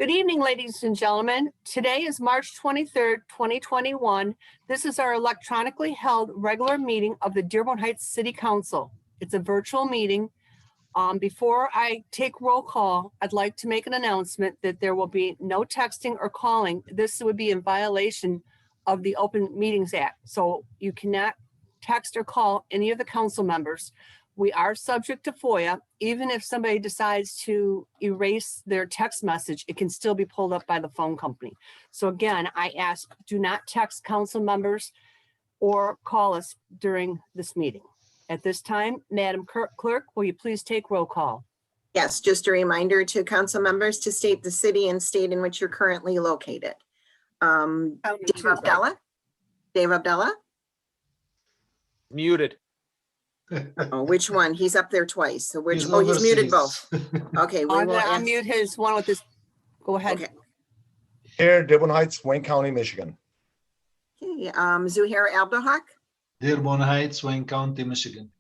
Good evening, ladies and gentlemen. Today is March 23rd, 2021. This is our electronically held regular meeting of the Dearborn Heights City Council. It's a virtual meeting. Before I take roll call, I'd like to make an announcement that there will be no texting or calling. This would be in violation of the Open Meetings Act. So you cannot text or call any of the council members. We are subject to FOIA. Even if somebody decides to erase their text message, it can still be pulled up by the phone company. So again, I ask, do not text council members or call us during this meeting. At this time, Madam Clerk, will you please take roll call? Yes, just a reminder to council members to state the city and state in which you're currently located. Dave Abdallah? Dave Abdallah? Muted. Oh, which one? He's up there twice. So which, He's he's muted overseas. both. Okay. We I'm will gonna ask, unmute his one with this. Go ahead. okay. Here, Dearborn Heights, Wayne County, Michigan. Okay, Zuhair Abdelhak, Dearborn Heights, Wayne County, Michigan.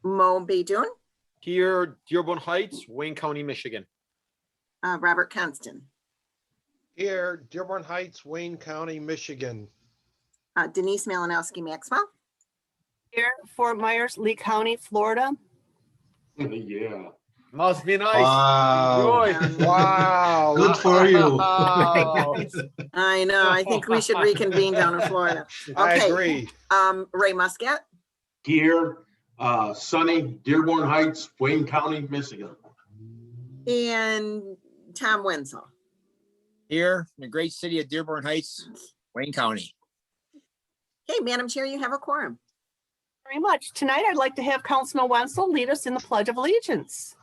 Mo Beydoun, Here, Dearborn Heights, Wayne County, Michigan. Robert Constant, Here, Dearborn Heights, Wayne County, Michigan. Denise Malinowski Maxwell, Here, Fort Myers, Lee County, Florida. Yeah. Must be nice. Wow. Enjoy. Wow. Good for you. Wow. I know, I think we should reconvene down in Florida. I Okay. agree. Ray Muscat, Here, sunny Dearborn Heights, Wayne County, Michigan. and Tom Wenzel. Here in the great city of Dearborn Heights, Wayne County. Hey, Madam Chair, you have a quorum. Very much. Tonight, I'd like to have Councilman Wenzel lead us in the Pledge of Allegiance.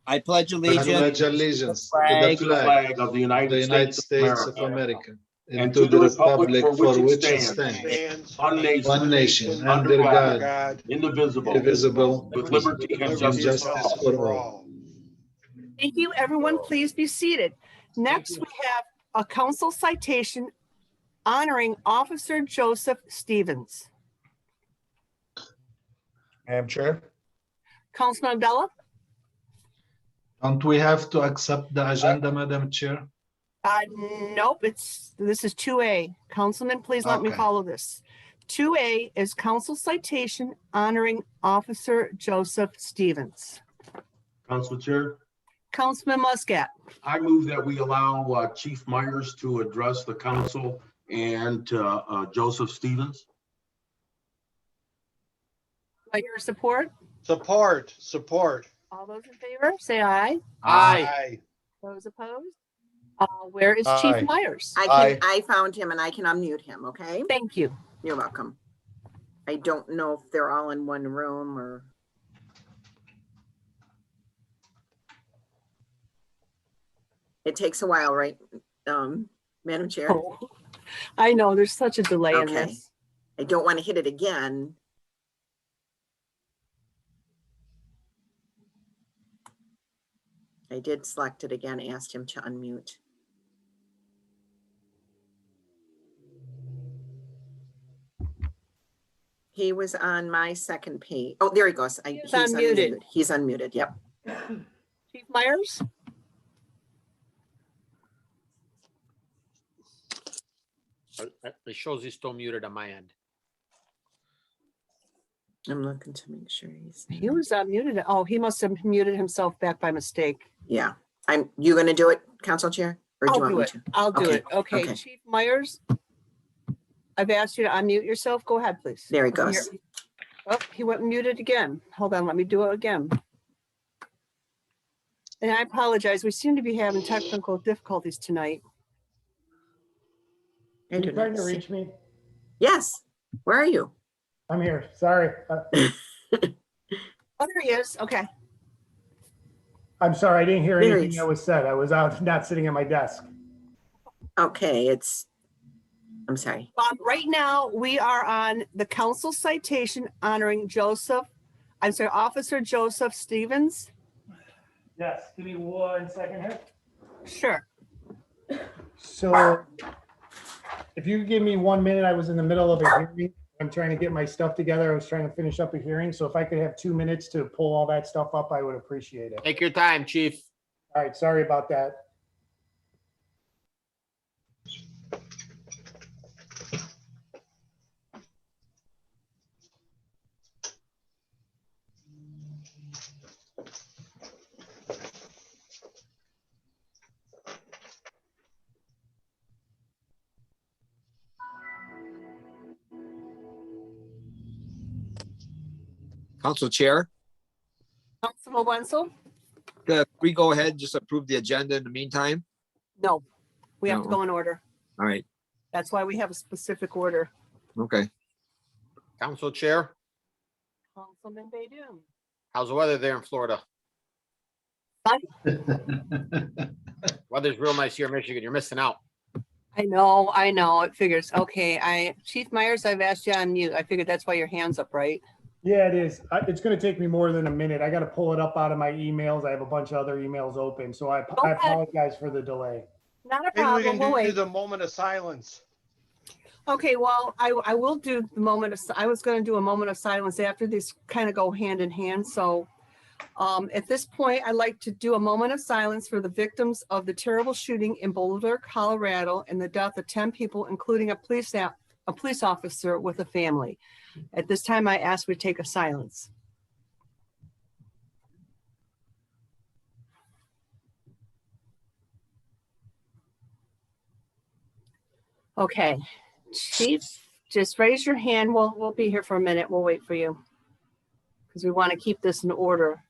I pledge I allegiance pledge allegiance to flag the The flag flag of the of the United United States States of America and to the republic for which it stands, Stands one nation, under God, God, indivisible, indivisible, with liberty and justice for all. for all. Thank you, everyone. Please be seated. Next, we have a council citation honoring Officer Joseph Stevens. Madam Chair, Councilman Abdullah? Don't we have to accept the agenda, Madam Chair? Nope, this is 2A. Councilman, please let me Okay. follow this. 2A is council citation honoring Officer Joseph Stevens. Council Chair, Councilman Muscat, I move that we allow Chief Myers to address the council and Joseph Stevens. by your support, support. all those in favor, say aye. Aye. Those opposed? Where is Aye. Chief Myers? I found him and I can unmute him, okay? Thank you. You're welcome. I don't know if they're all in one room or. It takes a while, right, Madam Chair? Oh, I know, there's such a delay in Okay. this. I don't want to hit it again. I did select it again, asked him to unmute. He was on my second page. Oh, there he goes. He's unmuted. He's unmuted, yep. Chief Myers? It shows he's still muted on my end. I'm looking to make sure he's. He was unmuted. Oh, he must have muted himself back by mistake. Yeah, you gonna do it, Council Chair? Or do you I'll want do me it. to? I'll do Okay, it. Okay, okay. Chief Myers? I've asked you to unmute yourself. Go ahead, please. There he goes. Oh, he went muted again. Hold on, let me do it again. And I apologize. We seem to be having technical difficulties tonight. I Are do you trying not to see- reach me? Yes, where are you? I'm here. Sorry. Oh, there he is. Okay. I'm sorry. I didn't hear There he anything is. that was said. I was out, not sitting at my desk. Okay, I'm sorry. Right now, we are on the council citation honoring Officer Joseph Stevens. Yes, give me 1 second here. Sure. So if you give me 1 minute, I was in the middle of a hearing I'm trying to get my stuff together. I was trying to finish up a hearing, so if I could have 2 minutes to pull all that stuff up, I would appreciate it. Take your time, chief. All right, sorry about that. Council Chair, Councilman Wenzel? could we go ahead and just approve the agenda in the meantime? No, we have to No. go in order. All right, That's why we have a specific order. okay. Council Chair, Councilman Baydun. how's the weather there in Florida? Weather's real nice here in Michigan. You're missing out. I know, it figures. Okay, Chief Myers, I've asked you on mute. I figured that's why your hand's up, right? Yeah, it is. It's going to take me more than a minute. I got to pull it up out of my emails. I have a bunch of other emails open, so I Okay. apologize for the delay. Not a Maybe we problem. can We'll do wait. the moment of silence. Okay, well, I will do the moment of, I was going to do a moment of silence after these kind of go hand in hand. So at this point, I'd like to do a moment of silence for the victims of the terrible shooting in Boulder, Colorado, and the death of 10 people, including a police officer with a family. At this time, I ask we take a silence. Okay, Chief, just raise your hand. We'll be here for a minute. We'll wait for you because we want to keep this in order.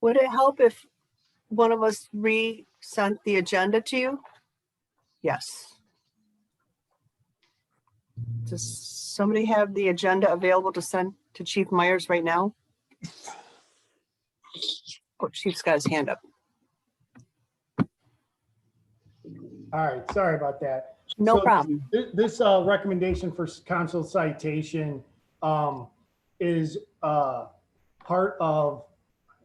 Would it help if one of us resent the agenda to you? Yes. Does somebody have the agenda available to send to Chief Myers right now? Oh, Chief's got his hand up. All right, sorry about that. No So problem. This recommendation for council citation is part of,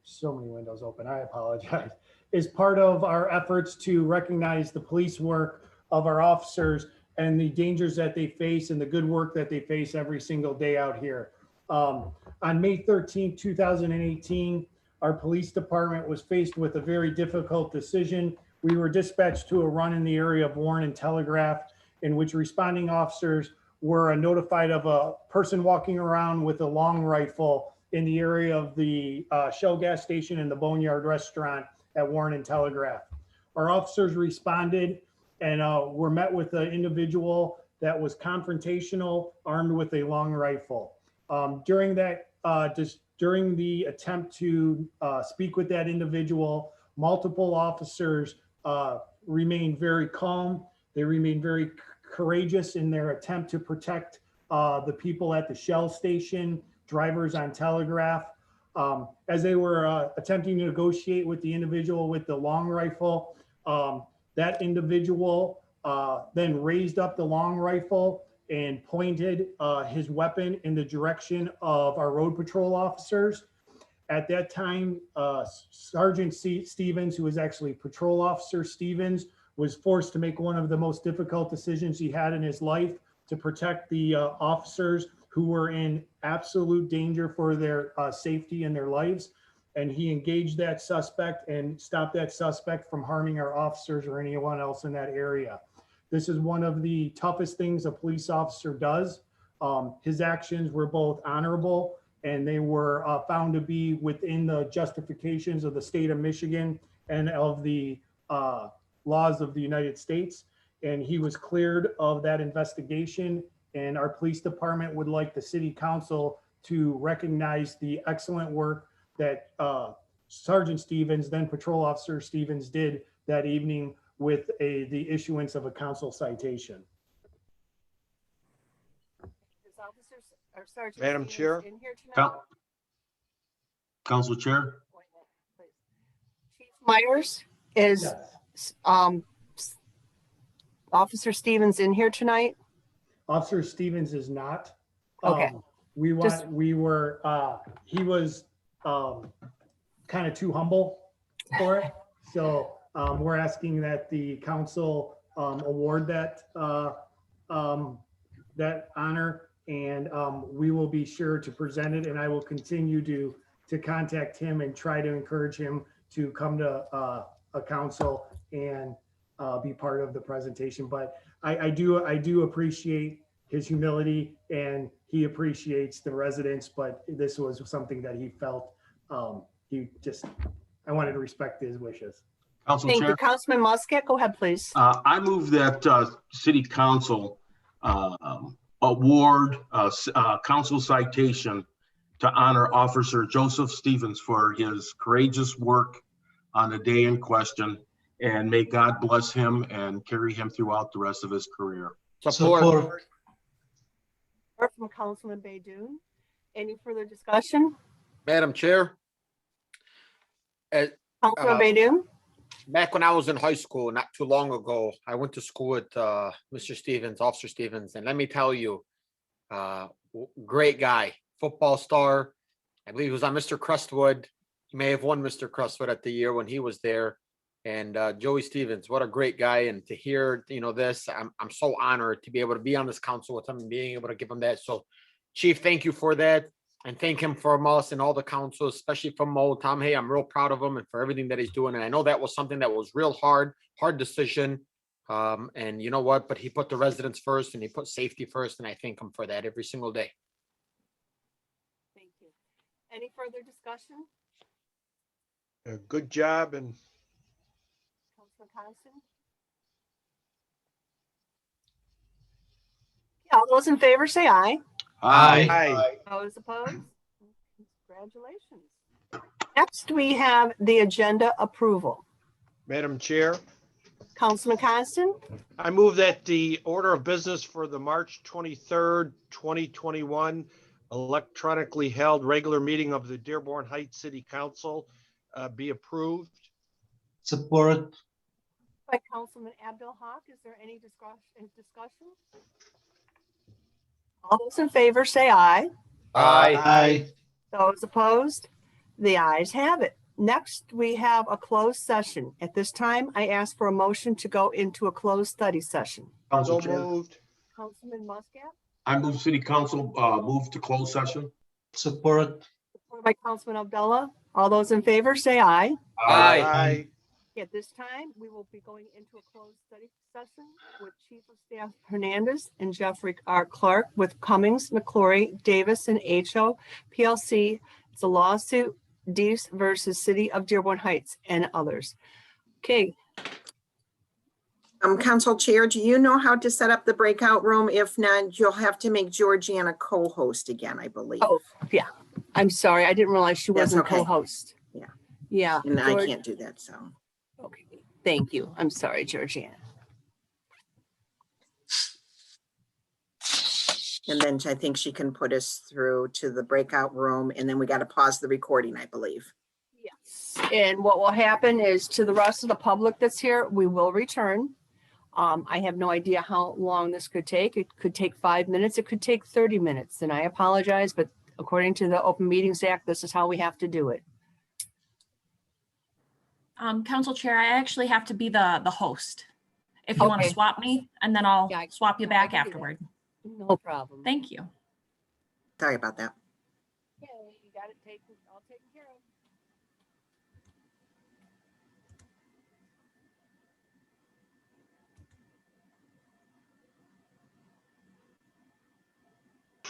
so many windows open, I apologize, is part of our efforts to recognize the police work of our officers and the dangers that they face and the good work that they face every single day out here. On May 13, 2018, our police department was faced with a very difficult decision. We were dispatched to a run in the area of Warren and Telegraph, in which responding officers were notified of a person walking around with a long rifle in the area of the Shell gas station and the Boneyard restaurant at Warren and Telegraph. Our officers responded and were met with an individual that was confrontational, armed with a long rifle. During the attempt to speak with that individual, multiple officers remained very calm. They remained very courageous in their attempt to protect the people at the Shell station, drivers on Telegraph. As they were attempting to negotiate with the individual with the long rifle, that individual then raised up the long rifle and pointed his weapon in the direction of our road patrol officers. At that time, Sergeant Stevens, who was actually Patrol Officer Stevens, was forced to make one of the most difficult decisions he had in his life to protect the officers who were in absolute danger for their safety and their lives. And he engaged that suspect and stopped that suspect from harming our officers or anyone else in that area. This is one of the toughest things a police officer does. His actions were both honorable and they were found to be within the justifications of the state of Michigan and of the laws of the United States. And he was cleared of that investigation. And our police department would like the city council to recognize the excellent work that Sergeant Stevens, then Patrol Officer Stevens, did that evening with the issuance of a council citation. or Sergeant Madam Stevens Chair? in here tonight? Council Chair? Chief Myers, is Yes. Officer Stevens in here tonight? Officer Stevens is not. Okay. He was kind of too humble for it. So we're asking that the council award that that honor, and we will be sure to present it, and I will continue to contact him and try to encourage him to come to a council and be part of the presentation. But I do appreciate his humility, and he appreciates the residents, but this was something that he felt I wanted to respect his wishes. Council Thank you. Chair? Councilman Muscat, go ahead, please. I move that city council award council citation to honor Officer Joseph Stevens for his courageous work on the day in question, and may God bless him and carry him throughout the rest of his career. Support. Or from Councilman Baydoun. Any further discussion? Madam Chair, Councilman Baydoun? back when I was in high school, not too long ago, I went to school with Mr. Stevens, Officer Stevens, and let me tell you, great guy, football star. I believe he was on Mr. Crestwood. He may have won Mr. Crestwood at the year when he was there. And Joey Stevens, what a great guy. And to hear, this, I'm so honored to be able to be on this council with him and being able to give him that. So, Chief, thank you for that. And thank him from us and all the council, especially from Mo. Tom, hey, I'm real proud of him and for everything that he's doing. And I know that was something that was real hard decision. And you know what? But he put the residents first and he put safety first. And I thank him for that every single day. Thank you. Any further discussion? Good job, and Councilman Constant? All those in favor say aye. Aye. aye. Those opposed? Congratulations. Next, we have the agenda approval. Madam Chair, Councilman Constant? I move that the order of business for the March 23rd, 2021 electronically held regular meeting of the Dearborn Heights City Council be approved. Support. By Councilman Abdul Haq. Is there any discussion? All those in favor say aye. Aye. Those opposed? The ayes have it. Next, we have a closed session. At this time, I ask for a motion to go into a closed study session. Council So Chair, moved. Councilman Muscat, I move city council move to closed session. Support. supported by Councilman Abdullah. All those in favor say aye. Aye. At this time, we will be going into a closed study session with Chief of Staff Hernandez and Jeffrey R. Clark with Cummings, McClory, Davis, and HO PLC. It's a lawsuit, Dees versus City of Dearborn Heights and others. Okay, Council Chair, do you know how to set up the breakout room? If not, you'll have to make Georgiana co-host again, I believe. Oh, yeah. I'm sorry. I didn't realize she That's wasn't okay. co-host. Yeah. Yeah. And I George- can't do that, so. Okay, thank you. I'm sorry, Georgiana. And then I think she can put us through to the breakout room, and then we got to pause the recording, I believe. Yes. And what will happen is to the rest of the public that's here, we will return. I have no idea how long this could take. It could take 5 minutes. It could take 30 minutes. And I apologize, but according to the Open Meetings Act, this is how we have to do it. Council Chair, I actually have to be the host. If you want to Okay. swap me, and then I'll Yeah, swap you I back can do that. afterward. No problem. Thank you. Sorry about that. Okay, you got it all taken care of.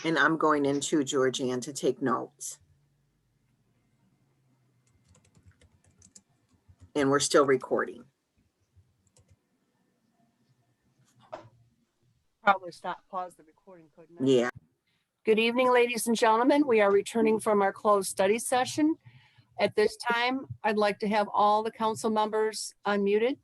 And I'm going into Georgiana to take notes. And we're still recording. Probably pause the recording, couldn't I? Yeah. Good evening, ladies and gentlemen. We are returning from our closed study session. At this time, I'd like to have all the council members unmuted.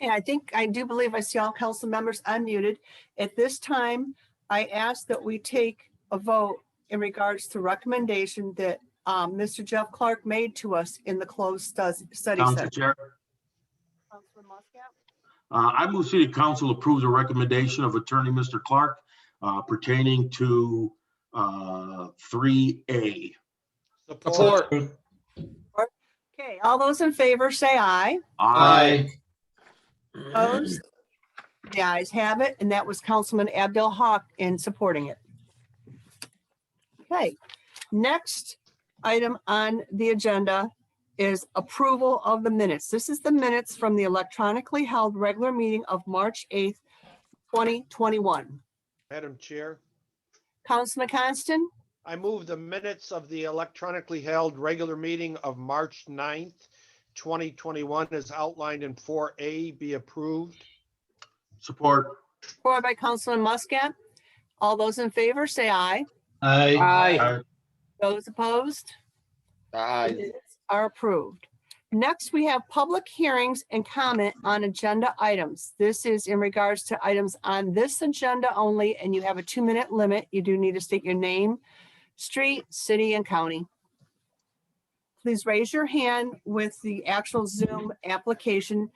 And I do believe I see all council members unmuted. At this time, I ask that we take a vote in regards to recommendation that Mr. Jeff Clark made to us in the closed study Council session. Chair, Councilman Muscat? I move City Council approves a recommendation of Attorney Mr. Clark pertaining to 3A. Support. Okay, all those in favor say aye. Aye. Opposed? The ayes have it, and that was Councilman Abdul Haq in supporting it. Okay, next item on the agenda is approval of the minutes. This is the minutes from the electronically held regular meeting of March 8th, 2021. Madam Chair, Councilman Constant, I move the minutes of the electronically held regular meeting of March 9th, 2021 as outlined in 4A be approved. Support. supported by Councilman Muscat. All those in favor say aye. Aye. Aye. Those opposed? Aye. Minutes are approved. Next, we have public hearings and comment on agenda items. This is in regards to items on this agenda only, and you have a 2-minute limit. You do need to state your name, street, city, and county. Please raise your hand with the actual Zoom application.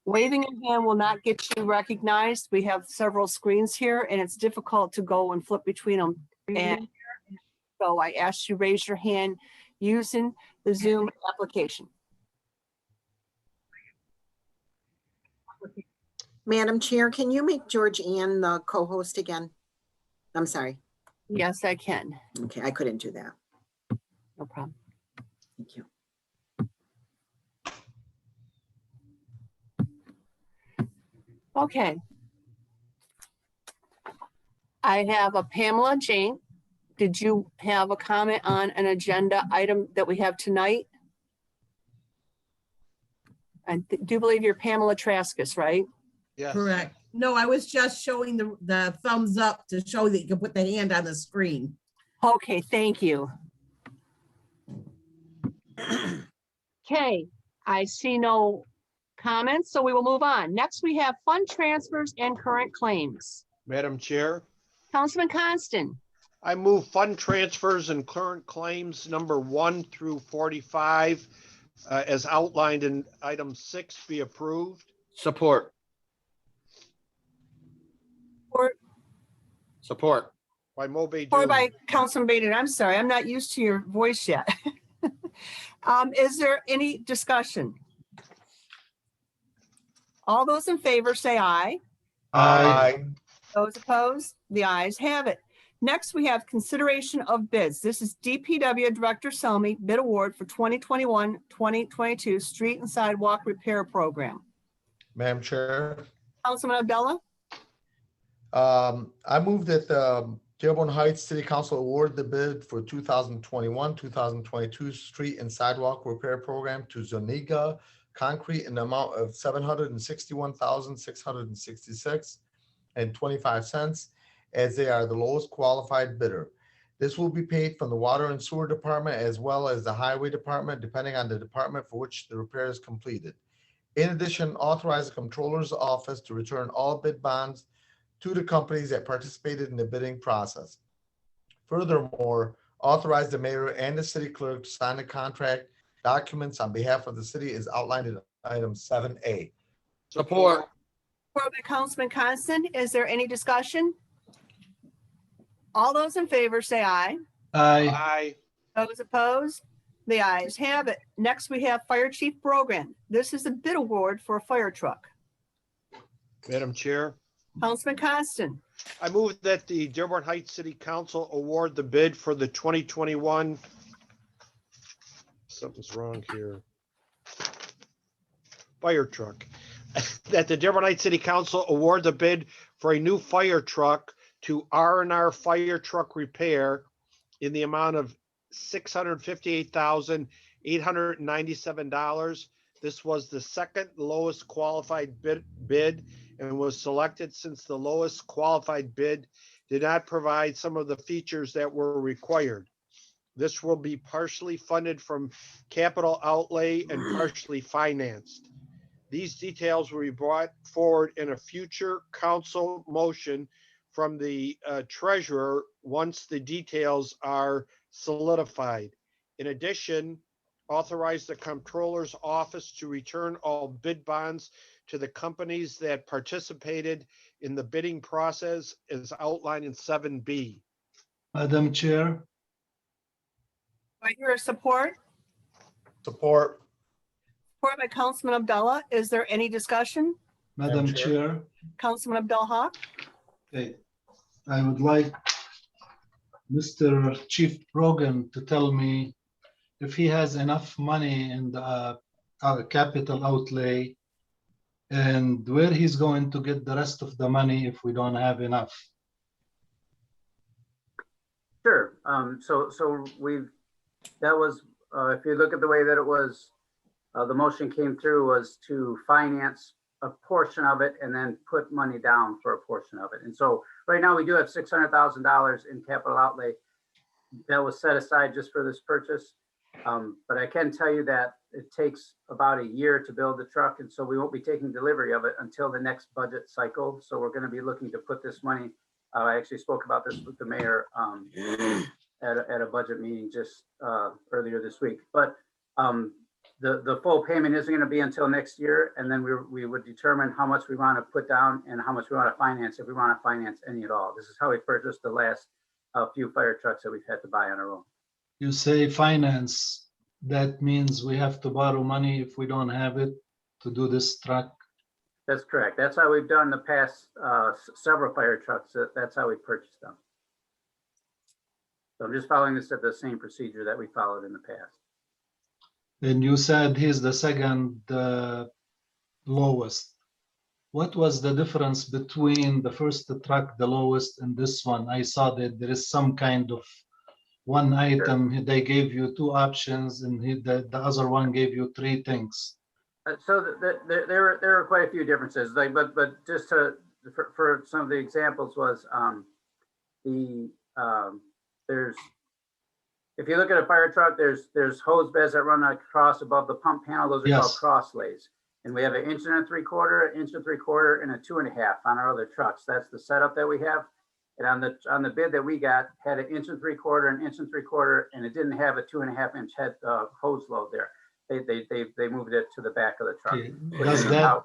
Waving your hand will not get you recognized. We have several screens here, and it's difficult to go and flip between them. And so I ask you raise your hand using the Zoom application. Madam Chair, can you make George Ann the co-host again? I'm sorry. Yes, I can. Okay, I couldn't do that. No problem. Thank you. Okay. I have a Pamela Jane. Did you have a comment on an agenda item that we have tonight? I do believe you're Pamela Traskis, right? Yes. Correct. No, I was just showing the thumbs up to show that you can put the hand on the screen. Okay, thank you. Okay, I see no comments, so we will move on. Next, we have fund transfers and current claims. Madam Chair, Councilman Constant, I move fund transfers and current claims number 1 through 45 as outlined in item 6 be approved. Support. Support. By Moby or Dune. by Councilman Baden. I'm sorry, I'm not used to your voice yet. Is there any discussion? All those in favor say aye. Aye. Those opposed? The ayes have it. Next, we have consideration of bids. This is DPW Director Selmy bid award for 2021-2022 street and sidewalk repair program. Madam Chair, Councilman Abdullah, I move that the Dearborn Heights City Council award the bid for 2021-2022 street and sidewalk repair program to Zuniga Concrete in the amount of $761,666.25, as they are the lowest qualified bidder. This will be paid from the Water and Sewer Department as well as the Highway Department, depending on the department for which the repair is completed. In addition, authorize the Comptroller's Office to return all bid bonds to the companies that participated in the bidding process. Furthermore, authorize the mayor and the city clerk to sign the contract documents on behalf of the city as outlined in item 7A. Support. support by Councilman Constant. Is there any discussion? All those in favor say aye. Aye. Aye. Those opposed? The ayes have it. Next, we have Fire Chief Brogan. This is a bid award for a fire truck. Madam Chair, Councilman Constant, I move that the Dearborn Heights City Council award the bid for the 2021. Something's wrong here. Fire truck. That the Dearborn Heights City Council award the bid for a new fire truck to R&R Fire Truck Repair in the amount of $658,897. This was the second lowest qualified bid and was selected since the lowest qualified bid did not provide some of the features that were required. This will be partially funded from capital outlay and partially financed. These details will be brought forward in a future council motion from the treasurer once the details are solidified. In addition, authorize the comptroller's office to return all bid bonds to the companies that participated in the bidding process as outlined in 7B. Madam Chair, Do I hear a support? Support. Support by Councilman Abdullah. Is there any discussion? Madam Chair, Councilman Abdul Haq? okay, I would like Mr. Chief Brogan to tell me if he has enough money in the capital outlay and where he's going to get the rest of the money if we don't have enough. Sure. That was, if you look at the way that it was, the motion came through was to finance a portion of it and then put money down for a portion of it. And so right now we do have $600,000 in capital outlay that was set aside just for this purchase. But I can tell you that it takes about a year to build the truck. And so we won't be taking delivery of it until the next budget cycle. So we're going to be looking to put this money. I actually spoke about this with the mayor at a budget meeting just earlier this week. But the full payment isn't going to be until next year. And then we would determine how much we want to put down and how much we want to finance, if we want to finance any at all. This is how we purchased the last few fire trucks that we've had to buy on our own. You say finance, that means we have to borrow money if we don't have it to do this truck? That's correct. That's how we've done the past several fire trucks. That's how we purchased them. So I'm just following this at the same procedure that we followed in the past. And you said he's the second lowest. What was the difference between the first truck, the lowest, and this one? I saw that there is some kind of one item. Sure. They gave you two options and the other one gave you three things. So there are quite a few differences. Like, but just for some of the examples was there's, if you look at a fire truck, there's hose beds that run across above the pump panel. Those are called cross lays. And we have an 1 3/4, 1 3/4, and a 2 1/2 on our other trucks. That's the setup that we have. And on the bid that we got had an 1 3/4, an 1 3/4, and it didn't have a 2 1/2 inch head hose load there. They moved it to the back of the truck. Okay. Does that,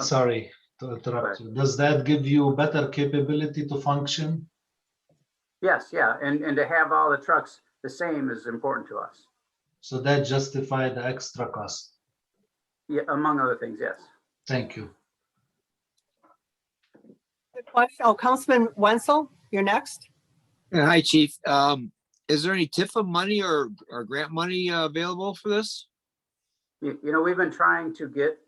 sorry to interrupt you. Does that give you better capability to function? Yes, yeah. And to have all the trucks the same is important to us. So that justify the extra cost? Yeah, among other things, yes. Thank you. Good question. Oh, Councilman Wenzel, you're next. Yeah, hi, Chief. Is there any TIFA money or grant money available for this? You know, we've been trying to get,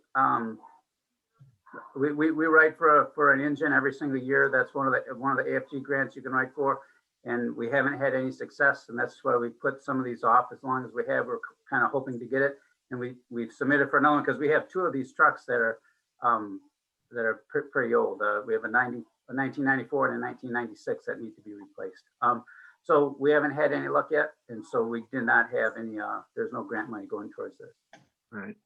we write for an engine every single year. That's one of the AFG grants you can write for. And we haven't had any success. And that's why we put some of these off. As long as we have, we're kind of hoping to get it. And we've submitted for another one because we have two of these trucks that are pretty old. We have a 1994 and a 1996 that need to be replaced. So we haven't had any luck yet. And so we did not have any, there's no grant money going towards this. All right.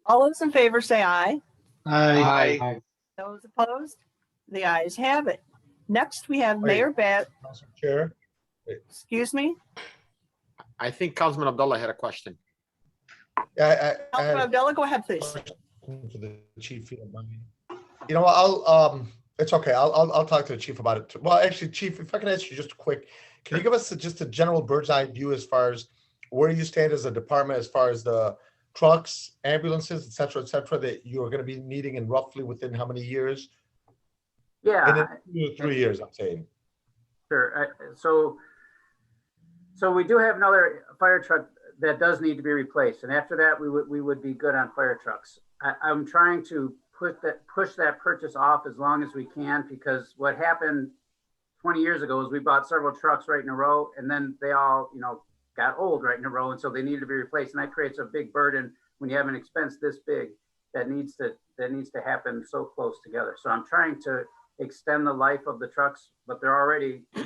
All those in favor say aye. Aye. Aye. Those opposed? The ayes have it. Next, we have Mayor Bat. Council Chair. Excuse me? I think Councilman Abdullah had a question. Councilman Abdullah, go ahead, please. For the chief, you don't mind. You know, I'll it's okay. I'll talk to the chief about it too. Well, actually, Chief, if I can ask you just quick, can you give us just a general bird's eye view as far as where you stand as a department, as far as the trucks, ambulances, et cetera, that you are going to be needing in roughly within how many years? Yeah. In 3 years, I'm saying. Sure. So we do have another fire truck that does need to be replaced. And after that, we would be good on fire trucks. I'm trying to push that purchase off as long as we can, because what happened 20 years ago is we bought several trucks right in a row, and then they all, got old right in a row. And so they needed to be replaced. And that creates a big burden when you have an expense this big that needs to happen so close together. So I'm trying to extend the life of the trucks, but they're already a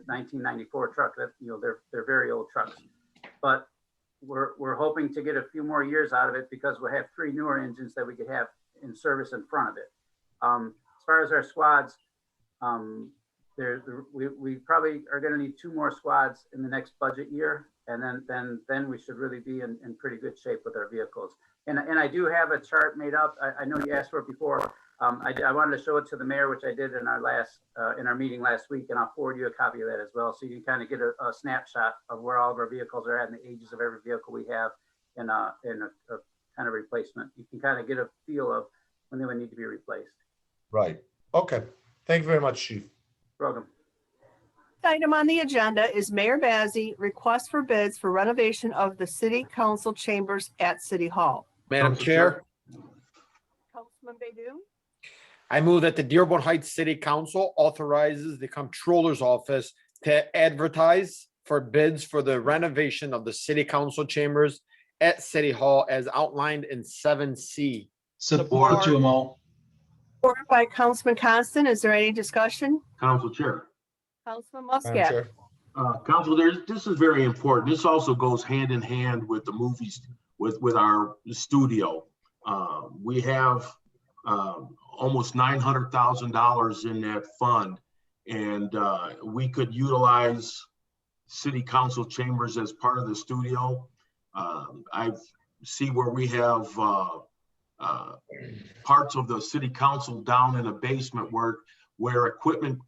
1994 truck that, they're very old trucks. But we're hoping to get a few more years out of it because we'll have 3 newer engines that we could have in service in front of it. As far as our squads, we probably are going to need 2 more squads in the next budget year, and then we should really be in pretty good shape with our vehicles. And I do have a chart made up. I know you asked for it before. I wanted to show it to the mayor, which I did in our meeting last week, and I'll forward you a copy of that as well, so you can kind of get a snapshot of where all of our vehicles are at and the ages of every vehicle we have in a kind of replacement. You can kind of get a feel of when they would need to be replaced. Right. Okay. Thank you very much, Chief. Welcome. Item on the agenda is Mayor Bazey, request for bids for renovation of the city council chambers at City Hall. Madam Council Chair, Councilman Baydun? I move that the Dearborn Heights City Council authorizes the Comptroller's Office to advertise for bids for the renovation of the city council chambers at City Hall as outlined in 7C. Support you, Mo. Supported by Councilman Constant. Is there any discussion? Council Chair. Councilman Madam Muscat? Chair. Council, this is very important. This also goes hand in hand with the movies, with our studio. We have almost $900,000 in that fund, and we could utilize city council chambers as part of the studio. I see where we have parts of the city council down in a basement where equipment,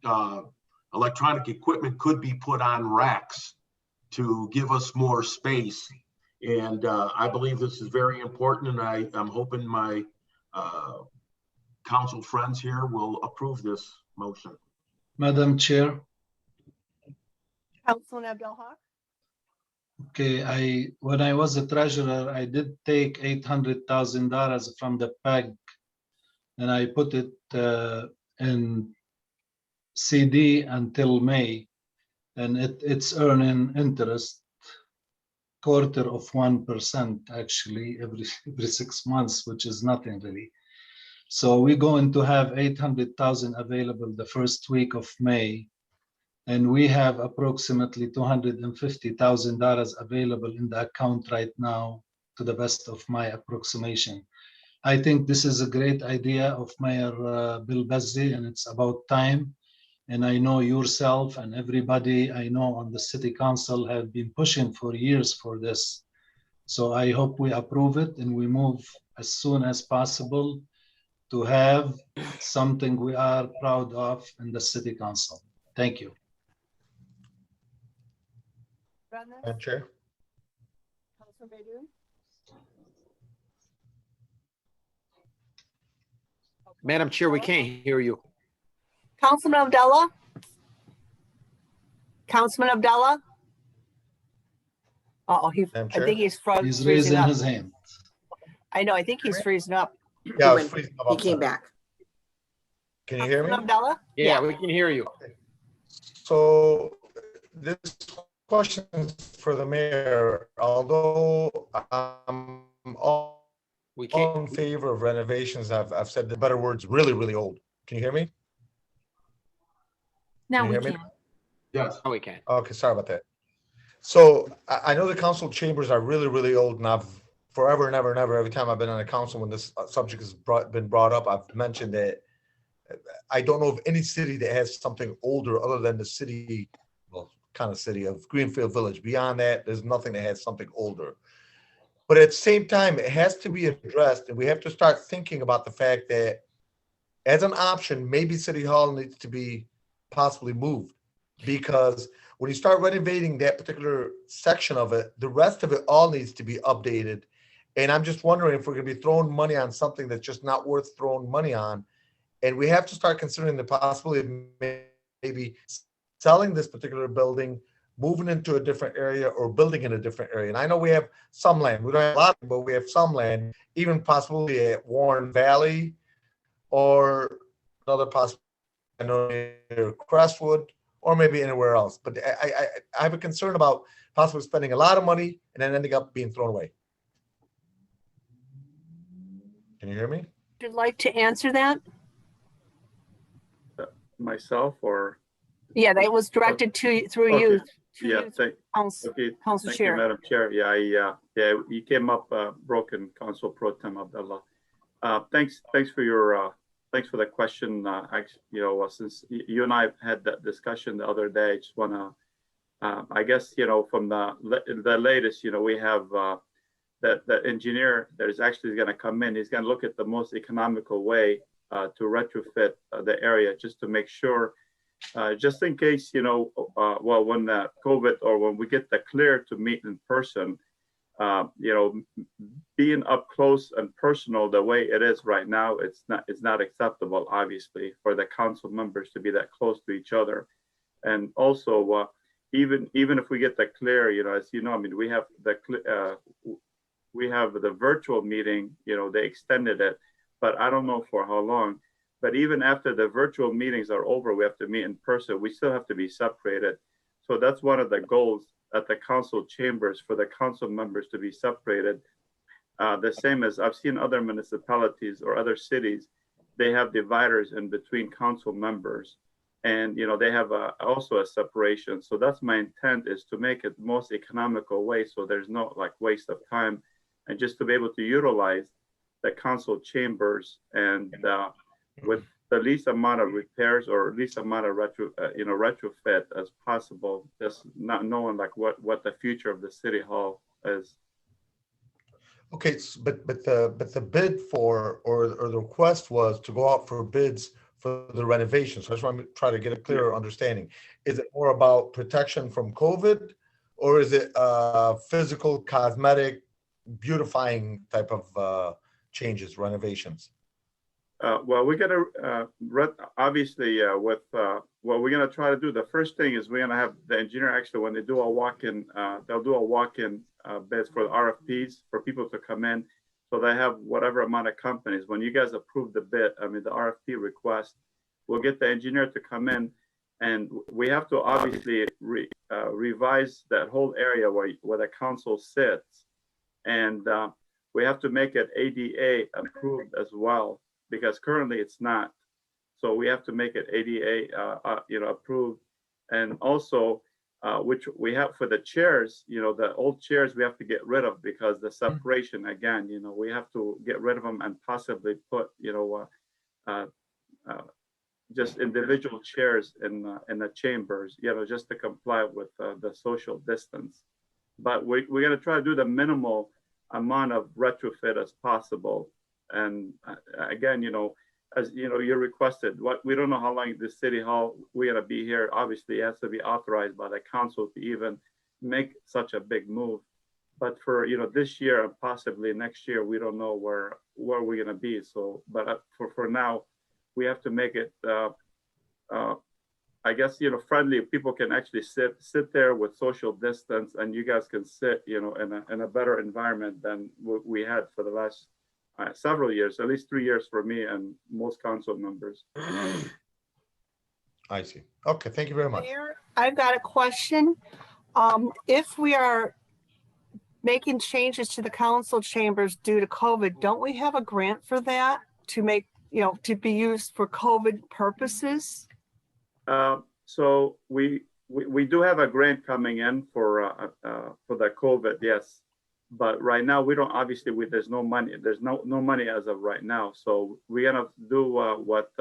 electronic equipment could be put on racks to give us more space. And I believe this is very important, and I'm hoping my council friends here will approve this motion. Madam Chair. Councilman Abdel-Hak? Okay, when I was a treasurer, I did take $800,000 from the PEG and I put it in CD until May, and it's earning interest 1/4% actually every 6 months, which is nothing really. So we're going to have 800,000 available the first week of May. And we have approximately $250,000 available in the account right now, to the best of my approximation. I think this is a great idea of Mayor Bill Bazey, and it's about time. And I know yourself and everybody I know on the city council have been pushing for years for this. So I hope we approve it and we move as soon as possible to have something we are proud of in the city council. Thank you. Madam Chair. Councilman Baydun? Madam Chair, we can't hear you. Councilman Abdallah? Councilman Abdallah? I Madam think Chair. he's He's freezing raising up. his hand. I know, I think he's freezing up. Yeah, He please. He came back. Can you hear me? Councilman Abdallah? Yeah, we can hear you. So this question is for the mayor. Although I'm all We can't. in favor of renovations, I've said the better words, really, really old. Can you hear me? Now you we hear me? can. Yes. No, we can't. Okay, sorry about that. So I know the council chambers are really, really old, and I've forever and ever and ever, every time I've been on the council, when this subject has been brought up, I've mentioned that I don't know of any city that has something older other than the city, well, kind of city of Greenfield Village. Beyond that, there's nothing that has something older. But at the same time, it has to be addressed, and we have to start thinking about the fact that as an option, maybe City Hall needs to be possibly moved, because when you start renovating that particular section of it, the rest of it all needs to be updated. And I'm just wondering if we're going to be throwing money on something that's just not worth throwing money on. And we have to start considering the possibility of maybe selling this particular building, moving into a different area, or building in a different area. And I know we have some land. We don't have a lot, but we have some land, even possibly at Warren Valley or another possibility, I know, near Crestwood, or maybe anywhere else. But I have a concern about possibly spending a lot of money and then ending up being thrown away. Can you hear me? Would you like to answer that? Myself or? Yeah, that was directed to you, through you, Okay. To Yeah, you, Council okay, Council thank you, Chair. Madam Chair. Yeah, you came up broken, Council Pro Tem Abdullah. Thanks for the question. Since you and I had that discussion the other day, I just want to, I guess, from the latest, we have the engineer that is actually going to come in. He's going to look at the most economical way to retrofit the area, just to make sure, just in case, well, when the COVID or when we get the clear to meet in person, being up close and personal the way it is right now, it's not acceptable, obviously, for the council members to be that close to each other. And also, even if we get the clear, as you know, I mean, we have the virtual meeting, they extended it, but I don't know for how long. But even after the virtual meetings are over, we have to meet in person. We still have to be separated. So that's one of the goals at the council chambers, for the council members to be separated. The same as I've seen other municipalities or other cities, they have dividers in between council members, and they have also a separation. So that's my intent, is to make it the most economical way, so there's no waste of time, and just to be able to utilize the council chambers and with the least amount of repairs or least amount of retrofit as possible, just not knowing what the future of the city hall is. Okay, but the bid for or the request was to go out for bids for the renovation. So I just want to try to get a clearer understanding. Is it more about protection from COVID, or is it physical, cosmetic, beautifying type of changes, renovations? Well, we're gonna obviously with what we're gonna try to do. The first thing is we're gonna have the engineer actually, when they do a walk-in, they'll do a walk-in bids for the RFPs for people to come in. So they have whatever amount of companies. When you guys approve the bid, I mean the RFP request, we'll get the engineer to come in, and we have to obviously revise that whole area where the council sits, and we have to make it ADA approved as well, because currently it's not. So we have to make it ADA, approved. And also, which we have for the chairs, the old chairs we have to get rid of, because the separation, again, we have to get rid of them and possibly put, just individual chairs in the chambers, just to comply with the social distance. But we're gonna try to do the minimal amount of retrofit as possible. And again, as you requested, we don't know how long the city hall we're gonna be here. Obviously, it has to be authorized by the council to even make such a big move. But for this year and possibly next year, we don't know where we're gonna be. So, but for now, we have to make it, I guess, friendly. People can actually sit there with social distance, and you guys can sit, in a better environment than we had for the last several years, at least 3 years for me and most council members. I see. Okay, thank you very much. Mayor, I've got a question. If we are making changes to the council chambers due to COVID, don't we have a grant for that to make, to be used for COVID purposes? So we do have a grant coming in for the COVID, yes. But right now we don't, obviously there's no money. There's no money as of right now. So we're gonna do what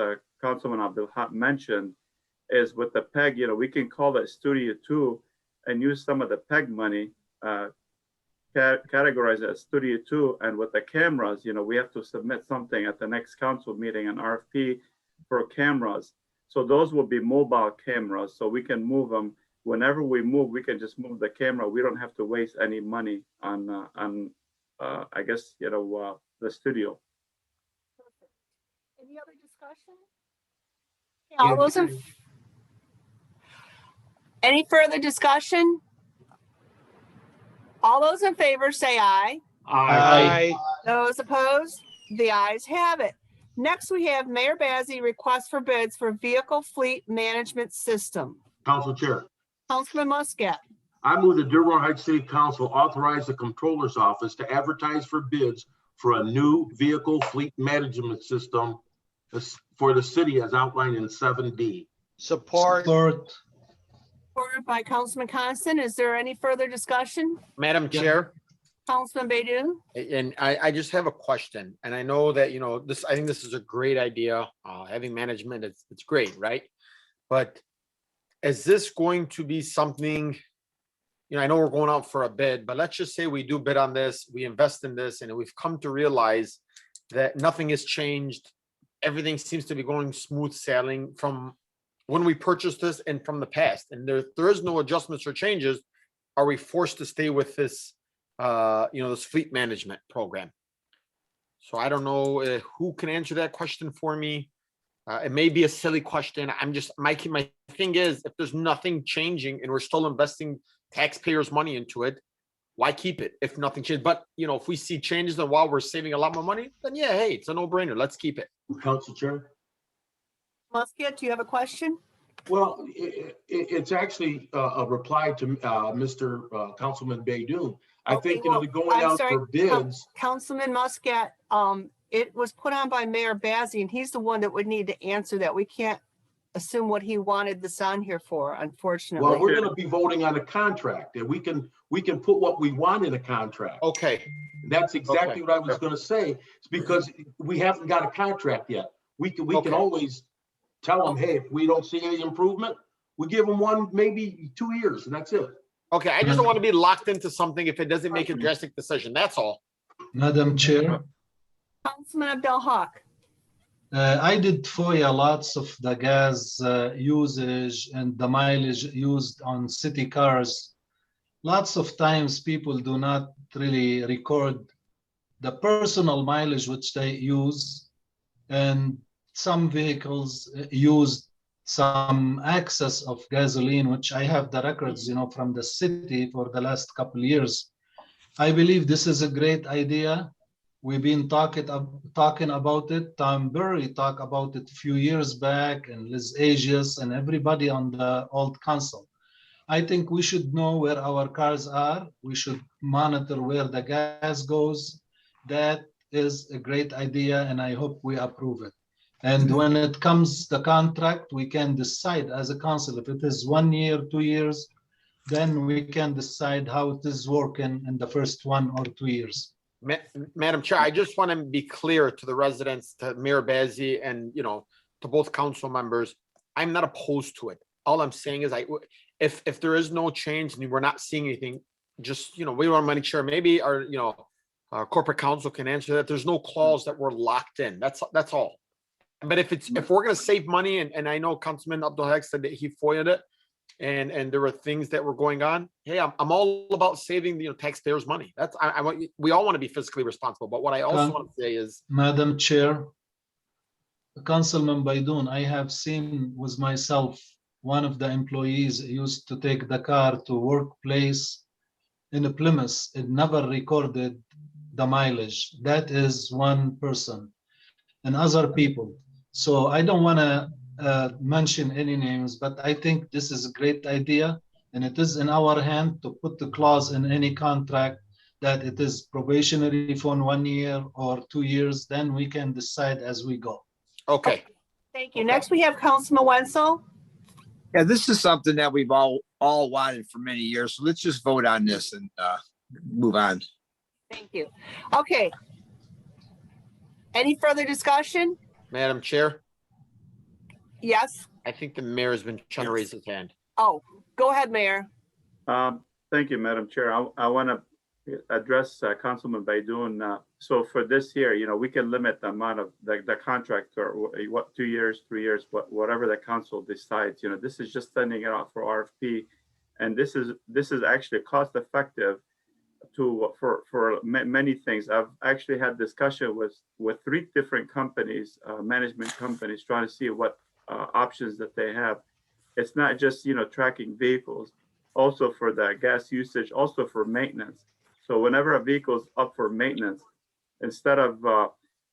Councilman Abdullah mentioned, is with the PEG, we can call it Studio 2 and use some of the PEG money, categorize it as Studio 2. And with the cameras, we have to submit something at the next council meeting, an RFP for cameras. So those will be mobile cameras, so we can move them. Whenever we move, we can just move the camera. We don't have to waste any money on I guess, the studio. Perfect. Any other discussion? All those any further discussion? All those in favor say aye. Aye. Those opposed? The ayes have it. Next, we have Mayor Bazey request for bids for vehicle fleet management system. Council Chair, Councilman Muscat. I move the Dearborn Heights City Council authorize the Comptroller's Office to advertise for bids for a new vehicle fleet management system for the city as outlined in 7D. Support. Ordered by Councilman Constant. Is there any further discussion? Madam Chair, Councilman Baydun? and I just have a question, and I know that, this, I think this is a great idea. Having management, it's great, right? But is this going to be something, I know we're going out for a bid, but let's just say we do bid on this, we invest in this, and we've come to realize that nothing has changed. Everything seems to be going smooth sailing from when we purchased this and from the past, and there is no adjustments or changes. Are we forced to stay with this, this fleet management program? So I don't know who can answer that question for me. It may be a silly question. I'm just, my thing is, if there's nothing changing and we're still investing taxpayers' money into it, why keep it if nothing changed? But, if we see changes and while we're saving a lot more money, then yeah, hey, it's a no-brainer. Let's keep it. Council Chair? Muscat, do you have a question? Well, it's actually a reply to Mr. Councilman Baydun. I Okay, think, well, the going I'm out sorry, for bids. Councilman Muscat, it was put on by Mayor Bazey, and he's the one that would need to answer that. We can't assume what he wanted this on here for, unfortunately. Well, we're gonna be voting on a contract, and we can put what we want in a contract. Okay. That's exactly Okay. what I was gonna say. It's because we haven't got a contract yet. We can Okay. always tell them, hey, if we don't see any improvement, we give them one, maybe 2 years, and that's it. Okay, I just don't want to be locked into something if it doesn't make a drastic decision. That's all. Madam Chair, Councilman Abdel Haq. I did FOIA lots of the gas usage and the mileage used on city cars. Lots of times people do not really record the personal mileage which they use, and some vehicles use some excess of gasoline, which I have the records, from the city for the last couple of years. I believe this is a great idea. We've been talking about it. Tom Burry talked about it a few years back, and Liz Agius and everybody on the old council. I think we should know where our cars are. We should monitor where the gas goes. That is a great idea, and I hope we approve it. And when it comes to the contract, we can decide as a council, if it is 1 year, 2 years, then we can decide how it is working in the first 1 or 2 years. Madam Chair, I just want to be clear to the residents, to Mayor Bazey, and, to both council members. I'm not opposed to it. All I'm saying is, if there is no change and we're not seeing anything, just, we want to make sure maybe our, our corporate counsel can answer that. There's no clause that we're locked in. That's all. But if we're going to save money, and I know Councilman Abdul Haq said that he FOIA'd it, and there were things that were going on. Hey, I'm all about saving the taxpayers' money. That's we all want to be fiscally responsible. But what I also want to say is, Madam Chair, Councilman Baydun, I have seen with myself one of the employees used to take the car to workplace in a Plymouth. It never recorded the mileage. That is one person, and other people. So I don't want to mention any names, but I think this is a great idea, and it is in our hand to put the clause in any contract that it is probationary for 1 year or 2 years. Then we can decide as we go. okay. Thank you. Next, we have Councilman Wenzel. Yeah, this is something that we've all wanted for many years. So let's just vote on this and move on. Thank you. Okay. Any further discussion? Madam Chair, Yes. I think the mayor has been trying to raise his hand. Oh, go ahead, Mayor. Thank you, Madam Chair. I want to address Councilman Baydun. So for this year, we can limit the amount of the contract, or 2 years, 3 years, whatever the council decides. This is just sending it out for RFP, and this is actually cost effective for many things. I've actually had discussion with 3 different companies, management companies, trying to see what options that they have. It's not just tracking vehicles, also for the gas usage, also for maintenance. So whenever a vehicle is up for maintenance, instead of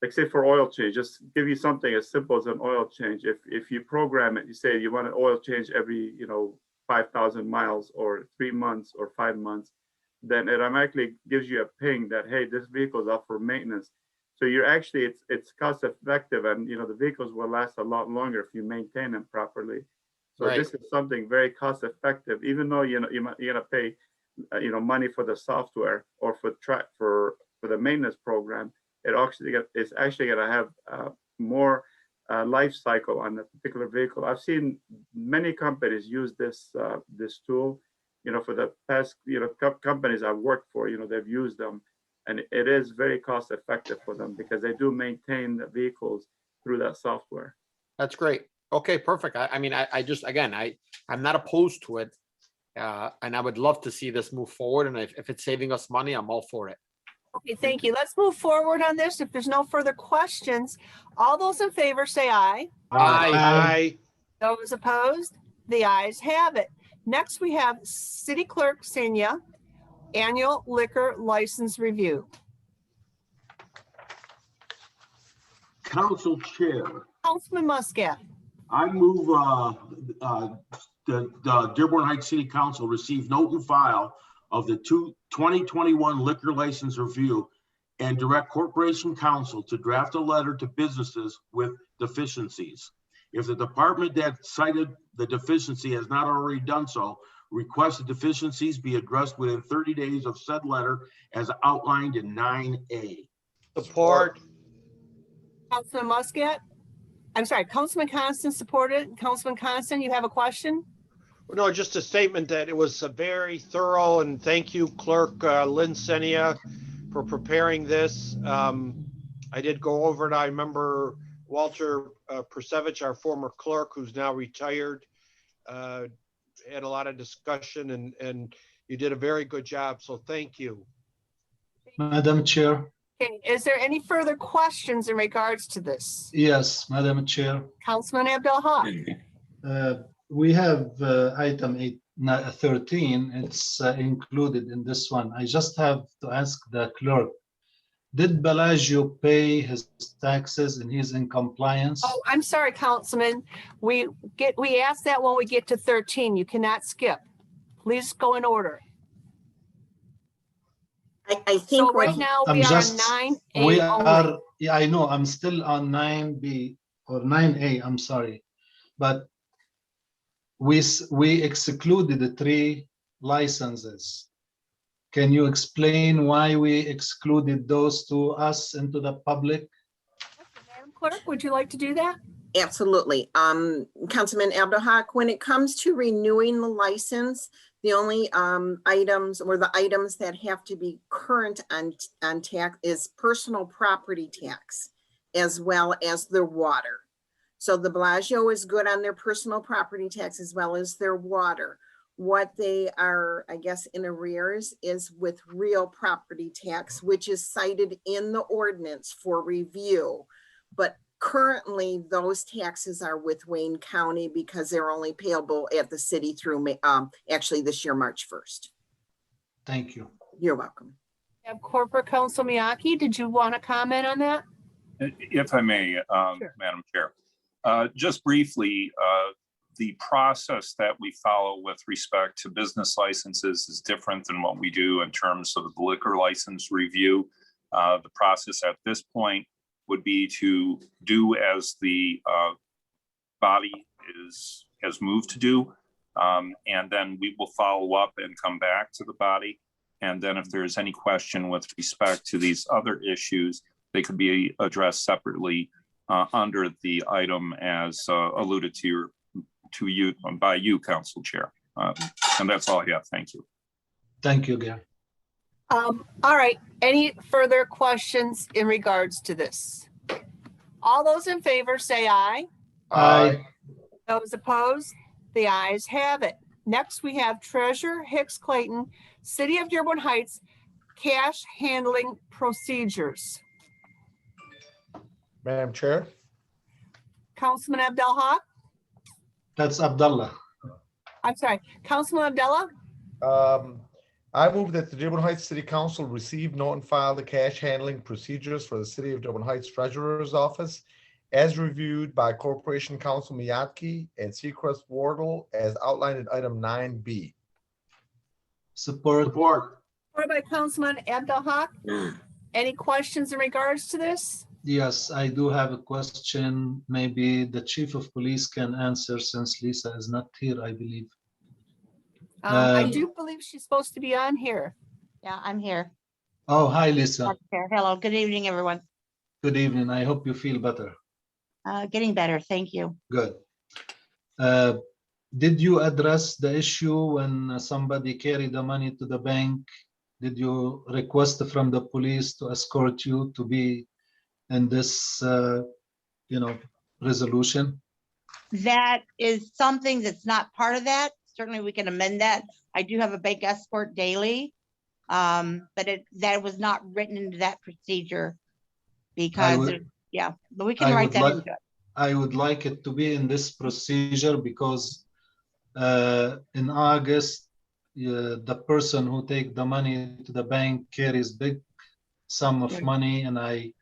like say for oil change, just give you something as simple as an oil change. If you program it, you say you want an oil change every 5,000 miles or 3 months or 5 months, then it automatically gives you a ping that, hey, this vehicle is up for maintenance. So you're actually, it's cost effective, and the vehicles will last a lot longer if you maintain them properly. So Right. this is something very cost effective, even though, you know, you're gonna pay, you know, money for the software or for the maintenance program. It's actually gonna have more life cycle on a particular vehicle. I've seen many companies use this tool, you know, for the past, you know, companies I've worked for, you know, they've used them. And it is very cost effective for them because they do maintain the vehicles through that software. That's great. Okay, perfect. I mean, I just, again, I'm not opposed to it. And I would love to see this move forward. And if it's saving us money, I'm all for it. Okay, thank you. Let's move forward on this. If there's no further questions, all those in favor say aye. Aye. Those opposed, the ayes have it. Next, we have City Clerk Senya, Annual Liquor License Review. Council Chair, Councilman Muscat. I move the Dearborn Heights City Council receive note and file of the 2021 liquor license review and direct Corporation Counsel to draft a letter to businesses with deficiencies. If the department that cited the deficiency has not already done so, request the deficiencies be addressed within 30 days of said letter as outlined in 9A. Support. Councilman Muscat. I'm sorry, Councilman Constant supported. Councilman Constant, you have a question? No, just a statement that it was a very thorough, and thank you, Clerk Lynn Senia, for preparing this. I did go over it. I remember Walter Persevich, our former clerk, who's now retired, had a lot of discussion, and you did a very good job. So thank you. Madam Chair. Okay, is there any further questions in regards to this? Yes, Madam Chair. Councilman Abdel Haq. We have item 13. It's included in this one. I just have to ask the clerk, did Bellagio pay his taxes and he's in compliance? Oh, I'm sorry, Councilman. We ask that when we get to 13. You cannot skip. Please go in order. I think So right now we are on 9A We only. are, yeah, I know, I'm still on 9B or 9A, I'm sorry. But we excluded the 3 licenses. Can you explain why we excluded those to us and to the public? Madam Clerk, would you like to do that? Absolutely. Councilman Abdel when it comes to renewing the license, the only items or the items that have to be current on tax is personal property tax, as well as their water. So the Bellagio is good on their personal property tax as well as their water. What they are, I guess, in arrears is with real property tax, which is cited in the ordinance for review. But currently, those taxes are with Wayne County because they're only payable at the city through actually this year, March 1st. Thank you. You're welcome. Have Corporate Counsel Miyake, did you want to comment on that? If I may, Sure. Madam Chair, just briefly, the process that we follow with respect to business licenses is different than what we do in terms of the liquor license review. The process at this point would be to do as the body has moved to do. And then we will follow up and come back to the body. And then if there's any question with respect to these other issues, they could be addressed separately under the item as alluded to you by you, Council Chair. And that's all I have. Thank you. Thank you, Gary. All right, any further questions in regards to this? All those in favor say aye. Aye. Those opposed, the ayes have it. Next, we have Treasurer Hicks Clayton, City of Dearborn Heights, cash handling procedures. Madam Chair, Councilman Abdel Haq, That's Abdullah. I'm sorry, Councilman Abdullah, I move that the Dearborn Heights City Council receive, note, and file the cash handling procedures for the City of Dearborn Heights Treasurer's Office as reviewed by Corporation Counsel Miyake and Seacrest Wardle as outlined in item 9B. Support. supported by Councilman Abdel Haq. Any questions in regards to this? Yes, I do have a question. Maybe the chief of police can answer since Lisa is not here, I believe. I do believe she's supposed to be on here. Yeah, I'm here. Oh, hi, Lisa. Hello, good evening, everyone. Good evening. I hope you feel better. Getting better, thank you. Good. Did you address the issue when somebody carried the money to the bank? Did you request from the police to escort you to be in this, resolution? That is something that's not part of that. Certainly, we can amend that. I do have a bank escort daily. But that was not written into that procedure because, but we can write that into it. I would like it to be in this procedure because in August, the person who take the money to the bank carries big sum of money, and I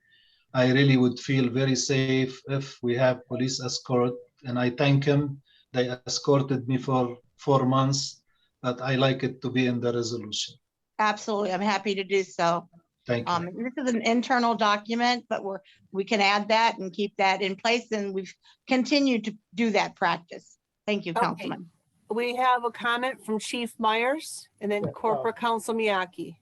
really would feel very safe if we have police escort. And I thank him. They escorted me for 4 months, but I like it to be in the resolution. Absolutely, I'm happy to do so. Thank you. This is an internal document, but we can add that and keep that in place, and we've continued to do that practice. Thank you, Councilman. We have a comment from Chief Myers and then Corporate Counsel Miyake.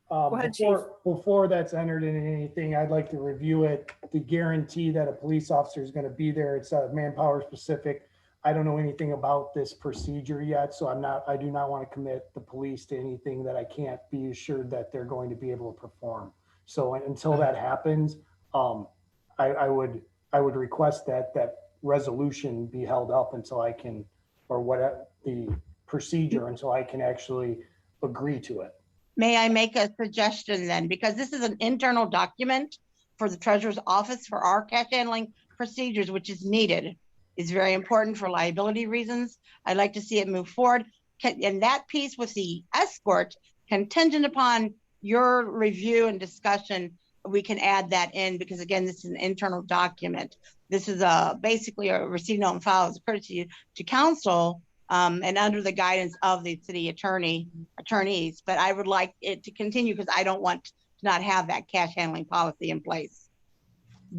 Go ahead, Chief. Before that's entered in anything, I'd like to review it. The guarantee that a police officer is going to be there, it's manpower specific. I don't know anything about this procedure yet, so I do not want to commit the police to anything that I can't be assured that they're going to be able to perform. So until that happens, I would request that resolution be held up until I can, or whatever the procedure, until I can actually agree to it. May I make a suggestion then? Because this is an internal document for the treasurer's office for our cash handling procedures, which is needed. Is very important for liability reasons. I'd like to see it move forward. And that piece with the escort, contingent upon your review and discussion, we can add that in because again, this is an internal document. This is basically a receive, note, and file as a courtesy to council and under the guidance of the city attorneys. But I would like it to continue because I don't want to not have that cash handling policy in place.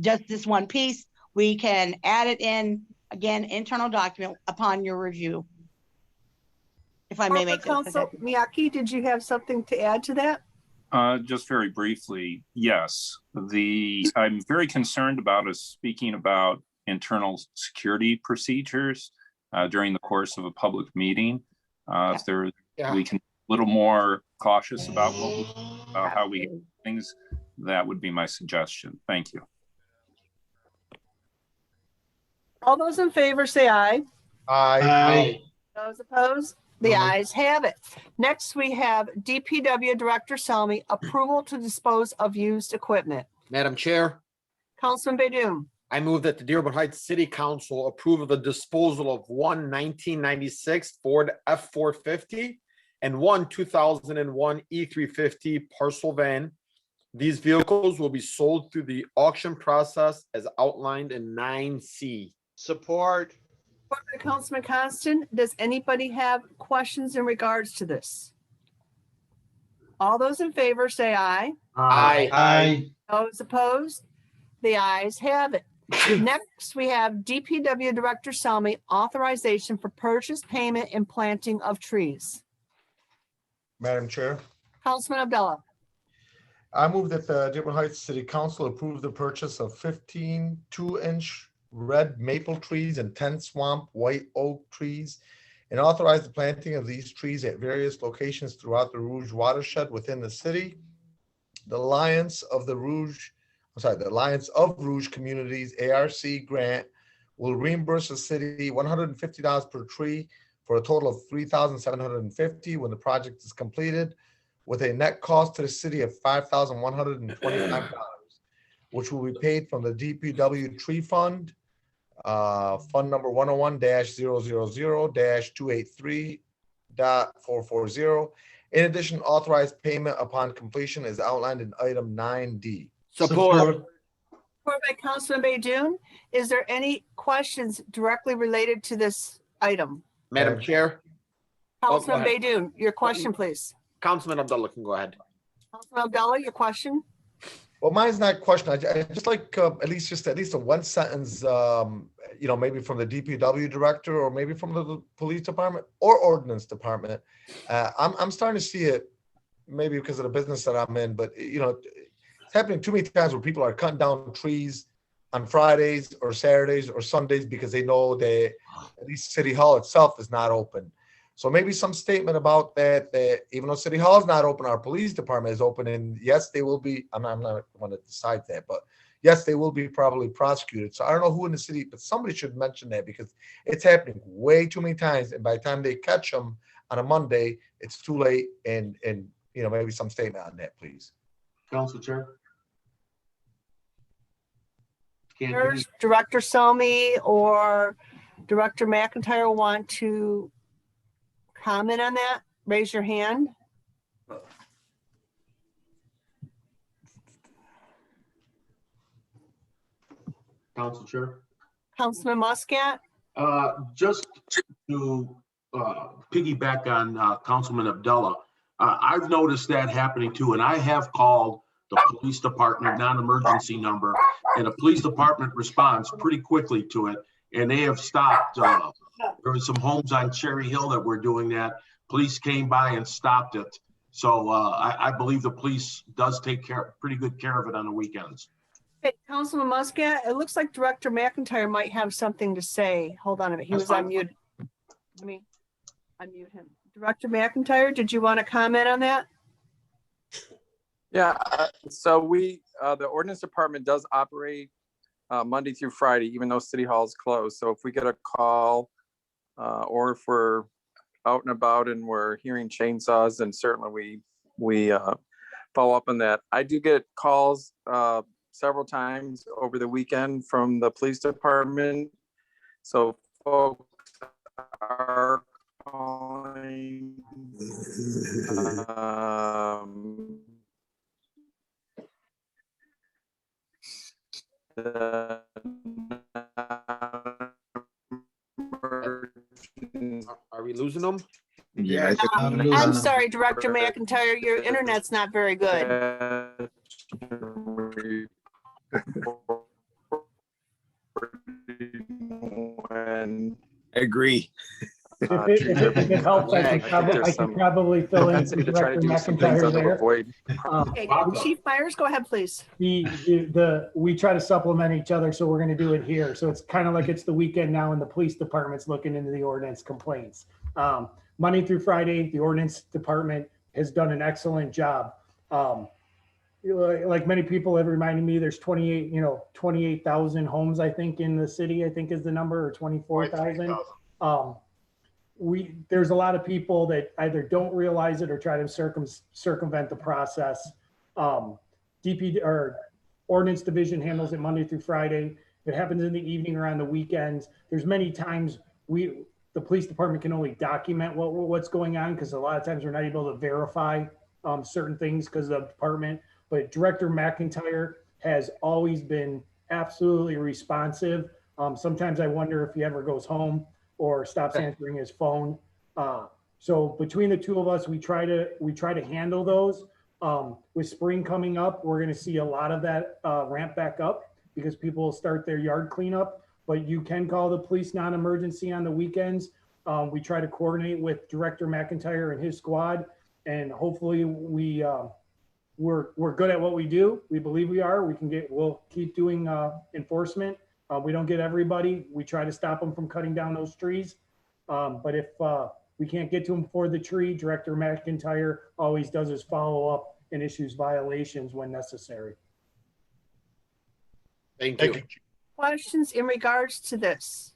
Just this one piece, we can add it in. Again, internal document upon your review. If I may make that Counsel Miyake, did you have something to add to that? Just very briefly, yes. I'm very concerned about us speaking about internal security procedures during the course of a public meeting. If we can be a little more cautious about how we do things, that would be my suggestion. Thank you. All those in favor say aye. Aye. Those opposed? The ayes have it. Next, we have DPW Director Salmi, approval to dispose of used equipment. Madam Chair, Councilman Baydoun. I move that the Dearborn Heights City Council approve of the disposal of one 1996 Ford F-450 and one 2001 E-350 parcel van. These vehicles will be sold through the auction process as outlined in 9C. Support. Support by Councilman Constant. Does anybody have questions in regards to this? All those in favor say aye. Aye. Those opposed? The ayes have it. Next, we have DPW Director Salmi, authorization for purchase, payment, and planting of trees. Madam Chair, Councilman Abdullah. I move that the Dearborn Heights City Council approve the purchase of 15 2-inch red maple trees and 10 swamp white oak trees, and authorize the planting of these trees at various locations throughout the Rouge watershed within the city. The Alliance of Rouge Communities ARC grant will reimburse the city $150 per tree for a total of $3,750 when the project is completed, with a net cost to the city of $5,125, which will be paid from the DPW Tree Fund, Fund number 101-000-283.440. In addition, authorized payment upon completion is outlined in item 9D. Support. Support by Councilman Baydoun. Is there any questions directly related to this item? Madam Chair. Councilman go ahead. Baydoun, your question, please. Councilman Abdullah can go ahead. Councilman Abdullah, your question? Well, mine's not question. I just like at least a one sentence, maybe from the DPW director or maybe from the police department or ordinance department. I'm starting to see it maybe because of the business that I'm in, but it's happening too many times where people are cutting down trees on Fridays or Saturdays or Sundays because they know that at least City Hall itself is not open. So maybe some statement about that even though City Hall is not open, our police department is open, and yes, they will be. I'm not going to decide that, but yes, they will be probably prosecuted. So I don't know who in the city, but somebody should mention that because it's happening way too many times, and by the time they catch them on a Monday, it's too late. And maybe some statement on that, please. Council Chair. Can't hear you. Does Director Selmy or Director McIntyre want to comment on that? Raise your hand. Council Chair. Councilman Muscat? Just to piggyback on Councilman Abdullah, I've noticed that happening too, and I have called the police department non-emergency number, and the police department responds pretty quickly to it, and they have stopped. There was some homes on Cherry Hill that were doing that. Police came by and stopped it. So I believe the police does take pretty good care of it on the weekends. Hey, Councilman Muscat, it looks like Director McIntyre might have something to say. Hold on a minute. He was on mute. Let me unmute him. Director McIntyre, did you want to comment on that? Yeah, so the ordinance department does operate Monday through Friday, even though City Hall is closed. So if we get a call or if we're out and about and we're hearing chainsaws, then certainly we follow up on that. I do get calls several times over the weekend from the police department. So folks are calling. Are we losing them? Yeah, I'm sorry, Director McIntyre, your internet's not very good. I agree. If it helps, I could probably fill in for Director McIntyre there. Okay, Chief Myers, go ahead, please. We try to supplement each other, so we're going to do it here. So it's kind of like it's the weekend now, and the police department's looking into the ordinance complaints. Monday through Friday, the ordinance department has done an excellent job. Like many people have reminded me, there's 28,000 homes, I think, in the city, I think is the number, or 24,000. There's a lot of people that either don't realize it or try to circumvent the process. DP or ordinance division handles it Monday through Friday. If it happens in the evening or on the weekends, there's many times the police department can only document what's going on, because a lot of times we're not able to verify certain things because of the department. But Director McIntyre has always been absolutely responsive. Sometimes I wonder if he ever goes home or stops answering his phone. So between the two of us, we try to handle those. With spring coming up, we're going to see a lot of that ramp back up because people will start their yard cleanup. But you can call the police non-emergency on the weekends. We try to coordinate with Director McIntyre and his squad, and hopefully we're good at what we do. We believe we are. We'll keep doing enforcement. We don't get everybody. We try to stop them from cutting down those trees. But if we can't get to them before the tree, Director McIntyre always does his follow up and issues violations when necessary. Thank you. Questions in regards to this?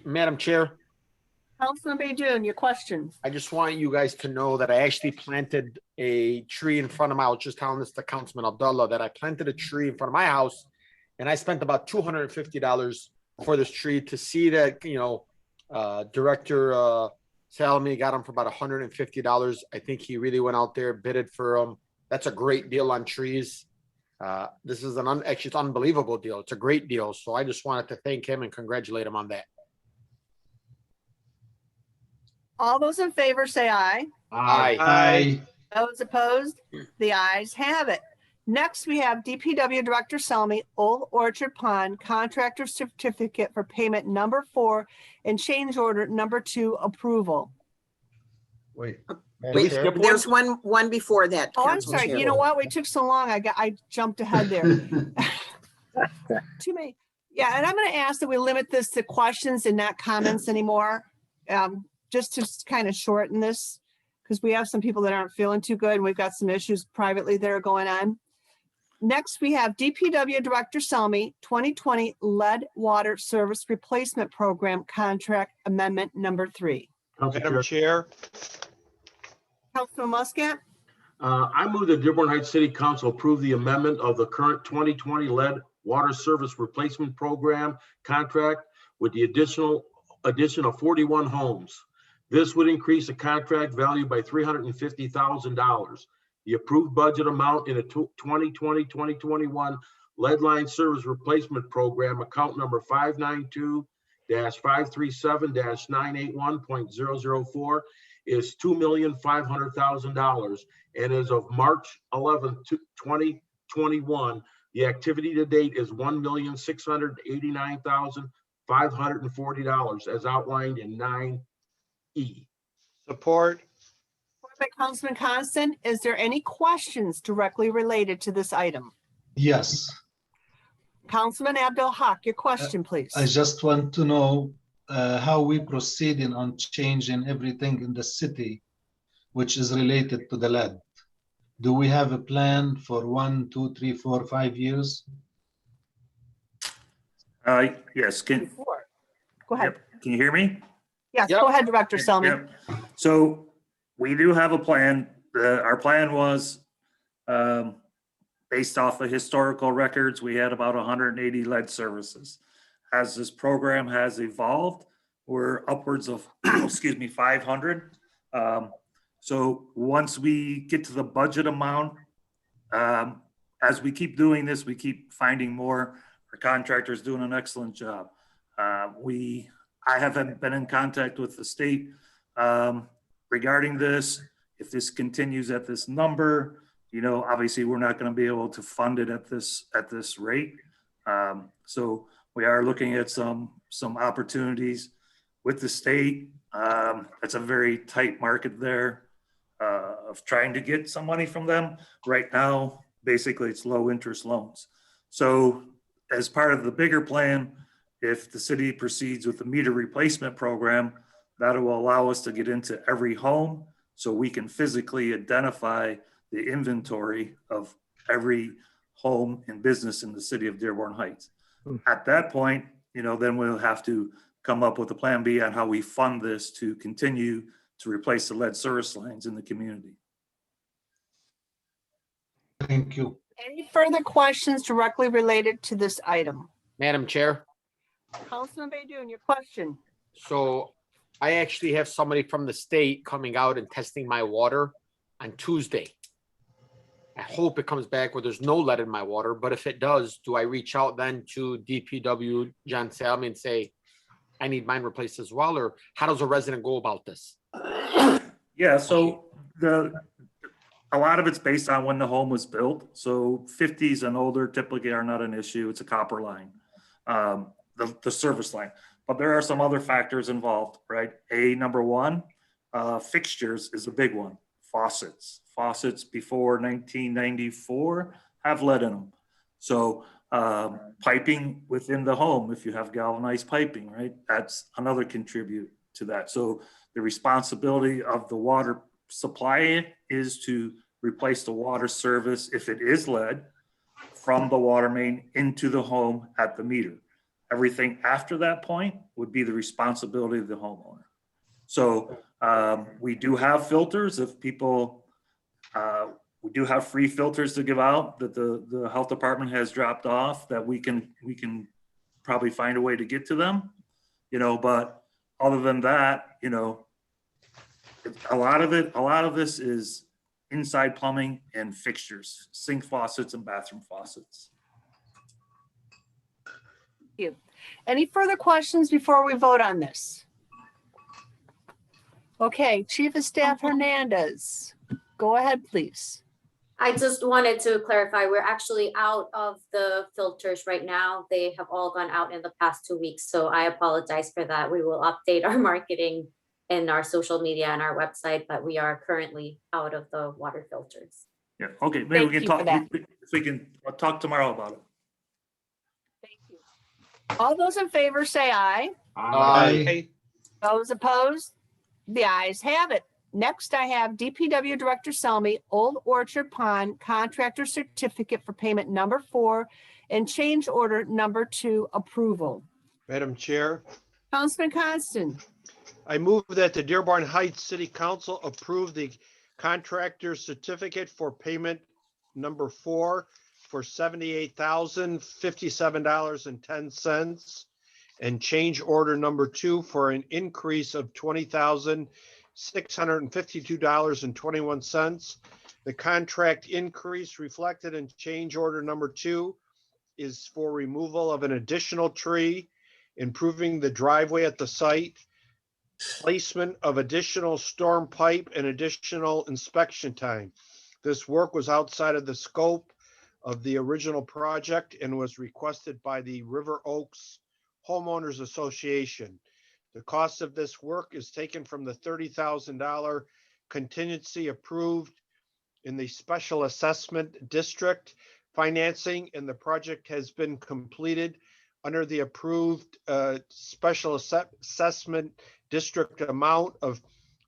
Madam Chair, Councilman Baydun, your questions. I just want you guys to know that I actually planted a tree in front of my, I was just telling this to Councilman Abdullah, that I planted a tree in front of my house, and I spent about $250 for this tree. To see that, Director Salmi got him for about $150. I think he really went out there, bidded for them. That's a great deal on trees. This is actually it's an unbelievable deal. It's a great deal. So I just wanted to thank him and congratulate him on that. All those in favor say aye. Aye. Aye. Those opposed, the ayes have it. Next, we have DPW Director Selmy, Old Orchard Pond, contractor certificate for payment number 4 and change order number 2 approval. Wait. Did we Madam Chair? skip one? There's one before that. Oh, I'm Council sorry. Chair. You know what? We took so long. I jumped ahead there. Too many. Yeah, and I'm going to ask that we limit this to questions and not comments anymore. Just to kind of shorten this, because we have some people that aren't feeling too good, and we've got some issues privately that are going on. Next, we have DPW Director Selmy, 2020 Lead Water Service Replacement Program Contract Amendment number 3. Madam Chair, Councilman Muscat, I move the Dearborn Heights City Council approve the amendment of the current 2020 lead water service replacement program contract with the addition of 41 homes. This would increase the contract value by $350,000. The approved budget amount in a 2020-2021 lead line service replacement program, account number 592-537-981.004, is $2,500,000, and as of March 11, 2021, the activity to date is $1,689,540, as outlined in 9E. support. by Councilman Constant. Is there any questions directly related to this item? Yes, Councilman Abdul Haq, your question, please. I just want to know how we proceeding on changing everything in the city, which is related to the lead. Do we have a plan for 1, 2, 3, 4, 5 years? Yes, Go ahead. can you hear me? Yes, go ahead, Director Selmy. Yep. So we do have a plan. Our plan was based off of historical records. We had about 180 lead services. As this program has evolved, we're upwards of, 500. So once we get to the budget amount, as we keep doing this, we keep finding more. Our contractor's doing an excellent job. I haven't been in contact with the state regarding this. If this continues at this number, obviously we're not going to be able to fund it at this rate. So we are looking at some opportunities with the state. It's a very tight market there of trying to get some money from them. Right now, basically it's low interest loans. So as part of the bigger plan, if the city proceeds with the meter replacement program, that will allow us to get into every home so we can physically identify the inventory of every home and business in the city of Dearborn Heights. At that point, then we'll have to come up with a plan B on how we fund this to continue to replace the lead service lines in the community. Thank you. Any further questions directly related to this item? Madam Chair, Councilman Baydoun, your question. so I actually have somebody from the state coming out and testing my water on Tuesday. I hope it comes back where there's no lead in my water, but if it does, do I reach out then to DPW John Salmi and say, I need mine replaced as well? Or how does a resident go about this? Yeah, so a lot of it's based on when the home was built. So 50s and older typically are not an issue. It's a copper line, the service line. But there are some other factors involved, right? Number one, fixtures is a big one. Faucets before 1994 have lead in them. So piping within the home, if you have galvanized piping, right? That's another contribute to that. So the responsibility of the water supply is to replace the water service, if it is lead, from the water main into the home at the meter. Everything after that point would be the responsibility of the homeowner. So we do have filters. If people, we do have free filters to give out that the health department has dropped off that we can probably find a way to get to them, but other than that, a lot of this is inside plumbing and fixtures, sink faucets and bathroom faucets. Thank you. Any further questions before we vote on this? Okay, Chief of Staff Hernandez, go ahead, please. I just wanted to clarify, we're actually out of the filters right now. They have all gone out in the past 2 weeks, so I apologize for that. We will update our marketing and our social media and our website, but we are currently out of the water filters. Yeah, okay, maybe we Thank can you for talk, that. we can talk tomorrow about it. All those in favor say aye. Aye. Those opposed? The ayes have it. Next, I have DPW Director Selmy, Old Orchard Pond Contractor Certificate for Payment number 4 and Change Order number 2 approval. Madam Chair, Councilman Constant, I move that the Dearborn Heights City Council approve the contractor certificate for payment number 4 for $78,057.10 and change order number 2 for an increase of $20,652.21. The contract increase reflected in change order number 2 is for removal of an additional tree, improving the driveway at the site, placement of additional storm pipe, and additional inspection time. This work was outside of the scope of the original project and was requested by the River Oaks Homeowners Association. The cost of this work is taken from the $30,000 contingency approved in the Special Assessment District financing, and the project has been completed under the approved Special Assessment District amount of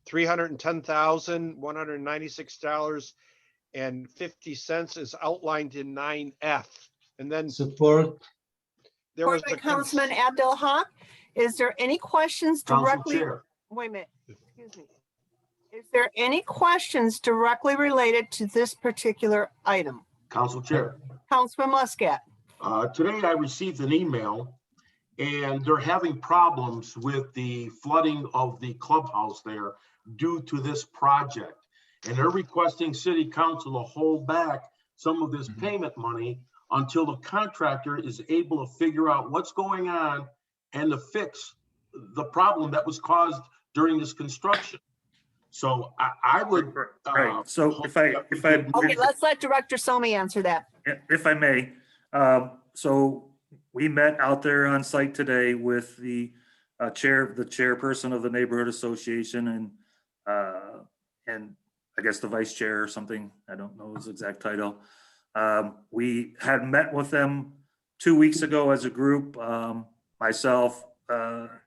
$310,196.50 is outlined in 9F. And then Support. there was by a Councilman Abdul Haq. Is there any questions Council directly? Chair. Wait a minute, excuse me. Is there any questions directly related to this particular item? Council Chair. Councilman Muscat. Today I received an email and they're having problems with the flooding of the clubhouse there due to this project. And they're requesting city council to hold back some of this payment money until the contractor is able to figure out what's going on and to fix the problem that was caused during this construction. So I would. Right, so if I. Okay, let's let Director Selmy answer that. If I may, so we met out there on site today with the chairperson of the neighborhood association and I guess the vice chair or something. I don't know his exact title. We had met with them 2 weeks ago as a group, myself,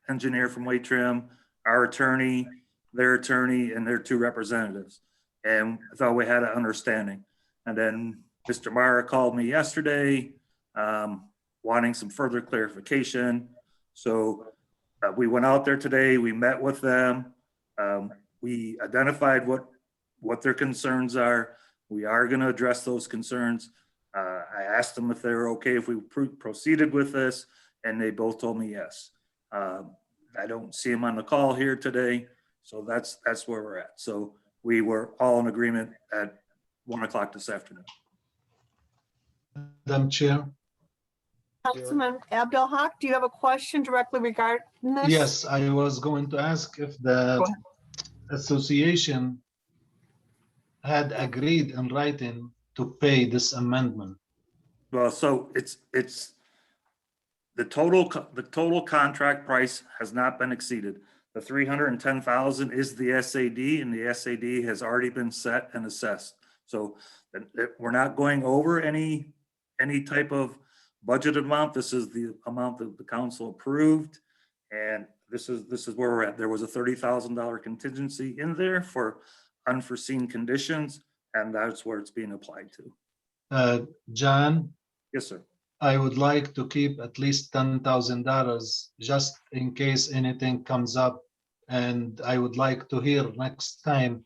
engineer from Weight Trim, our attorney, their attorney, and their 2 representatives. And I thought we had an understanding. And then Mr. Mara called me yesterday, wanting some further clarification. So we went out there today, we met with them. We identified what their concerns are. We are going to address those concerns. I asked them if they were okay if we proceeded with this, and they both told me yes. I don't see them on the call here today, so that's where we're at. So we were all in agreement at 1 o'clock this afternoon. Madam Chair. Councilman Abdul Haq, do you have a question directly regarding this? Yes, I was going to ask if the association had agreed in writing to pay this amendment. Well, so it's the total contract price has not been exceeded. The 310,000 is the SAD, and the SAD has already been set and assessed. So we're not going over any type of budget amount. This is the amount that the council approved, and this is where we're at. There was a $30,000 contingency in there for unforeseen conditions, and that's where it's being applied to. John? Yes, sir. I would like to keep at least $10,000 just in case anything comes up. And I would like to hear next time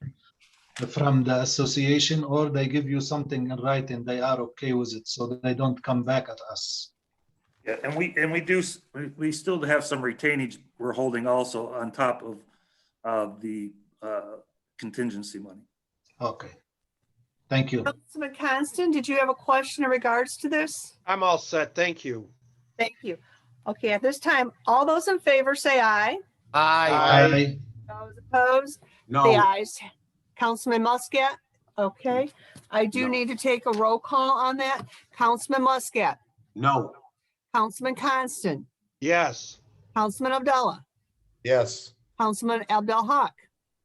from the association, or they give you something in writing, they are okay with it, so that they don't come back at us. Yeah, and we still have some retainage we're holding also on top of the contingency money. Okay. Thank you. Councilman Constant, did you have a question in regards to this? I'm all set. Thank you. Thank you. Okay, at this time, all those in favor say aye. Aye. Those opposed? No. The ayes. Councilman Muscat? Okay. I do No. need to take a roll call on that. Councilman Muscat, No. Councilman Constant, Yes. Councilman Abdullah, Yes. Councilman Abdel Haq,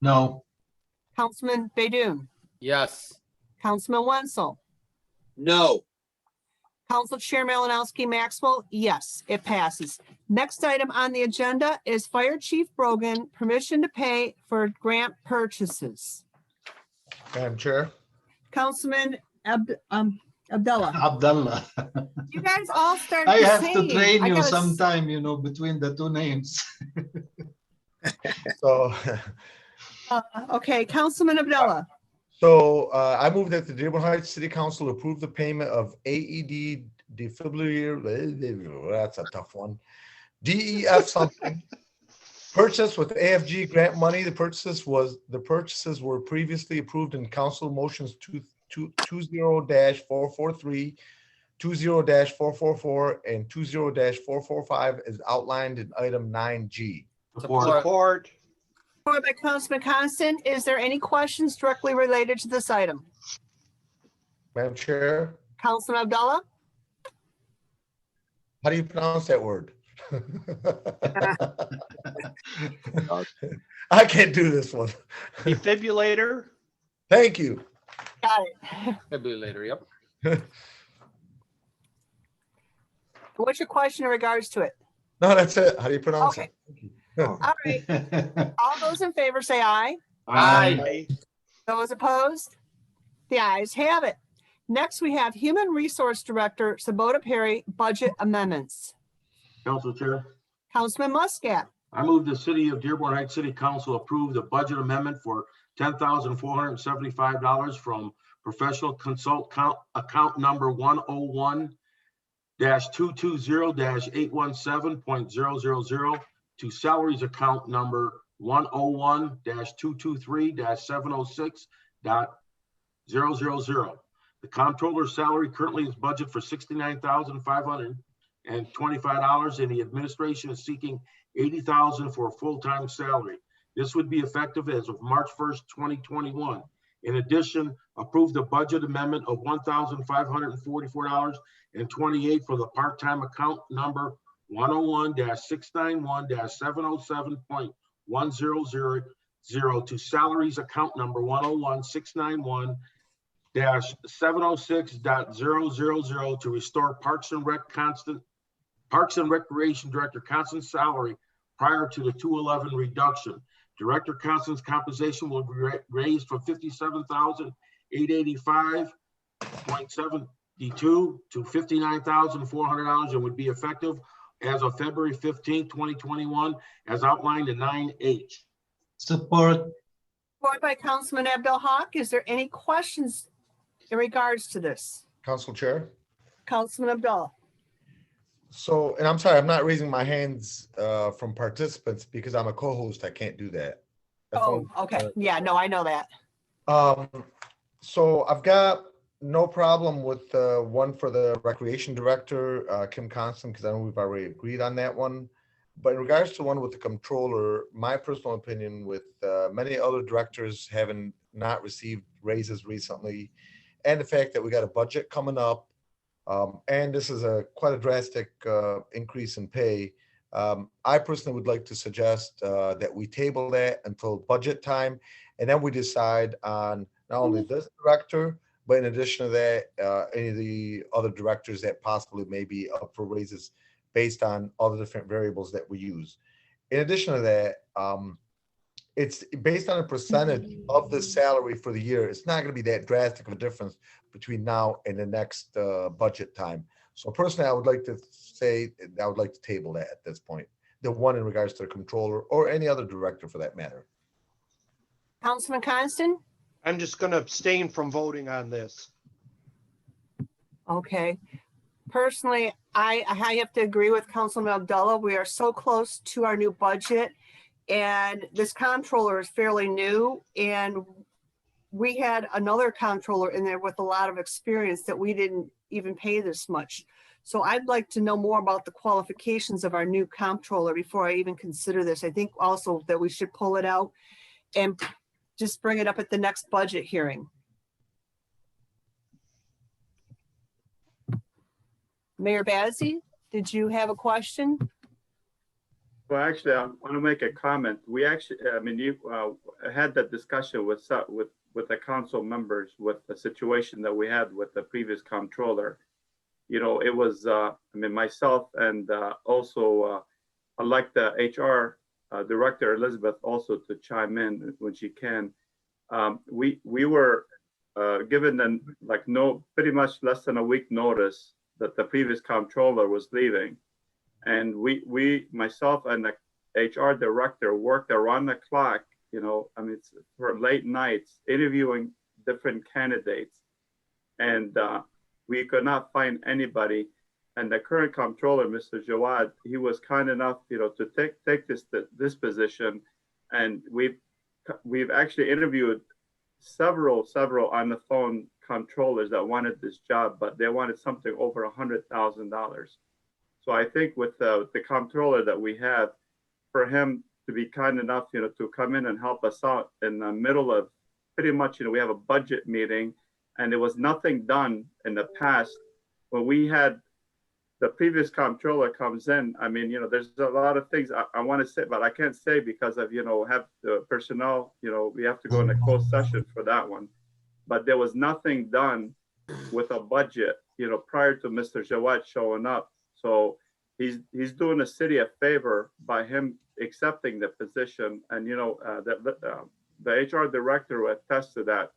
No. Councilman Baydoun, Yes. Councilman Wenzel, No. Council Chair Malinowski Maxwell, yes, it passes. Next item on the agenda is Fire Chief Brogan, permission to pay for grant purchases. Madam Chair. Councilman Abdullah, Abdullah. you guys all started I the have to same. train I you gotta s- sometime, between the two names. So, Okay, Councilman Abdullah, I move that the Dearborn Heights City Council approve the payment of AED defibrillator, that's a tough one, DEF something, purchase with AFG grant money. The purchases were previously approved in council motions 20-443, 20-444, and 20-445 as outlined in item 9G. Support. Support. supported by Councilman Constant. Is there any questions directly related to this item? Madam Chair, Councilman Abdullah? how do you pronounce that word? I can't do this one. Defibrillator. Thank you. Got it. Defibrillator, yep. What's your question in regards to it? No, that's it. How do you pronounce Okay. it? All right. All those in favor say aye. Aye. Those opposed? The ayes have it. Next, we have Human Resource Director Sabota Perry, budget amendments. Council Chair, Councilman Muscat, I move the city of Dearborn Heights City Council approve the budget amendment for $10,475 from professional consult account number 101-220-817.000 to salaries account number 101-223-706.000. The comptroller's salary currently is budgeted for $69,525, and the administration is seeking $80,000 for a full-time salary. This would be effective as of March 1st, 2021. In addition, approve the budget amendment of $1,544.28 for the part-time account number 101-691-707.100 to salaries account number 101-691-706.000 to restore Parks and Recreation Director Constant's salary prior to the 211 reduction. Director Constant's compensation will be raised from $57,885.72 to $59,400 and would be effective as of February 15, 2021, as outlined in 9H. Support. supported by Councilman Abdel Haq. Is there any questions in regards to this? Council Chair. Councilman Abdullah. So, and I'm sorry, I'm not raising my hands from participants because I'm a co-host. I can't do that. Oh, okay. Yeah, no, I know that. So I've got no problem with the one for the Recreation Director, Kim Constant, because I know we've already agreed on that one. But in regards to one with the Comptroller, my personal opinion with many other directors having not received raises recently, and the fact that we got a budget coming up, and this is quite a drastic increase in pay. I personally would like to suggest that we table that until budget time, and then we decide on not only this director, but in addition to that, any of the other directors that possibly may be up for raises based on all the different variables that we use. In addition to that, it's based on a percentage of the salary for the year. It's not going to be that drastic of a difference between now and the next budget time. So personally, I would like to say, I would like to table that at this point. The one in regards to the Comptroller or any other director for that matter. Councilman Constant? I'm just going to abstain from voting on this. Okay. Personally, I have to agree with Councilman Abdullah. We are so close to our new budget, and this comptroller is fairly new, and we had another comptroller in there with a lot of experience that we didn't even pay this much. So I'd like to know more about the qualifications of our new comptroller before I even consider this. I think also that we should pull it out and just bring it up at the next budget hearing. Mayor Bazey, did you have a question? Well, actually, I want to make a comment. We actually, I mean, you had that discussion with the council members with the situation that we had with the previous comptroller. You know, it was, I mean, myself and also I'd like the HR director, Elizabeth, also to chime in when she can. We were given pretty much less than a week notice that the previous comptroller was leaving. And myself and the HR director worked around the clock, you know, I mean, it's for late nights, interviewing different candidates. And we could not find anybody. And the current comptroller, Mr. Jawad, he was kind enough, you know, to take this position. And we've actually interviewed several on the phone comptrollers that wanted this job, but they wanted something over $100,000. So I think with the comptroller that we have, for him to be kind enough, you know, to come in and help us out in the middle of pretty much, you know, we have a budget meeting and there was nothing done in the past. When we had the previous comptroller comes in, I mean, you know, there's a lot of things I want to say, but I can't say because of, you know, have the personnel, you know, we have to go in a closed session for that one. But there was nothing done with a budget, you know, prior to Mr. Jawad showing up. So he's doing the city a favor by him accepting the position. And, you know, the HR director will attest to that.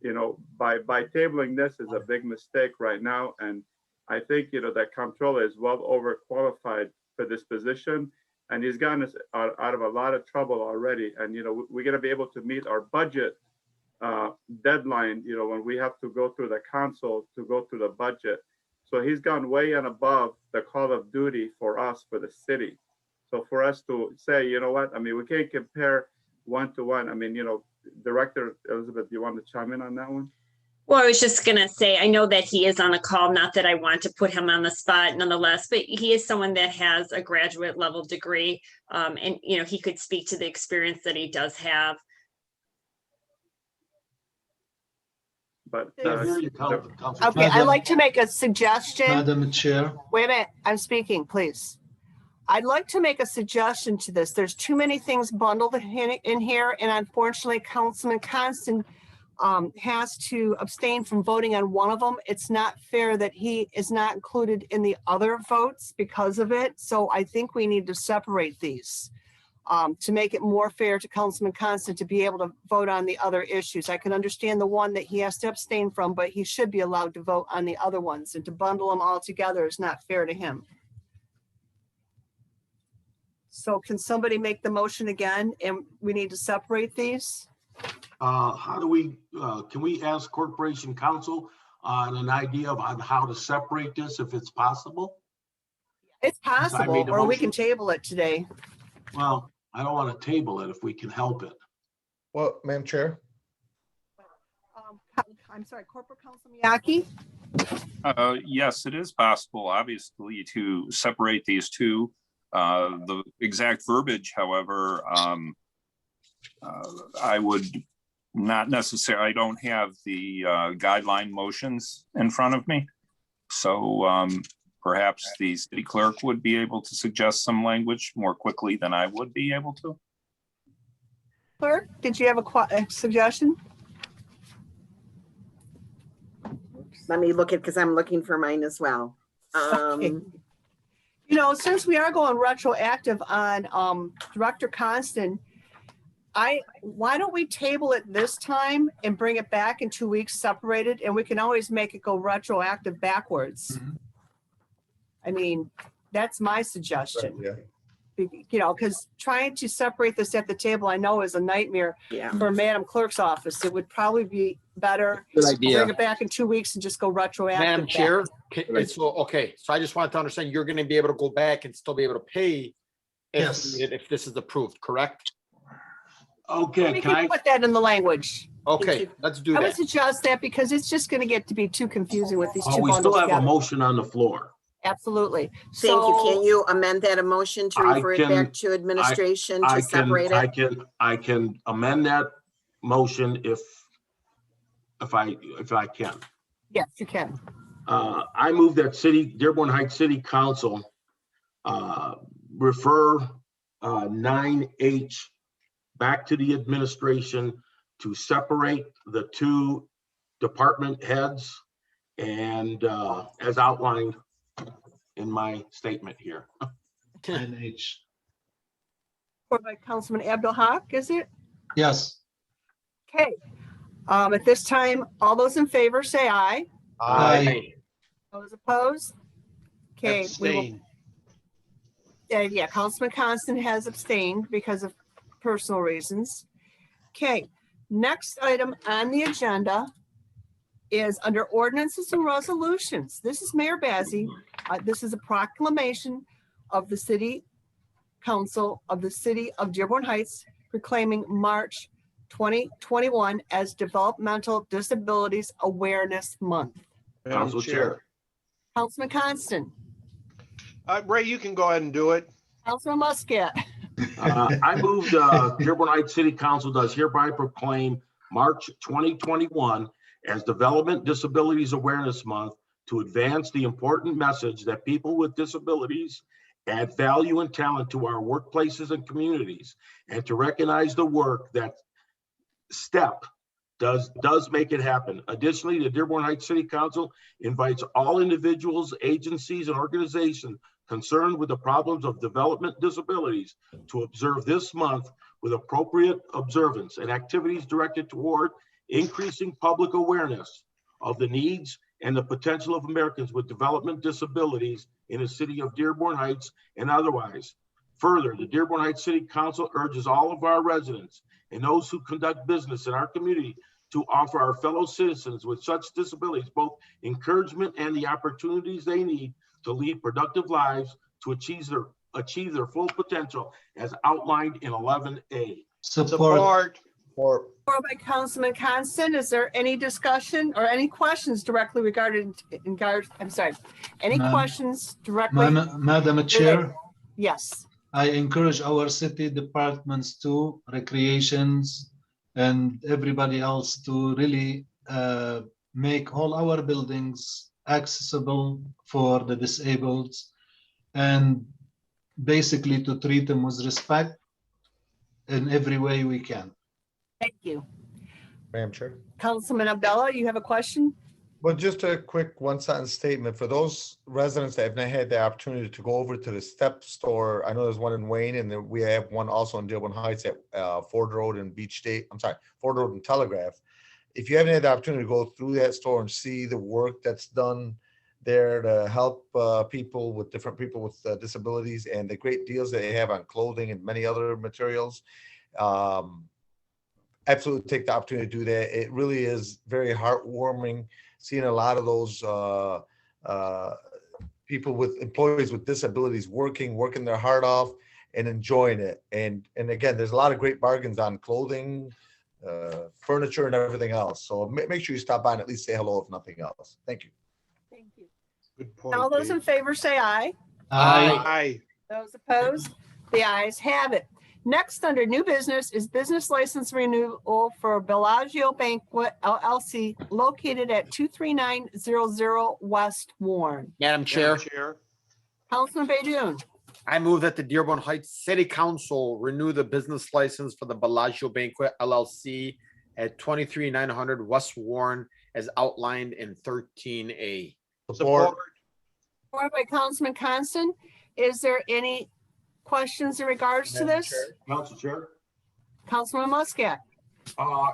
You know, by tabling this is a big mistake right now. And I think, you know, that comptroller is well overqualified for this position. And he's gotten us out of a lot of trouble already. And, you know, we're going to be able to meet our budget deadline, you know, when we have to go through the council to go through the budget. So he's gone way and above the call of duty for us, for the city. So for us to say, you know what, I mean, we can't compare one-to-one. I mean, you know, Director Elizabeth, you want to chime in on that one? Well, I was just going to say, I know that he is on a call, not that I want to put him on the spot nonetheless, but he is someone that has a graduate level degree. And, you know, he could speak to the experience that he does have. But okay, I'd like to make a suggestion. Madam Chair. Wait a minute, I'm speaking, please. I'd like to make a suggestion to this. There's too many things bundled in here, and unfortunately, Councilman Constant has to abstain from voting on one of them. It's not fair that he is not included in the other votes because of it. So I think we need to separate these to make it more fair to Councilman Constant to be able to vote on the other issues. I can understand the one that he has to abstain from, but he should be allowed to vote on the other ones, and to bundle them all together is not fair to him. So can somebody make the motion again, and we need to separate these? How do we, can we ask Corporation Counsel on an idea on how to separate this if it's possible? It's possible, or we can table it today. Well, I don't want to table it if we can help it. Well, Madam Chair. I'm sorry, Corporate Counsel Miyake? Yes, it is possible, obviously, to separate these two. The exact verbiage, however, I would not necessarily, I don't have the guideline motions in front of me. So perhaps the city clerk would be able to suggest some language more quickly than I would be able to. Clerk, did you have a suggestion? Let me look at, because I'm looking for mine as well. Okay. You know, since we are going retroactive on Director Constant, why don't we table it this time and bring it back in 2 weeks separated, and we can always make it go retroactive backwards. I mean, that's my suggestion. Yeah. You know, because trying to separate this at the table, I know is a nightmare for Madam Clerk's office. It would probably be better Good to idea. bring it back in 2 weeks and just go retroactive. Madam Chair, backwards. okay, so I just wanted to understand, you're going to be able to go back and still be able to pay if this is approved, correct? Okay, We can put that in the language. Okay, let's do I would that. suggest that because it's just going to get to be too confusing with these two We still bundles have a together. motion on the floor. Absolutely. Thank you. Can you amend that emotion to refer it back to administration to separate it? I can amend that motion if I can. Yes, you can. I move that Dearborn Heights City Council refer 9H back to the administration to separate the two department heads and as outlined in my statement here. 9H. Or by Councilman Abdul Haq, is it? Yes. Okay. At this time, all those in favor say aye. Aye. Those opposed? Okay, we will, Abstain. yeah, Councilman Constant has abstained because of personal reasons. Okay, next item on the agenda is under ordinances and resolutions. This is Mayor Bazey. This is a proclamation of the City Council of the City of Dearborn Heights proclaiming March 2021 as Developmental Disabilities Awareness Month. Council Chair. Councilman Constant. Ray, you can go ahead and do it. Councilman Muscat. I moved Dearborn Heights City Council does hereby proclaim March 2021 as Development Disabilities Awareness Month to advance the important message that people with disabilities add value and talent to our workplaces and communities, and to recognize the work that STEP does make it happen. Additionally, the Dearborn Heights City Council invites all individuals, agencies, and organizations concerned with the problems of development disabilities to observe this month with appropriate observance and activities directed toward increasing public awareness of the needs and the potential of Americans with development disabilities in the city of Dearborn Heights and otherwise. Further, the Dearborn Heights City Council urges all of our residents and those who conduct business in our community to offer our fellow citizens with such disabilities both encouragement and the opportunities they need to lead productive lives to achieve their full potential as outlined in 11A. Support. Or by Councilman Constant. Is there any discussion or any questions directly regarding, I'm sorry, any questions directly? Madam Chair, Yes. I encourage our city departments to recreations and everybody else to really make all our buildings accessible for the disabled and basically to treat them with respect in every way we can. Thank you. Madam Chair. Councilman Abdullah, you have a question? Well, just a quick one-sentence statement for those residents that have not had the opportunity to go over to the STEP store. I know there's one in Wayne, and then we have one also in Dearborn Heights at Ford Road and Beach State. I'm sorry, Ford Road and Telegraph. If you haven't had the opportunity to go through that store and see the work that's done there to help people with disabilities and the great deals that they have on clothing and many other materials, absolutely take the opportunity to do that. It really is very heartwarming seeing a lot of those people with employees with disabilities working their heart off and enjoying it. And again, there's a lot of great bargains on clothing, furniture, and everything else. So make sure you stop by and at least say hello, if nothing else. Thank you. Thank you. Good point. All those in favor say aye. Aye. Those opposed? The ayes have it. Next, under new business is business license renewal for Bellagio Banquet LLC located at 23900 West Warren. Madam Chair, Councilman Baydoun. I move that the Dearborn Heights City Council renew the business license for the Bellagio Banquet LLC at 23900 West Warren as outlined in 13A. Support. Support by Councilman Constant. Is there any questions in regards to this? Council Chair. Councilman Muscat.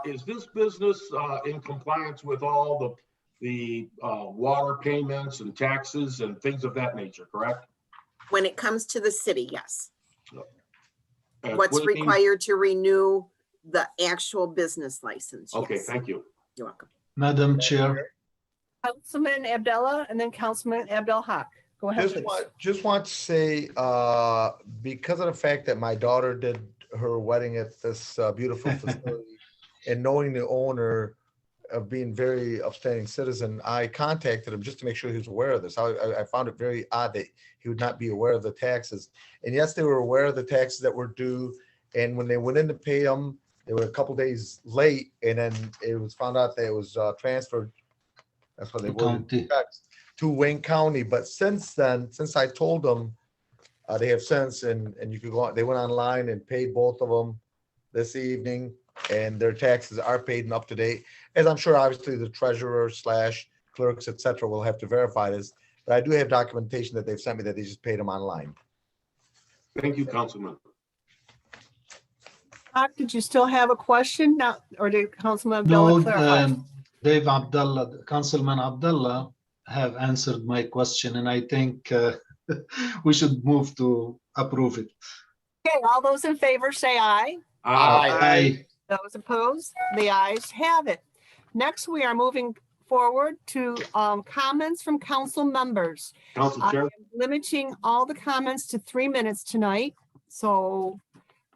Is this business in compliance with all the water payments and taxes and things of that nature, correct? When it comes to the city, yes. What What's do you mean? required to renew the actual business license? Okay, yes. thank you. You're welcome. Madam Chair. Councilman Abdullah and then Councilman Abdul Haq. Go ahead, please. Just want to say, because of the fact that my daughter did her wedding at this beautiful facility and knowing the owner of being very upstanding citizen, I contacted him just to make sure he was aware of this. I found it very odd that he would not be aware of the taxes. And yes, they were aware of the taxes that were due. And when they went in to pay them, they were a couple days late, and then it was found out that it was transferred. That's what they were. to Wayne County. But since then, since I told them, they have since, and you could go, they went online and paid both of them this evening, and their taxes are paid and up to date. As I'm sure obviously the treasurer / clerks, et cetera, will have to verify this, but I do have documentation that they've sent me that they just paid them online. Thank you, Councilman. Doc, did you still have a question now, or did Councilman No, Abdullah clarify? Dave Abdullah, Councilman Abdullah have answered my question, and I think we should move to approve it. Okay, all those in favor say aye. Aye. Those opposed, the ayes have it. Next, we are moving forward to comments from council members. Council I Chair. am limiting all the comments to 3 minutes tonight. So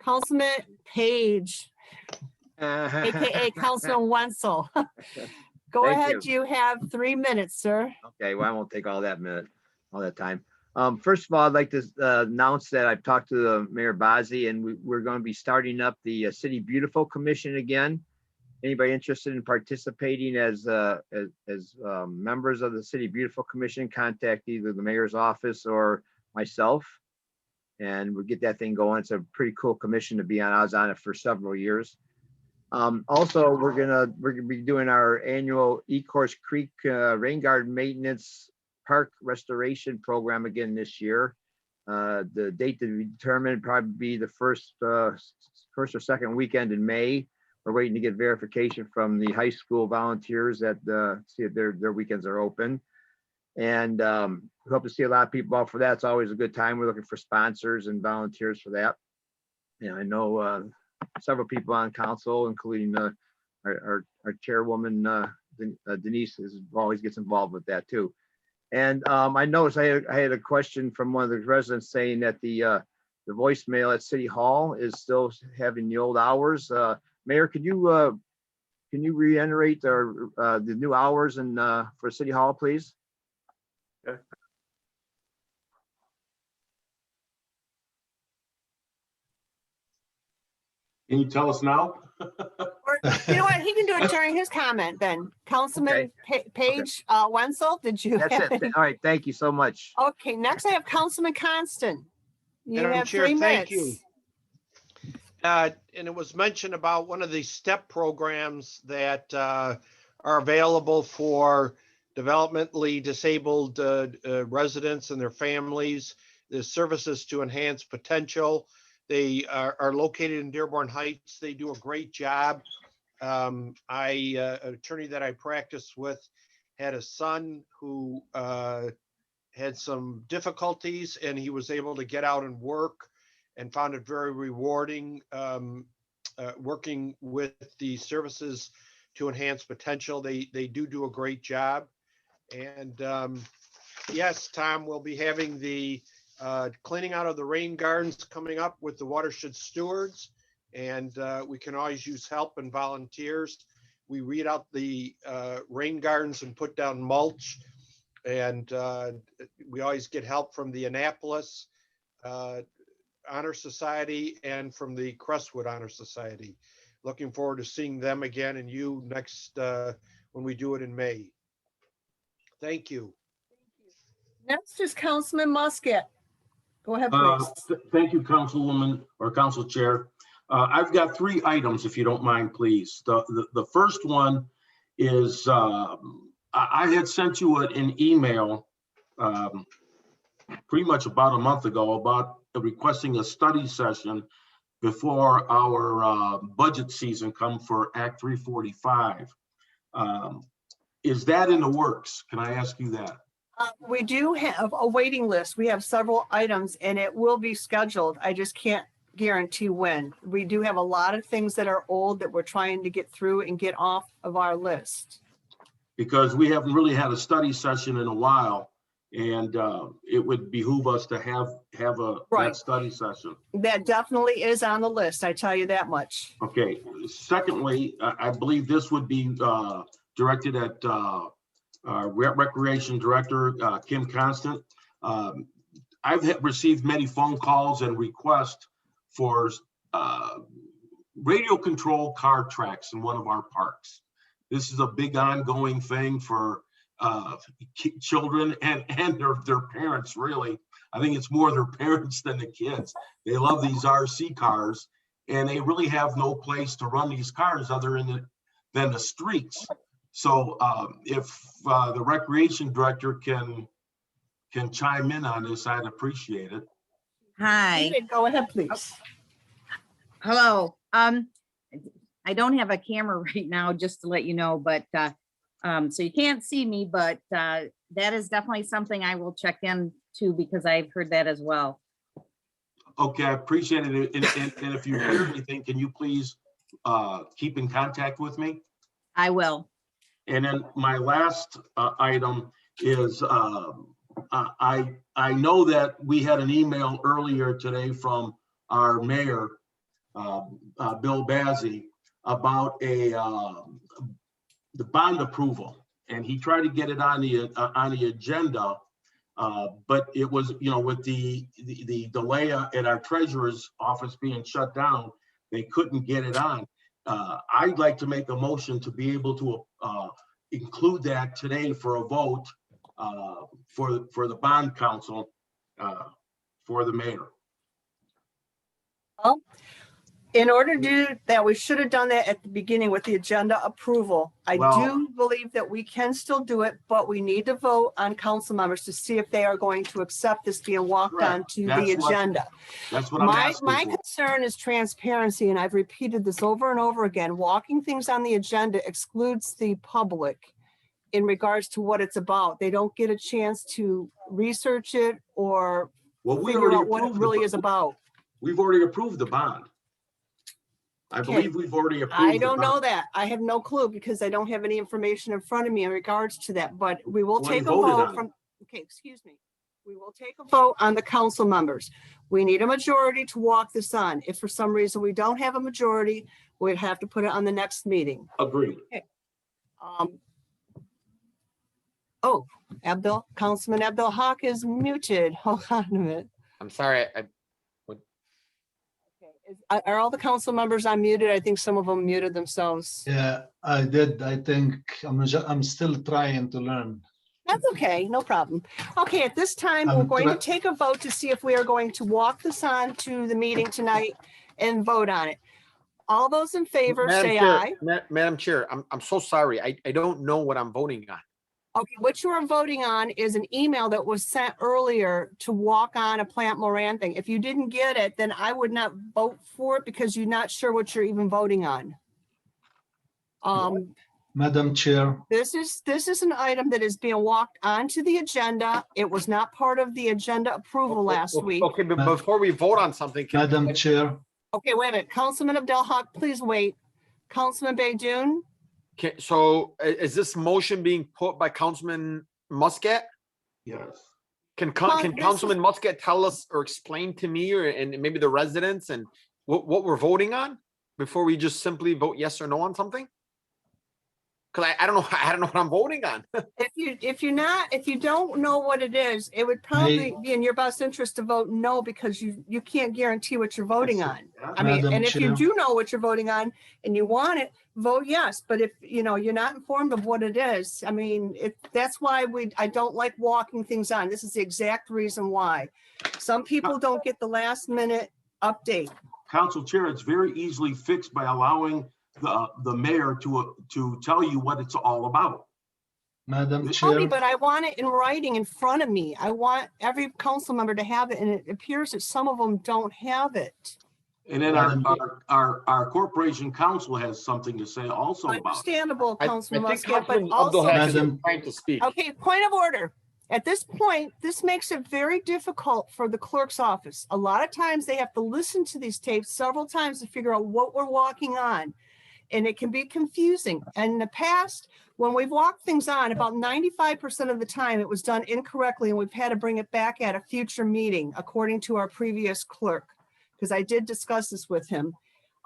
Councilman Page, AKA Councilman Wenzel. Go Thank ahead, you have 3 minutes, sir. Okay, well, I won't take all that time. First of all, I'd like to announce that I've talked to the Mayor Bazzi, and we're going to be starting up the City Beautiful Commission again. Anybody interested in participating as members of the City Beautiful Commission, contact either the mayor's office or myself, and we'll get that thing going. It's a pretty cool commission to be on. I was on it for several years. Also, we're gonna be doing our annual Ecorse Creek Rain Garden Maintenance Park Restoration Program again this year. The date to be determined probably be the first or second weekend in May. We're waiting to get verification from the high school volunteers that see if their weekends are open. And we hope to see a lot of people out for that. It's always a good time. We're looking for sponsors and volunteers for that. And I know several people on council, including our chairwoman, Denise, always gets involved with that too. And I noticed I had a question from one of the residents saying that the voicemail at City Hall is still having the old hours. Mayor, can you reiterate the new hours and for City Hall, please? Okay. Can you tell us now? Or, you know what, he can do it during his comment then. Councilman Page Wenzel, did you? That's have it. any- All right, thank you so much. Okay, next I have Councilman Constant. You Madam have Chair, 3 thank minutes. you. And it was mentioned about one of the STEP programs that are available for developmentally disabled residents and their families. The services to enhance potential. They are located in Dearborn Heights. They do a great job. An attorney that I practiced with had a son who had some difficulties, and he was able to get out and work and found it very rewarding working with the services to enhance potential. They do a great job. And yes, Tom, we'll be having the cleaning out of the rain gardens coming up with the watershed stewards, and we can always use help and volunteers. We read out the rain gardens and put down mulch, and we always get help from the Annapolis Honor Society and from the Crestwood Honor Society. Looking forward to seeing them again and you next when we do it in May. Thank you. Next is Councilman Muscat. Go ahead, please. Thank you, Councilwoman or Council Chair. I've got 3 items, if you don't mind, please. The first one is I had sent you an email pretty much about a month ago about requesting a study session before our budget season come for Act 345. Is that in the works? Can I ask you that? We do have a waiting list. We have several items and it will be scheduled. I just can't guarantee when. We do have a lot of things that are old that we're trying to get through and get off of our list. Because we haven't really had a study session in a while, and it would behoove us to have that study session. That definitely is on the list. I tell you that much. Okay. Secondly, I believe this would be directed at Recreation Director Kim Constant. I've received many phone calls and requests for radio control car tracks in one of our parks. This is a big ongoing thing for children and their parents, really. I think it's more their parents than the kids. They love these RC cars, and they really have no place to run these cars other than the streets. So if the recreation director can chime in on this, I'd appreciate it. Hi. David, go ahead, please. Hello. I don't have a camera right now, just to let you know, but so you can't see me, but that is definitely something I will check into because I've heard that as well. Okay, I appreciate it. And if you hear anything, can you please keep in contact with me? I will. And then my last item is I know that we had an email earlier today from our mayor, Bill Bazzi, about the bond approval, and he tried to get it on the agenda, but it was, with the delay at our treasurer's office being shut down, they couldn't get it on. I'd like to make a motion to be able to include that today for a vote for the bond council for the mayor. Well, in order to do that, we should have done that at the beginning with the agenda approval. I do believe that we can still do it, but we need to vote on council members to see if they are going to accept this being walked on to the agenda. That's what I'm asking My for. concern is transparency, and I've repeated this over and over again. Walking things on the agenda excludes the public in regards to what it's about. They don't get a chance to research it or figure out what it really is about. We've already approved the bond. I believe we've already approved. I don't know that. I have no clue because I don't have any information in front of me in regards to that, but we will take a vote from, okay, excuse me. We will take a vote on the council members. We need a majority to walk this on. If for some reason we don't have a majority, we'd have to put it on the next meeting. Agreed. Okay. Oh, Councilman Abdul Haq is muted. Hold on a minute. I'm sorry. Are all the council members unmuted? I think some of them muted themselves. Yeah, I did. I think I'm still trying to learn. That's okay, no problem. Okay, at this time, we're going to take a vote to see if we are going to walk this on to the meeting tonight and vote on it. All those in favor, say aye. Madam Chair, I'm so sorry. I don't know what I'm voting on. Okay, what you are voting on is an email that was sent earlier to walk on a Plant Moran thing. If you didn't get it, then I would not vote for it because you're not sure what you're even voting on. Madam Chair. This is an item that is being walked onto the agenda. It was not part of the agenda approval last week. Okay, but before we vote on something. Madam Chair. Okay, wait a minute. Councilman Abdul Haq, please wait. Councilman Baydoun. Okay, so is this motion being put by Councilman Muscat? Yes. Can Councilman Muscat tell us or explain to me and maybe the residents and what we're voting on before we just simply vote yes or no on something? Because I don't know what I'm voting on. If you don't know what it is, it would probably be in your best interest to vote no because you can't guarantee what you're voting on. I mean, and if you do know what you're voting on and you want it, vote yes. But if you're not informed of what it is, I mean, that's why I don't like walking things on. This is the exact reason why. Some people don't get the last minute update. Council Chair, it's very easily fixed by allowing the mayor to tell you what it's all about. Madam Chair. But I want it in writing in front of me. I want every council member to have it, and it appears that some of them don't have it. And then our corporation council has something to say also about it. Understandable, Councilman Muscat, but Councilman also. Abdul trying to speak. Okay, point of order. At this point, this makes it very difficult for the clerk's office. A lot of times they have to listen to these tapes several times to figure out what we're walking on. And it can be confusing. And in the past, when we've walked things on, about 95% of the time it was done incorrectly, and we've had to bring it back at a future meeting, according to our previous clerk, because I did discuss this with him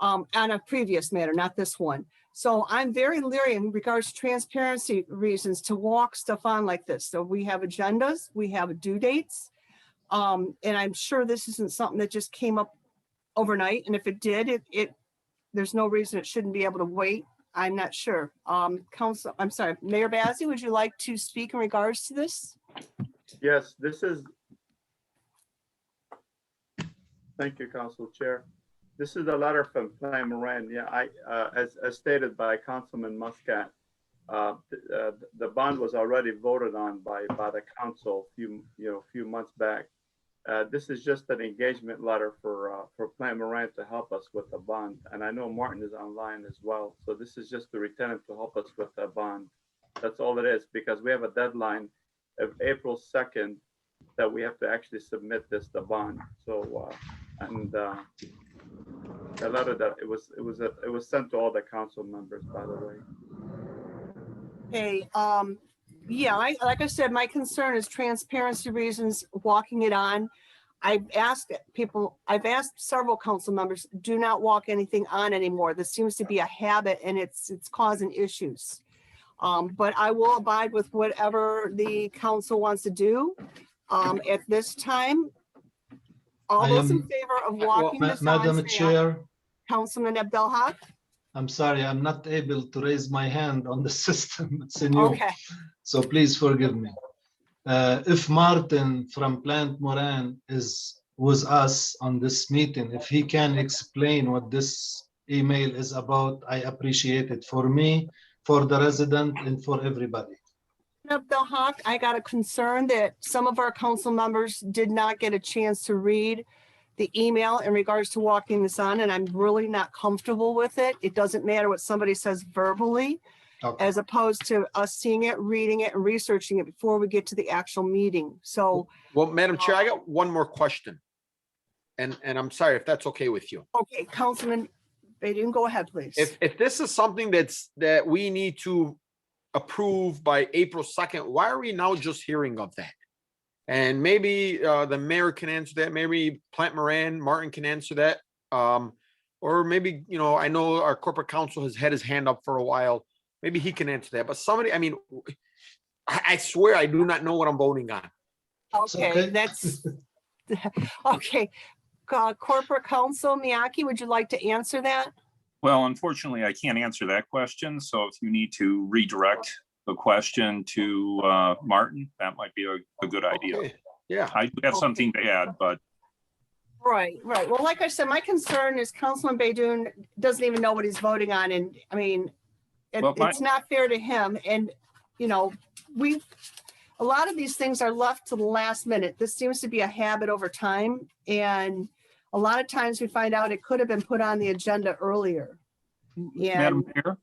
on a previous matter, not this one. So I'm very leery in regards to transparency reasons to walk stuff on like this. So we have agendas, we have due dates, and I'm sure this isn't something that just came up overnight. And if it did, there's no reason it shouldn't be able to wait I'm not sure. I'm sorry, Mayor Bazey, would you like to speak in regards to this? Yes, this is. Thank you, Council Chair. This is a letter from Plan Moran. Yeah, as stated by Councilman Muscat, the bond was already voted on by the council a few months back. This is just an engagement letter for Plan Moran to help us with the bond. And I know Martin is online as well. So this is just the lieutenant to help us with the bond. That's all it is, because we have a deadline of April 2nd that we have to actually submit the bond. So, the letter that it was sent to all the council members, by the way. Okay, yeah, like I said, my concern is transparency reasons, walking it on. I've asked several council members, do not walk anything on anymore. This seems to be a habit and it's causing issues. But I will abide with whatever the council wants to do. At this time, all those in favor of walking this on, Madam say aye. Chair, Councilman Abdel Haq? I'm sorry, I'm not able to raise my hand on the system. It's new. Okay. So please forgive me. If Martin from Plant Moran is with us on this meeting, if he can explain what this email is about, I appreciate it for me, for the resident, and for everybody. Abdel Haq, I got a concern that some of our council members did not get a chance to read the email in regards to walking this on, and I'm really not comfortable with it. It doesn't matter what somebody says verbally, as opposed to us seeing it, reading it, and researching it before we get to the actual meeting. So, Well, Madam Chair, I got one more question. And I'm sorry if that's okay with you. okay, Councilman Baydun, go ahead, please. If this is something that we need to approve by April 2nd, why are we now just hearing of that? And maybe the mayor can answer that. Maybe Plant Moran, Martin can answer that. Or maybe, I know our corporate counsel has had his hand up for a while. Maybe he can answer that. But somebody, I mean, I swear I do not know what I'm voting on. Okay, that's okay. Corporate counsel Miyake, would you like to answer that? Well, unfortunately, I can't answer that question. So if you need to redirect the question to Martin, that might be a good idea. Okay. Yeah. I do have something to add, but. Right. Well, like I said, my concern is Councilman Baydun doesn't even know what he's voting on. And I mean, it's not fair to him. And, a lot of these things are left to the last minute. This seems to be a habit over time. And a lot of times we find out it could have been put on the agenda earlier. Madam Mayor?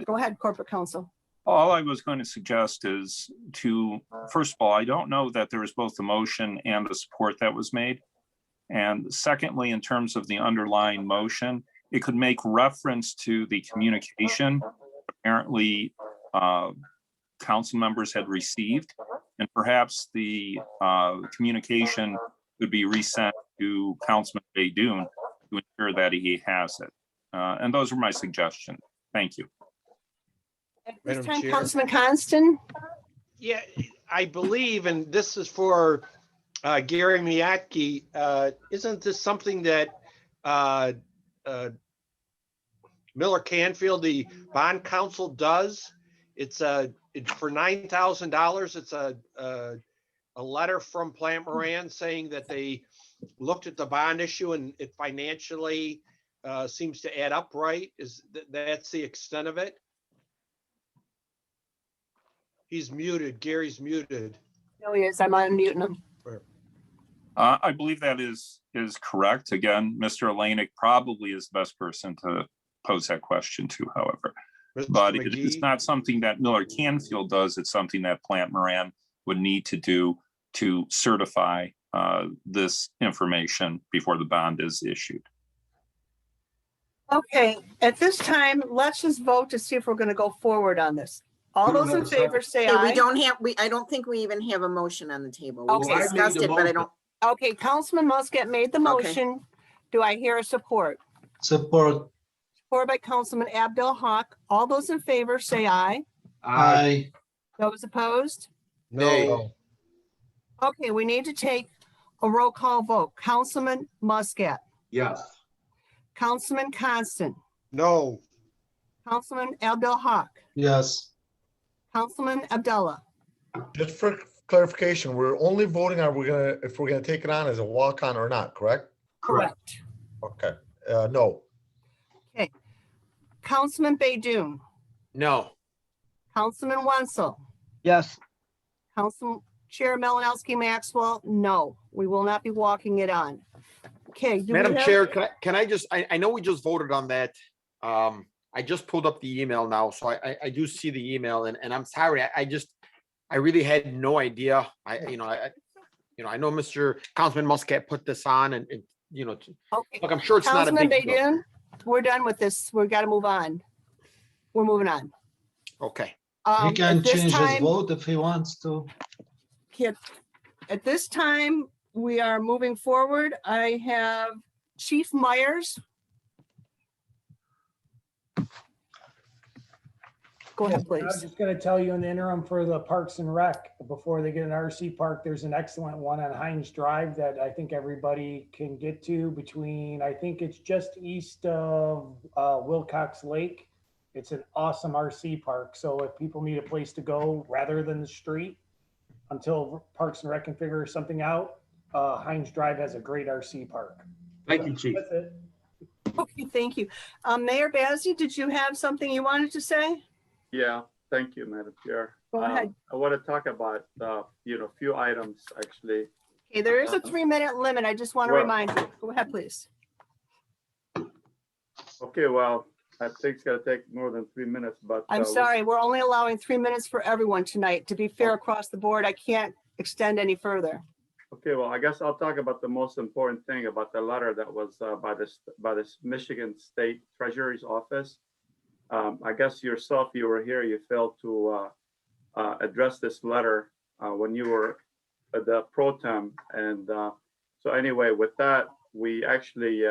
Go ahead, corporate counsel. All I was going to suggest is first of all, I don't know that there was both a motion and the support that was made. And secondly, in terms of the underlying motion, it could make reference to the communication apparently council members had received, and perhaps the communication would be resent to Councilman Baydun to ensure that he has it. And those are my suggestions. Thank you. At this time, Councilman Constant. Yeah, I believe, and this is for Gary Miyake, isn't this something that Miller Canfield, the bond counsel, does? It's for $9,000. It's a letter from Plant Moran saying that they looked at the bond issue and it financially seems to add up right. That's the extent of it? He's muted. Gary's muted. No, he is. I'm unmuting him. I believe that is correct. Again, Mr. Olenek probably is the best person to pose that question to, however. But it is not something that Miller Canfield does. It's something that Plant Moran would need to do to certify this information before the bond is issued. Okay, at this time, let's just vote to see if we're going to go forward on this. All those in favor say aye. I don't think we even have a motion on the table. We Okay. discussed it, but I don't. Okay, Councilman Muscat made the motion. Do I hear a support? Support. Support by Councilman Abdel Haq. All those in favor say aye. Aye. Those opposed? No. Okay, we need to take a roll call vote. Councilman Muscat. Yes. Councilman Constant. No. Councilman Abdul Haq, Yes. Councilman Abdullah. Just for clarification, we're only voting on if we're gonna take it on as a walk-on or not, correct? Correct. Okay, no. Okay. Councilman Baydoun, No. Councilman Wenzel, Yes. Council Chair Malinowski Maxwell, no, we will not be walking it on. Okay. do we Madam have- Chair, can I just, I know we just voted on that. I just pulled up the email now, so I do see the email and I'm sorry, I really had no idea. I know Mr. Councilman Muscat put this on and Okay. look, I'm sure it's not a Councilman big deal. Baydoun, we're done with this. We've got to move on. We're moving on. Okay. He can At this change his time- vote if he wants to. At this time, we are moving forward. I have Chief Myers. Go ahead, I was please. just gonna tell you in the interim for the Parks and Rec, before they get an RC park, there's an excellent one on Heinz Drive that I think everybody can get to between, I think it's just east of Wilcox Lake. It's an awesome RC park. So if people need a place to go rather than the street until Parks and Rec can figure something out, Heinz Drive has a great RC park. Thank you, Chief. That's it. Okay, thank you. Mayor Bazey, did you have something you wanted to say? Yeah, thank you, Madam Chair. Go ahead. I want to talk about, few items, actually. Okay, there is a 3-minute limit. I just want to Well- remind you. Go ahead, please. Okay, well, I think it's gonna take more than 3 minutes, but. I'm sorry, we're only allowing 3 minutes for everyone tonight. To be fair across the board, I can't extend any further. Okay, well, I guess I'll talk about the most important thing about the letter that was by this Michigan State Treasury's Office. I guess yourself, you were here, you failed to address this letter when you were at the pro tem. And so anyway, with that, we actually,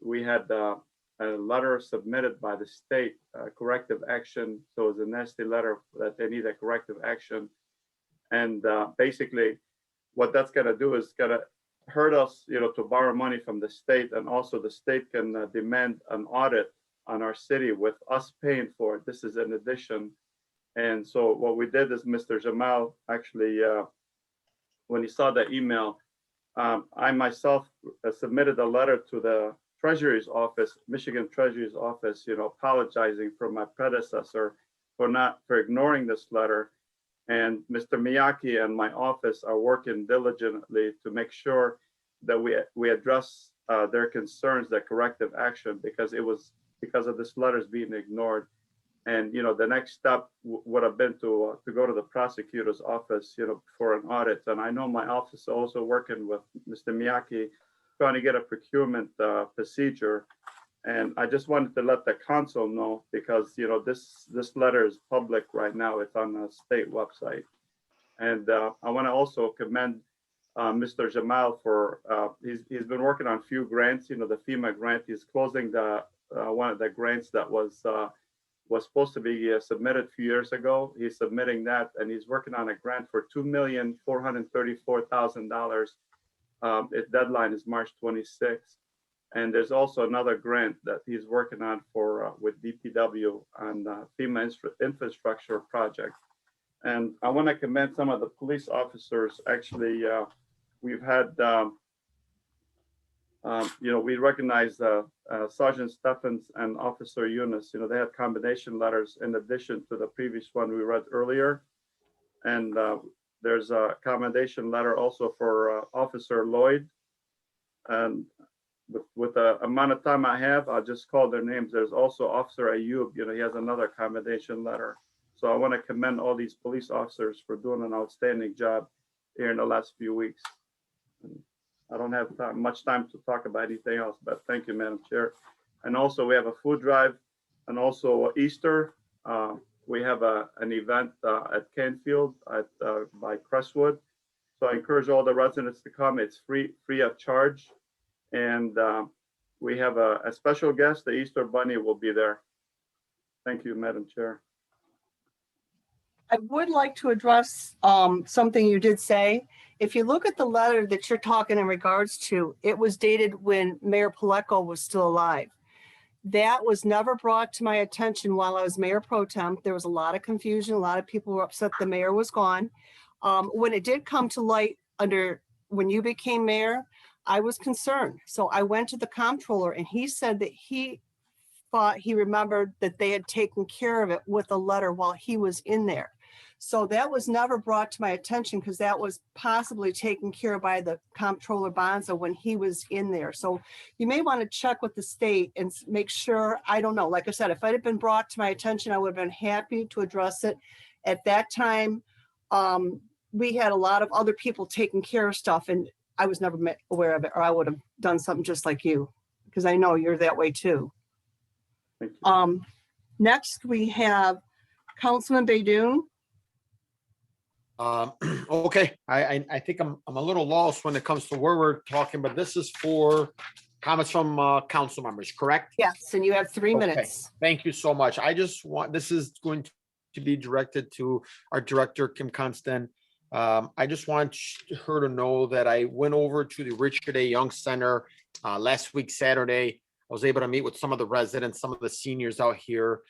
we had a letter submitted by the state, corrective action. So it's a nasty letter that they need a corrective action. And basically, what that's gonna do is gonna hurt us, to borrow money from the state, and also the state can demand an audit on our city with us paying for it. This is in addition. And so what we did is Mr. Jamal actually, when he saw the email, I myself submitted a letter to the Treasury's office, Michigan Treasury's office, apologizing for my predecessor for ignoring this letter. And Mr. Miyake and my office are working diligently to make sure that we address their concerns, their corrective action, because it was because of this letters being ignored. And, the next step would have been to go to the prosecutor's office, for an audit. And I know my office is also working with Mr. Miyake, trying to get a procurement procedure. And I just wanted to let the council know, because, this letter is public right now. It's on the state website. And I want to also commend Mr. Jamal for, he's been working on a few grants, the FEMA grant. He's closing one of the grants that was supposed to be submitted a few years ago. He's submitting that, and he's working on a grant for $2,434,000. Its deadline is March 26th. And there's also another grant that he's working on with DPW on FEMA infrastructure project. And I want to commend some of the police officers. Actually, we've had, we recognize Sergeant Steffens and Officer Eunice. They had combination letters in addition to the previous one we read earlier. And there's a commendation letter also for Officer Lloyd. And with the amount of time I have, I'll just call their names. There's also Officer Ayub, he has another commendation letter. So I want to commend all these police officers for doing an outstanding job here in the last few weeks. I don't have much time to talk about anything else, but thank you, Madam Chair. And also we have a food drive, and also Easter. We have an event at Canfield by Crestwood. So I encourage all the residents to come. It's free of charge. And we have a special guest. The Easter Bunny will be there. Thank you, Madam Chair. I would like to address something you did say. If you look at the letter that you're talking in regards to, it was dated when Mayor Paleko was still alive. That was never brought to my attention while I was mayor pro tem. There was a lot of confusion. A lot of people were upset the mayor was gone. When it did come to light when you became mayor, I was concerned. So I went to the comptroller and he said that he thought he remembered that they had taken care of it with a letter while he was in there. So that was never brought to my attention because that was possibly taken care of by the comptroller Bonza when he was in there. So you may want to check with the state and make sure, I don't know, like I said, if it had been brought to my attention, I would have been happy to address it. At that time, we had a lot of other people taking care of stuff and I was never aware of it, or I would have done something just like you, because I know you're that way too. Thank you. Next we have Councilman Baydoun. Okay, I think I'm a little lost when it comes to where we're talking, but this is for comments from council members, correct? Yes, and you have 3 Okay, minutes. thank you so much. This is going to be directed to our director, Kim Constant. I just want her to know that I went over to the Richard A. Young Center last week, Saturday. I was able to meet with some of the residents, some of the seniors out here.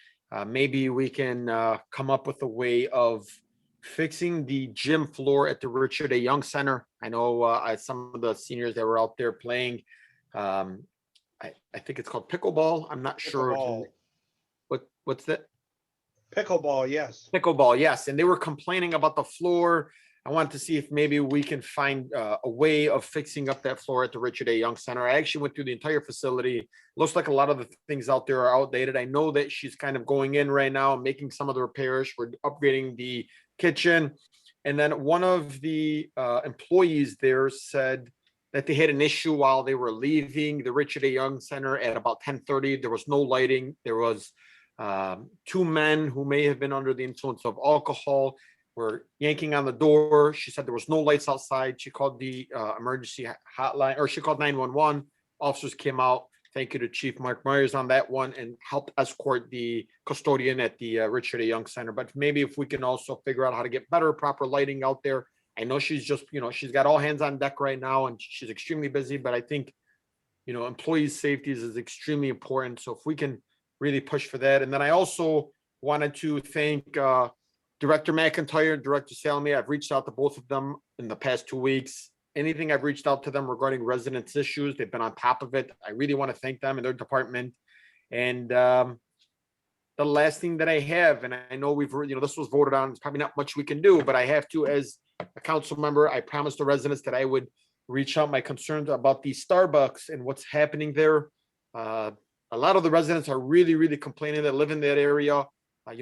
Maybe we can come up with a way of fixing the gym floor at the Richard A. Young Center. I know some of the seniors that were out there playing, I think it's called pickleball. I'm not sure. What's that? Pickleball, yes. Pickleball, yes. And they were complaining about the floor. I wanted to see if maybe we can find a way of fixing up that floor at the Richard A. Young Center. I actually went through the entire facility. Looks like a lot of the things out there are outdated. I know that she's kind of going in right now and making some of the repairs. We're upgrading the kitchen. And then one of the employees there said that they had an issue while they were leaving the Richard A. Young Center at about 10:30. There was no lighting. There was 2 men who may have been under the influence of alcohol were yanking on the door. She said there was no lights outside. She called the emergency hotline, or she called 911. Officers came out. Thank you to Chief Mark Myers on that one and helped escort the custodian at the Richard A. Young Center. But maybe if we can also figure out how to get better, proper lighting out there. I know she's just, she's got all hands on deck right now and she's extremely busy, but I think, employees' safety is extremely important. So if we can really push for that. And then I also wanted to thank Director McIntyre, Director Salome. I've reached out to both of them in the past 2 weeks. Anything I've reached out to them regarding residents' issues, they've been on top of it. I really want to thank them and their department. And the last thing that I have, and I know this was voted on, it's probably not much we can do, but I have to, as a council member, I promised the residents that I would reach out my concerns about the Starbucks and what's happening there. A lot of the residents are really, really complaining that live in that area.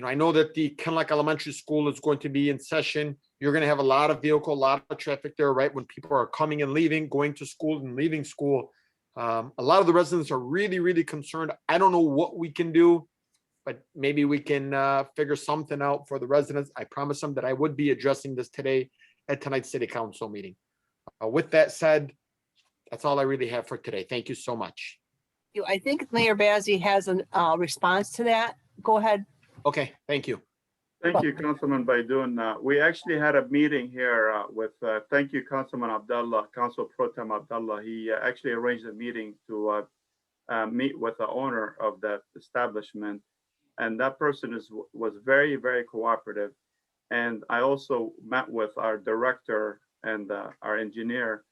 I know that the Kenneck Elementary School is going to be in session. You're going to have a lot of a lot of traffic there, right? When people are coming and leaving, going to school and leaving school. A lot of the residents are really, really concerned. I don't know what we can do, but maybe we can figure something out for the residents. I promised them that I would be addressing this today at tonight's city council meeting. With that said, that's all I really have for today. Thank you so much. I think Mayor Bazey has a response to that. Go ahead. Okay, thank you. Thank you, Councilman Baydoun. We actually had a meeting here with, thank you, Councilman Abdullah, Council Pro Tem Abdullah. He actually arranged a meeting to meet with the owner of that establishment. And that person was very, very cooperative. And I also met with our director and our engineer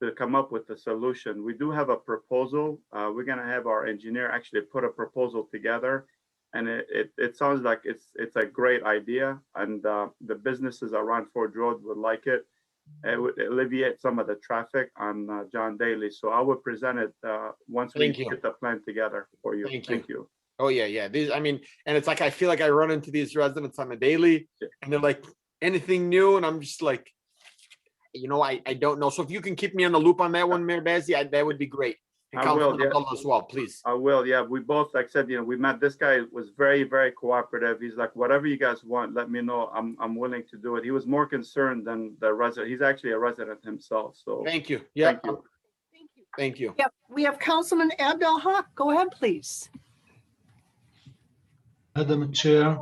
to come up with a solution. We do have a proposal. We're gonna have our engineer actually put a proposal together. And it sounds like it's a great idea, and the businesses around Ford Road would like it. It would alleviate some of the traffic on John Daly. So I would present it once we get the plan together for you. Thank you. Oh yeah. And it's like I feel like I run into these residents on a daily, and they're like, anything new, and I'm just like, I don't know. So if you can keep me on the loop on that one, Mayor Bazey, that would be great. I will, yeah. As well, please. I will, yeah. We both, like I said, we met. This guy was very, very cooperative. He's like, whatever you guys want, let me know. I'm willing to do it. He was more concerned than the resident. He's actually a resident himself. So thank you. Yeah. Thank you. Thank you. Yep, we have Councilman Abdel Haq. Go ahead, please. Madam Chair.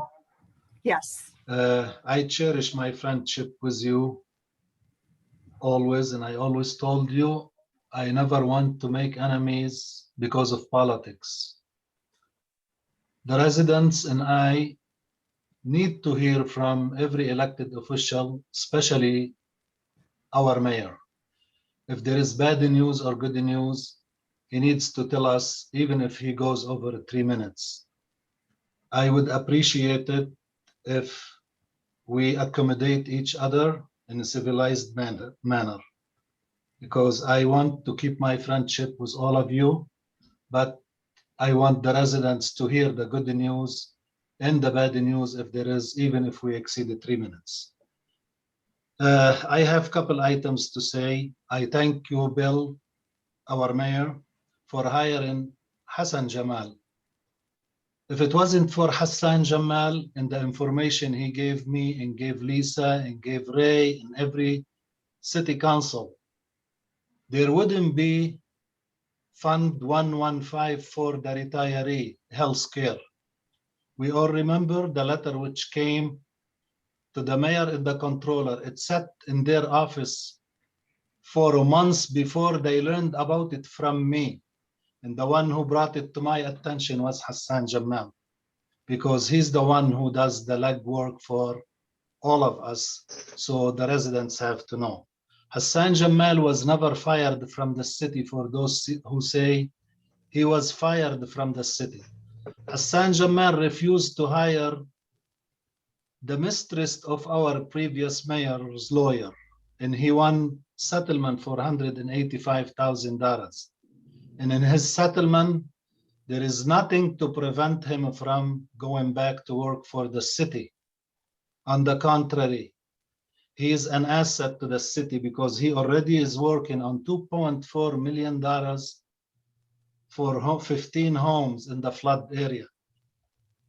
Yes. I cherish my friendship with you always, and I always told you I never want to make enemies because of politics. The residents and I need to hear from every elected official, especially our mayor. If there is bad news or good news, he needs to tell us, even if he goes over 3 minutes. I would appreciate it if we accommodate each other in a civilized manner, because I want to keep my friendship with all of you, but I want the residents to hear the good news and the bad news if there is, even if we exceed the 3 minutes. I have a couple items to say. I thank you, Bill, our mayor, for hiring Hassan Jamal. If it wasn't for Hassan Jamal and the information he gave me and gave Lisa and gave Ray and every city council, there wouldn't be Fund 115 for the retiree health care. We all remember the letter which came to the mayor and the controller. It sat in their office for months before they learned about it from me. And the one who brought it to my attention was Hassan Jamal, because he's the one who does the legwork for all of us. So the residents have to know. Hassan Jamal was never fired from the city, for those who say he was fired from the city. Hassan Jamal refused to hire the mistress of our previous mayor's lawyer, and he won settlement for $185,000. And in his settlement, there is nothing to prevent him from going back to work for the city. On the contrary, he is an asset to the city because he already is working on $2.4 million for 15 homes in the flood area.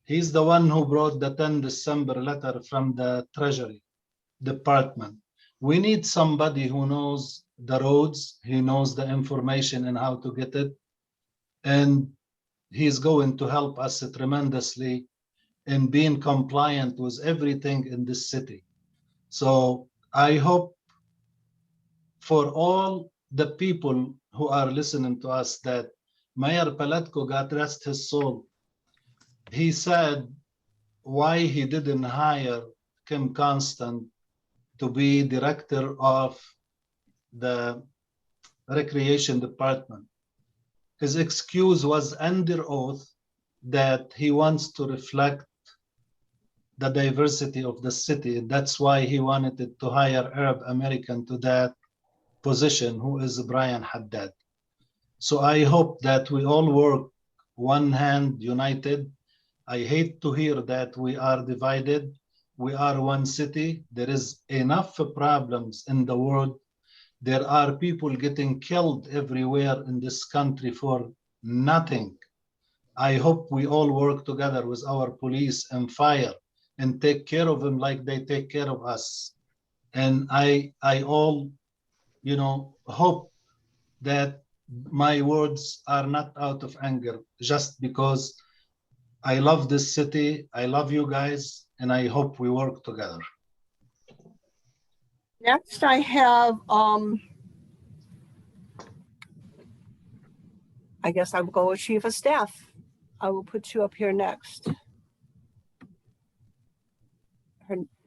He's the one who brought the 10 December letter from the Treasury Department. We need somebody who knows the roads, he knows the information and how to get it, and he's going to help us tremendously in being compliant with everything in this city. So I hope for all the people who are listening to us that Mayor Paletko, God rest his soul, he said why he didn't hire Kim Constant to be director of the recreation department. His excuse was under oath that he wants to reflect the diversity of the city. That's why he wanted to hire Arab American to that position, who is Brian Haddad. So I hope that we all work one hand united. I hate to hear that we are divided. We are one city. There is enough problems in the world. There are people getting killed everywhere in this country for nothing. I hope we all work together with our police and fire and take care of them like they take care of us. And I all, hope that my words are not out of anger, just because I love this city, I love you guys, and I hope we work together. Next, I have, I guess I will go with Chief of Staff. I will put you up here next.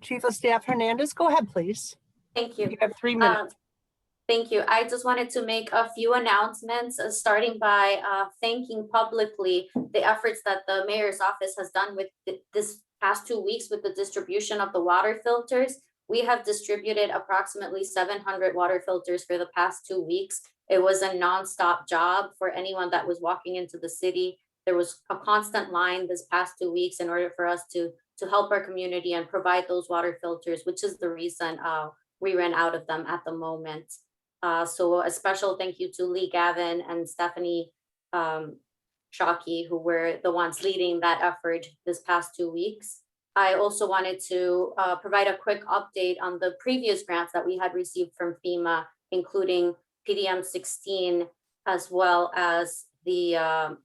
Chief of Staff Hernandez, go ahead, please. Thank you. You have 3 minutes. Thank you. I just wanted to make a few announcements, starting by thanking publicly the efforts that the mayor's office has done with this past 2 weeks with the distribution of the water filters. We have distributed approximately 700 water filters for the past 2 weeks. It was a nonstop job for anyone that was walking into the city. There was a constant line this past 2 weeks in order for us to help our community and provide those water filters, which is the reason we ran out of them at the moment. So a special thank you to Lee Gavin and Stephanie Shockey, who were the ones leading that effort this past 2 weeks. I also wanted to provide a quick update on the previous grants that we had received from FEMA, including PDM 16, as well as the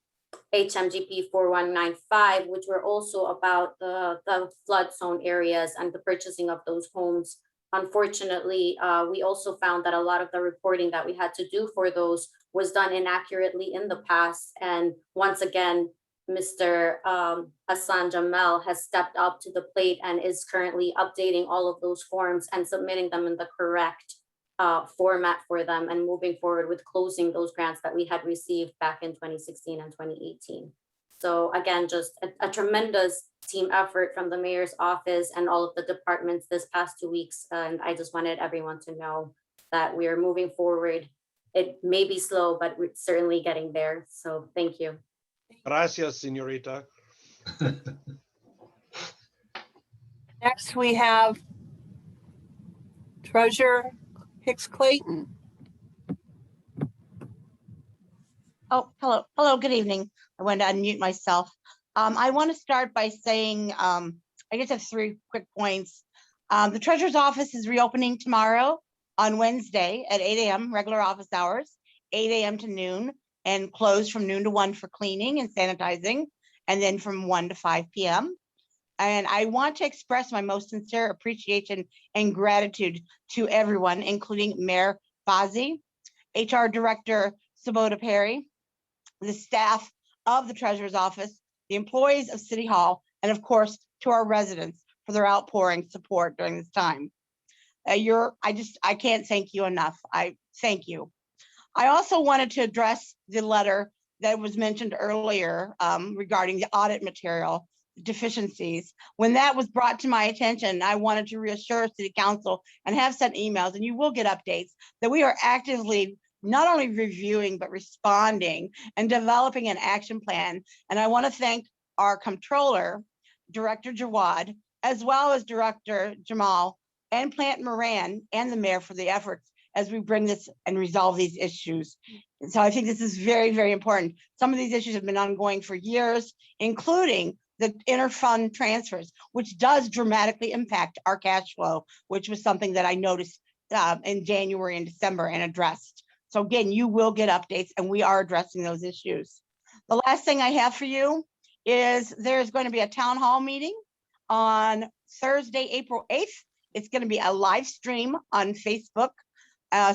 HMGP 4195, which were also about the flood zone areas and the purchasing of those homes. Unfortunately, we also found that a lot of the reporting that we had to do for those was done inaccurately in the past. And once again, Mr. Hassan Jamel has stepped up to the plate and is currently updating all of those forms and submitting them in the correct format for them and moving forward with closing those grants that we had received back in 2016 and 2018. So again, just a tremendous team effort from the mayor's office and all of the departments this past 2 weeks. And I just wanted everyone to know that we are moving forward. It may be slow, but we're certainly getting there. So thank you. Gracias, señorita. Next, we have Treasurer Hicks Clayton. Oh, hello. Hello, good evening. I wanted to unmute myself. I want to start by saying, I guess I have 3 quick points. The treasurer's office is reopening tomorrow on Wednesday at 8 a.m., regular office hours, 8 a.m. to noon, and closed from noon to 1 for cleaning and sanitizing, and then from 1 to 5 p.m. And I want to express my most sincere appreciation and gratitude to everyone, including Mayor Bazzi, HR Director Sabota Perry, the staff of the treasurer's office, the employees of City Hall, and of course, to our residents for their outpouring support during this time. I can't thank you enough. I thank you. I also wanted to address the letter that was mentioned earlier regarding the audit material deficiencies. When that was brought to my attention, I wanted to reassure City Council and have sent emails, and you will get updates, that we are actively not only reviewing, but responding and developing an action plan. And I want to thank our comptroller, Director Jawad, as well as Director Jamal and Plant Moran and the mayor for the efforts as we bring this and resolve these issues. And so I think this is very, very important. Some of these issues have been ongoing for years, including the interfund transfers, which does dramatically impact our cash flow, which was something that I noticed in January and December and addressed. So again, you will get updates and we are addressing those issues. The last thing I have for you is there's going to be a town hall meeting on Thursday, April 8th. It's going to be a live stream on Facebook,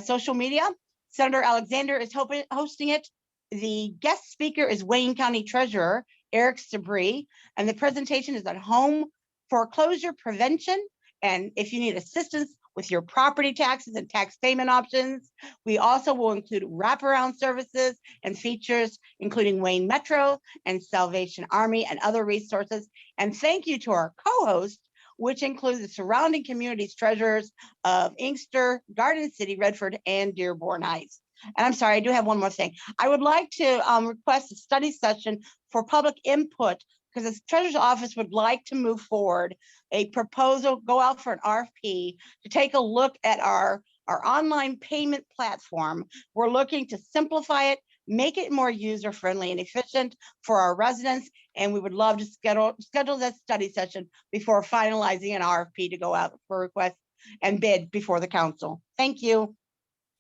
social media. Senator Alexander is hosting it. The guest speaker is Wayne County Treasurer Eric Sabri, and the presentation is on home foreclosure prevention. And if you need assistance with your property taxes and tax payment options, we also will include wraparound services and features, including Wayne Metro and Salvation Army and other resources. And thank you to our co-host, which includes the surrounding communities treasurers of Inkster, Garden City, Redford, and Dearborn Heights. And I'm sorry, I do have one more thing. I would like to request a study session for public input, because the treasurer's office would like to move forward a proposal, go out for an RFP to take a look at our online payment platform. We're looking to simplify it, make it more user-friendly and efficient for our residents. And we would love to schedule that study session before finalizing an RFP to go out for request and bid before the council. Thank you.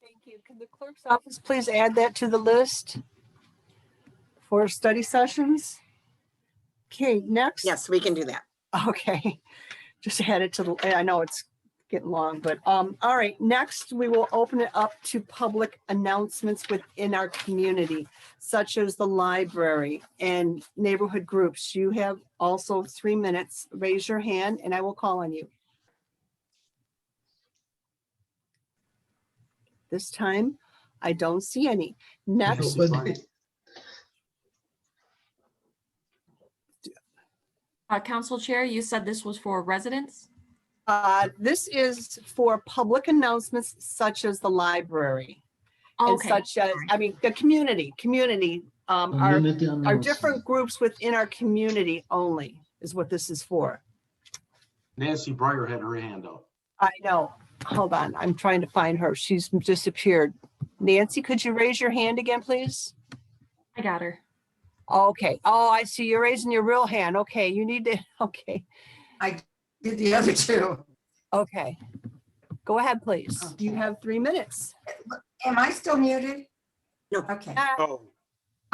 Thank you. Can the clerk's office please add that to the list for study sessions? Okay, next. Yes, we can do that. Okay, just add it to the, I know it's getting long, but all right, next we will open it up to public announcements within our community, such as the library and neighborhood groups. You have also 3 minutes. Raise your hand and I will call on you. This time, I don't see any. Next. Council Chair, you said this was for residents? This is for public announcements such as the library. And Okay. such as, I mean, the community are different groups within our community only is what this is for. Nancy Breyer had her hand up. I know. Hold on. I'm trying to find her. She's disappeared. Nancy, could you raise your hand again, please? I got her. Okay. Oh, I see. You're raising your real hand. Okay. You need to, okay. I did the other two. Okay. Go ahead, please. You have 3 minutes. Am I still muted? No. Okay. Oh,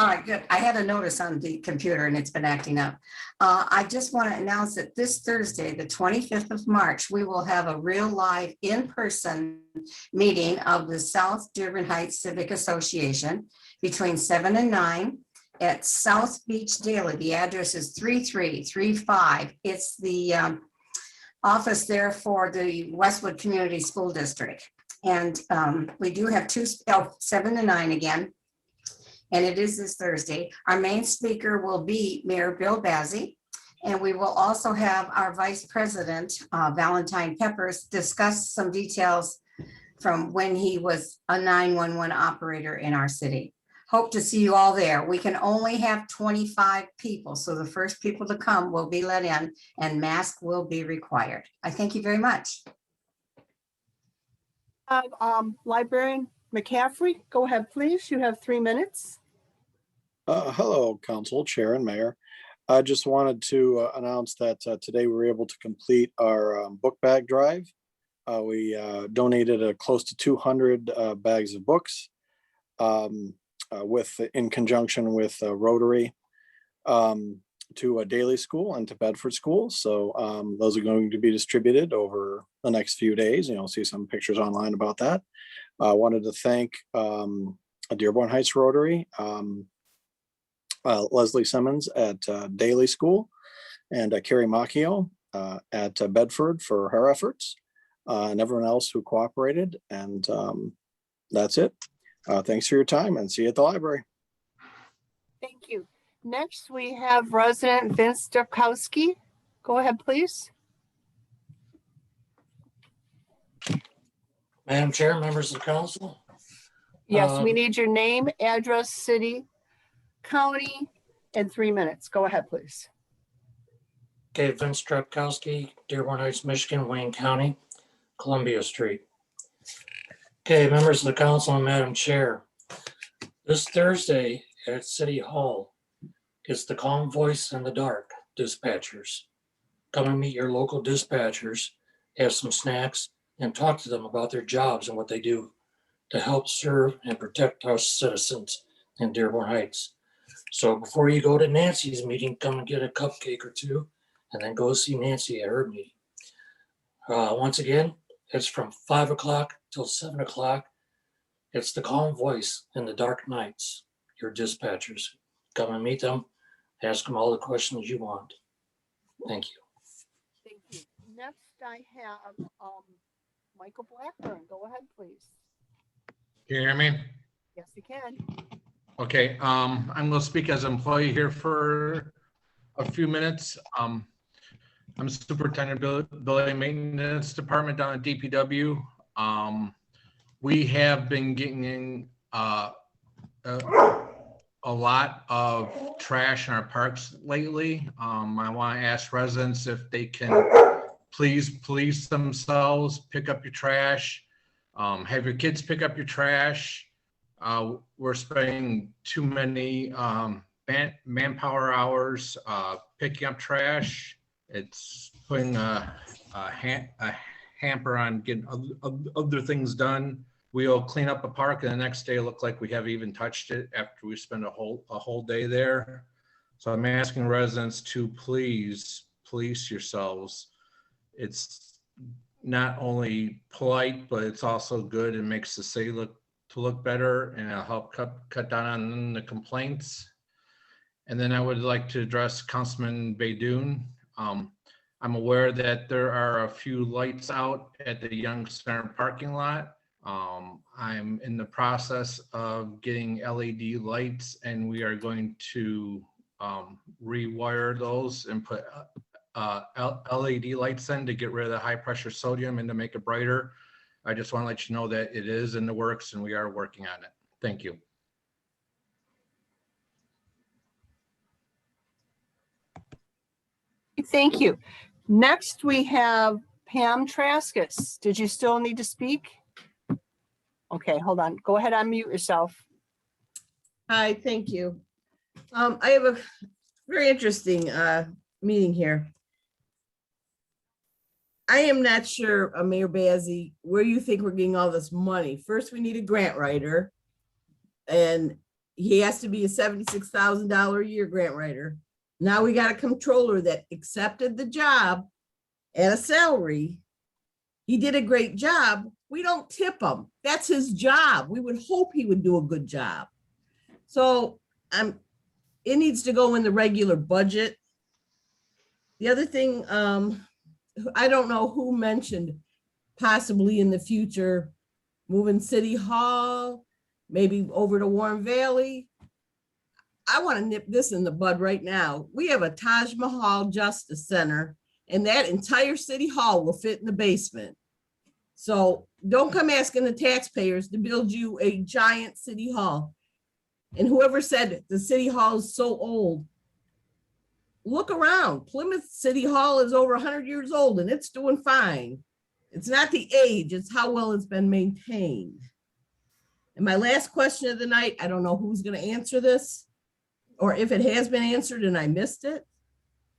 All right, good. I had a notice on the computer and it's been acting up. I just want to announce that this Thursday, the 25th of March, we will have a real live in-person meeting of the South Dearborn Heights Civic Association between 7 and 9. at South Beach Daily. The address is 3335. It's the office there for the Westwood Community School District. And we do have 7 to 9 again. And it is this Thursday. Our main speaker will be Mayor Bill Bazey. And we will also have our Vice President, Valentine Peppers, discuss some details from when he was a 911 operator in our city. Hope to see you all there. We can only have 25 people, so the first people to come will be let in and mask will be required. I thank you very much. Librarian McCaffrey, go ahead, please. You have 3 minutes. Hello, Council Chair and Mayor. I just wanted to announce that today we were able to complete our book bag drive. We donated close to 200 bags of books in conjunction with Rotary to a Daily School and to Bedford School. So those are going to be distributed over the next few days. You'll see some pictures online about that. I wanted to thank Dearborn Heights Rotary, Leslie Simmons at Daily School, and Carrie Macchio at Bedford for her efforts, and everyone else who cooperated. And that's it. Thanks for your time, and see you at the library. Thank you. Next, we have resident Vince Stokowski. Go ahead, please. Madam Chair, members of the council. Yes, we need your name, address, city, county, and 3 minutes. Go ahead, please. Okay, Vince Stokowski, Dearborn Heights, Michigan, Wayne County, Columbia Street. Okay, members of the council and Madam Chair, this Thursday at City Hall, it's the Calm Voice in the Dark dispatchers. Come and meet your local dispatchers, have some snacks, and talk to them about their jobs and what they do to help serve and protect our citizens in Dearborn Heights. So before you go to Nancy's meeting, come and get a cupcake or two, and then go see Nancy at her meeting. Once again, it's from 5 o'clock till 7 o'clock. It's the Calm Voice in the Dark Nights, your dispatchers. Come and meet them, ask them all the questions you want. Thank you. Thank you. Next, I have Michael Blackburn. Go ahead, please. Can you hear me? Yes, you can. Okay, I'm going to speak as an employee here for a few minutes. I'm Superintendent Building Maintenance Department down at DPW. We have been getting a lot of trash in our parks lately. I want to ask residents if they can please police themselves, pick up your trash, have your kids pick up your trash. We're spending too many manpower hours picking up trash. It's putting a hamper on getting other things done. We'll clean up a park and the next day look like we haven't even touched it after we spend a whole day there. So I'm asking residents to please police yourselves. It's not only polite, but it's also good and makes the city look better, and it'll help cut down on the complaints. And then I would like to address Councilman Baydoun. I'm aware that there are a few lights out at the Young Center parking lot. I'm in the process of getting LED lights, and we are going to rewire those and put LED lights in to get rid of the high pressure sodium and to make it brighter. I just want to let you know that it is in the works and we are working on it. Thank you. Thank you. Next, we have Pam Traskis. Did you still need to speak? Okay, hold on. Go ahead, unmute yourself. Hi, thank you. I have a very interesting meeting here. I am not sure, Mayor Bazey, where you think we're getting all this money. First, we need a grant writer, and he has to be a $76,000 a year grant writer. Now we got a controller that accepted the job at a salary. He did a great job. We don't tip him. That's his job. We would hope he would do a good job. So it needs to go in the regular budget. The other thing, I don't know who mentioned possibly in the future, moving City Hall, maybe over to Warren Valley. I want to nip this in the bud right now. We have a Taj Mahal Justice Center, and that entire City Hall will fit in the basement. So don't come asking the taxpayers to build you a giant City Hall. And whoever said the City Hall is so old, look around. Plymouth City Hall is over 100 years old and it's doing fine. It's not the age, it's how well it's been maintained. And my last question of the night, I don't know who's going to answer this, or if it has been answered and I missed it,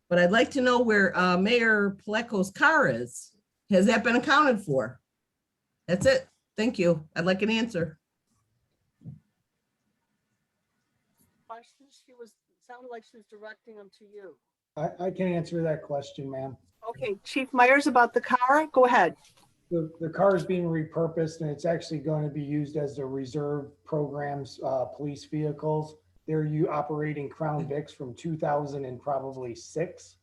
but I'd like to know where Mayor Pleco's car is. Has that been accounted for? That's it. Thank you. I'd like an answer. Questions? Sounded like she was directing them to you. I can answer that question, ma'am. Okay, Chief Myers, about the car, go ahead. The car is being repurposed and it's actually going to be used as the reserve programs, police vehicles. They're operating Crown Vics from 2000 and probably 6.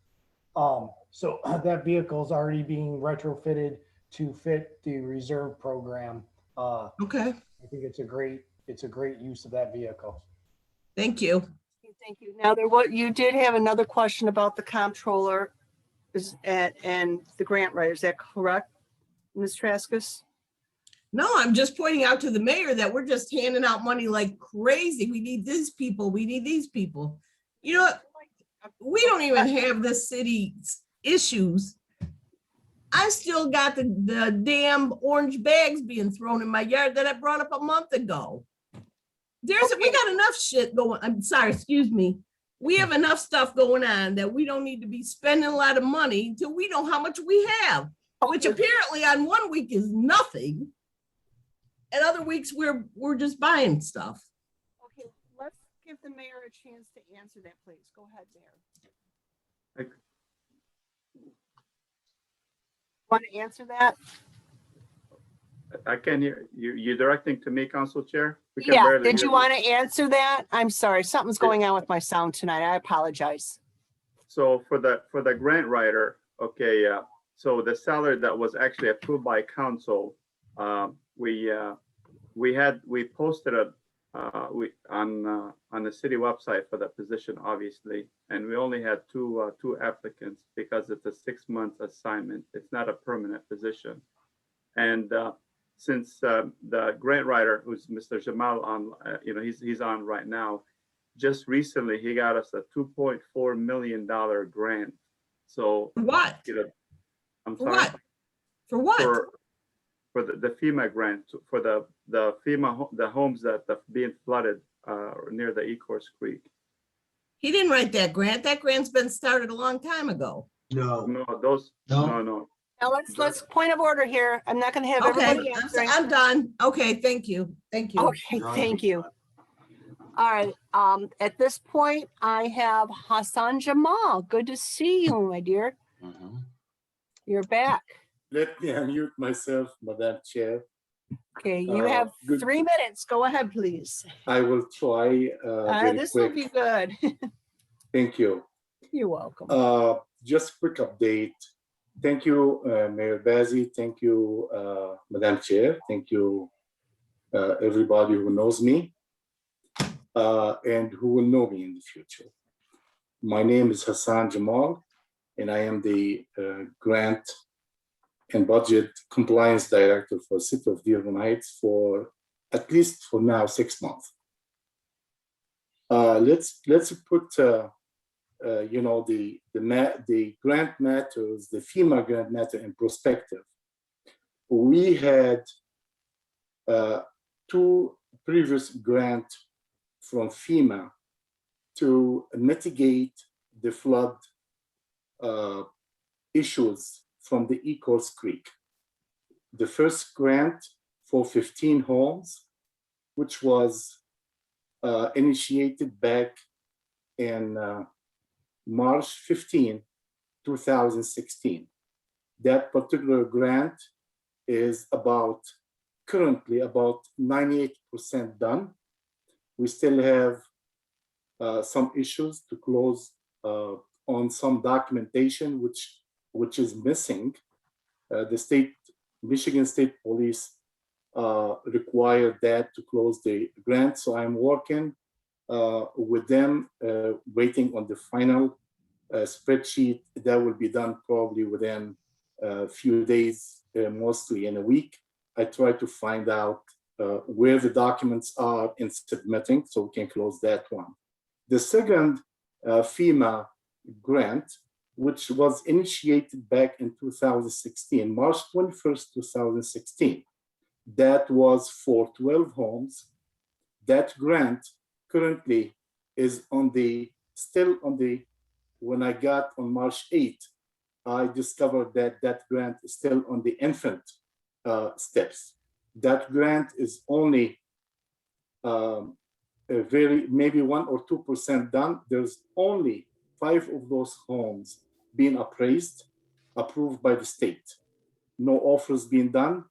So that vehicle is already being retrofitted to fit the reserve program. Okay. I think it's a great use of that vehicle. Thank you. Thank you. Now, you did have another question about the comptroller and the grant writer. Is that correct, Ms. Traskus? No, I'm just pointing out to the mayor that we're just handing out money like crazy. We need these people. We need these people. You know what? We don't even have the city's issues. I still got the damn orange bags being thrown in my yard that I brought up a month ago. We got enough shit going. I'm sorry, excuse me. We have enough stuff going on that we don't need to be spending a lot of money until we know how much we have, which apparently on one week is nothing. And other weeks we're just buying stuff. Okay, let's give the mayor a chance to answer that, please. Go ahead, Mayor. Want to answer that? I can hear you. You're directing to me, Council Chair? Yeah, did you want to answer that? I'm sorry, something's going on with my sound tonight. I apologize. So for the grant writer, okay, so the salary that was actually approved by council, we posted it on the city website for the position, obviously, and we only had two applicants because it's a 6-month assignment. It's not a permanent position, and since the grant writer, who's Mr. Jamal, on he's on right now, just recently he got us a $2.4 million grant. So what? I'm sorry. For what? For the FEMA grant, for the FEMA, the homes that are being flooded near the Ecorse Creek. He didn't write that grant. That grant's been started a long time ago. No, no. Now let's point of order here. I'm not going to have everybody answering. I'm done. Okay, thank you. Thank you. Okay, thank you. All right. At this point, I have Hassan Jamal. Good to see you, my dear. You're back. Let me unmute myself, Madam Chair. Okay, you have 3 minutes. Go ahead, please. I will try very this quick. will be good. Thank you. You're welcome. Just a quick update. Thank you, Mayor Bazzi. Thank you, Madam Chair. Thank you, everybody who knows me and who will know me in the future. My name is Hassan Jamal, and I am the Grant and Budget Compliance Director for the City of Dearborn Heights for at least for now 6 months. Let's put the grant matters, the FEMA grant matter in perspective. We had 2 previous grants from FEMA to mitigate the flood issues from the Ecorse Creek. The first grant for 15 homes, which was initiated back in March 15, 2016. That particular grant is currently about 98% done. We still have some issues to close on some documentation which is missing. The Michigan State Police required that to close the grant. So I'm working with them, waiting on the final spreadsheet that will be done probably within a few days, mostly in a week. I try to find out where the documents are in submitting so we can close that one. The second FEMA grant, which was initiated back in 2016, March 21st, 2016, that was for 12 homes. That grant currently is still on the, when I got on March 8th, I discovered that that grant is still on the infant steps. That grant is only maybe 1 or 2% done. There's only 5 of those homes being appraised, approved by the state. No offers being done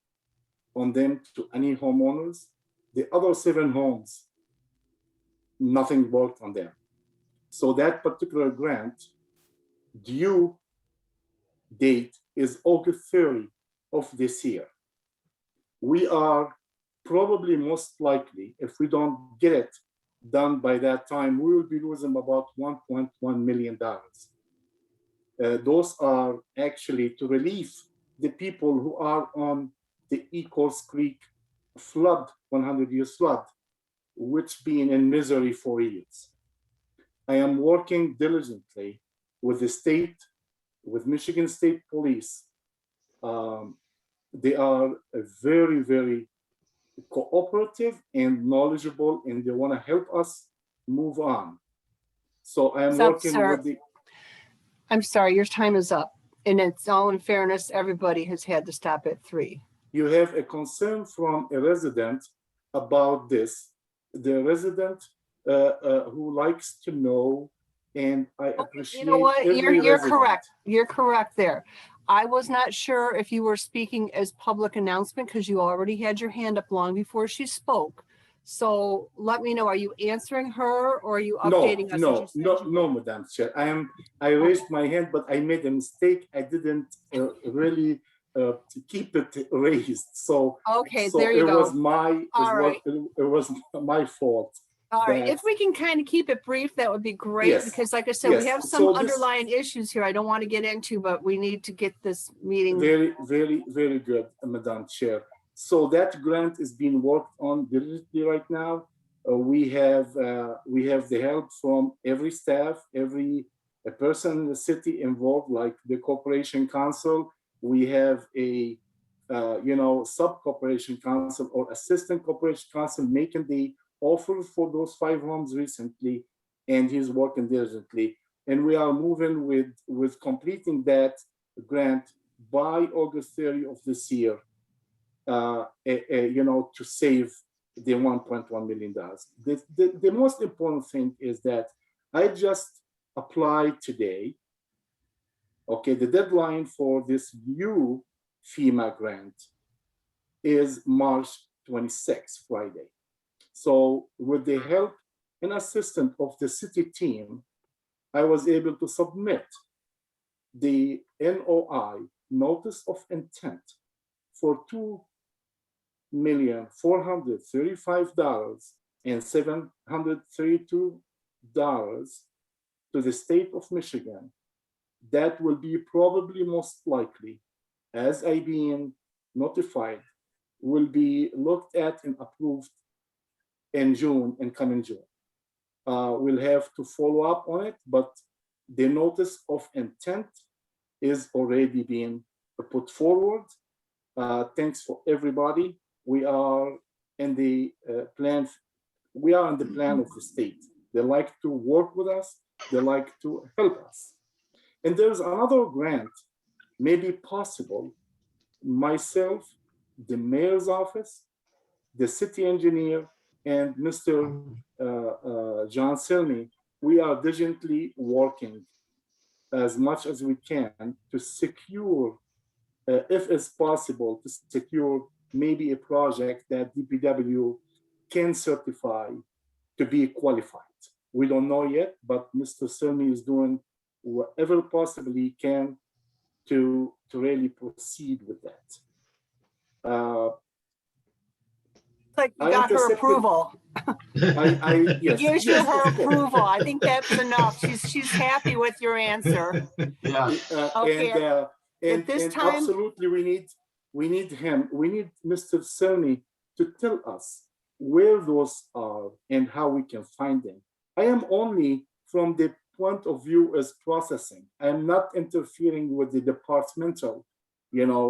on them to any homeowners. The other 7 homes, nothing worked on them. So that particular grant due date is August 30 of this year. We are probably most likely, if we don't get it done by that time, we will be losing about $1.1 million. Those are actually to relieve the people who are on the Ecorse Creek flood, 100-year flood, which been in misery for years. I am working diligently with the state, with Michigan State Police. They are very, very cooperative and knowledgeable, and they want to help us move on. So I am working with the... I'm sorry, your time is up. And it's all in fairness, everybody has had to stop at 3. You have a concern from a resident about this. The resident who likes to know, and I appreciate. You know what? You're resident. correct. You're correct there. I was not sure if you were speaking as public announcement because you already had your hand up long before she spoke. So let me know, are you answering her or are you updating us? No, Madam Chair. I raised my hand, but I made a mistake. I didn't really keep it raised. So okay, there you go. It was my fault. All right, if we can kind of keep it brief, that would be great. Yes. Because like I said, we have some underlying issues here I don't want to get into, but we need to get this meeting. Very, very, very good, Madam Chair. So that grant is being worked on diligently right now. We have the help from every staff, every person in the city involved, like the Corporation Council. We have a sub-corporation council or assistant corporation council making the offer for those 5 homes recently, and he's working diligently. And we are moving with completing that grant by August 30 of this year. To save the $1.1 million. The most important thing is that I just applied today. Okay, the deadline for this new FEMA grant is March 26th, Friday. So with the help and assistance of the city team, I was able to submit the NOI, Notice of Intent, for $2,435,732 to the state of Michigan. That will be probably most likely, as I being notified, will be looked at and approved in June, in coming June. We'll have to follow up on it, but the notice of intent is already being put forward. Thanks for everybody. We are in the plan. We are in the plan of the state. They like to work with us. They like to help us. And there's another grant, maybe possible. Myself, the mayor's office, the city engineer, and Mr. John Selmy, we are diligently working as much as we can to secure, if it's possible, to secure maybe a project that DPW can certify to be qualified. We don't know yet, but Mr. Sermi is doing whatever possibly he can to really proceed with that. Like you I got her intercepted- approval. Yes, Gives you yes, her of course. approval. I think that's enough. She's happy with your answer. Okay. At this time, absolutely, we need him. We need Mr. Cerny to tell us where those are and how we can find them. I am only from the point of view as processing. I am not interfering with the departmental,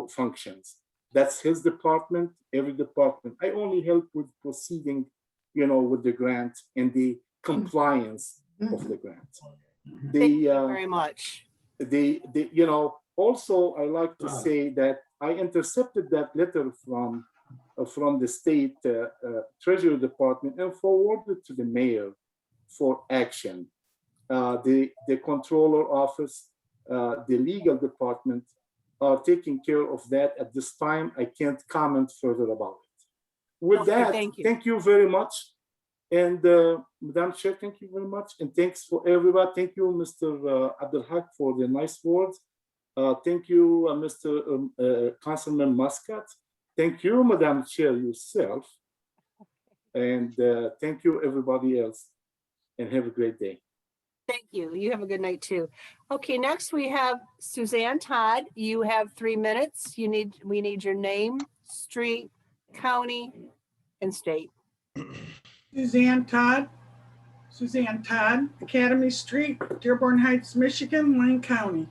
functions. That's his department, every department. I only help with proceeding, with the grant and the compliance of the grant. thank you very much. Also, I like to say that I intercepted that letter from the state treasury department and forwarded to the mayor for action. The controller office, the legal department are taking care of that at this time. I can't comment further about it. With that, thank you very much. And Madam Chair, thank you very much. And thanks for everybody. Thank you, Mr. Abdelhak, for the nice words. Thank you, Mr. Councilman Muscat. Thank you, Madam Chair, yourself. And thank you, everybody else. And have a great day. Thank you. You have a good night too. Okay, next we have Suzanne Todd. You have 3 minutes. We need your name, street, county, and state. Suzanne Todd, Academy Street, Dearborn Heights, Michigan, Wayne County.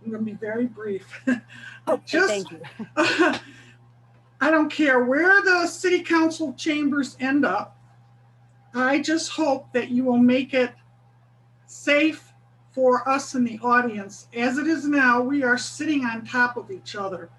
I'm going to be very brief. Thank you. I don't care where the city council chambers end up. I just hope that you will make it safe for us in the audience. As it is now, we are sitting on top of each other,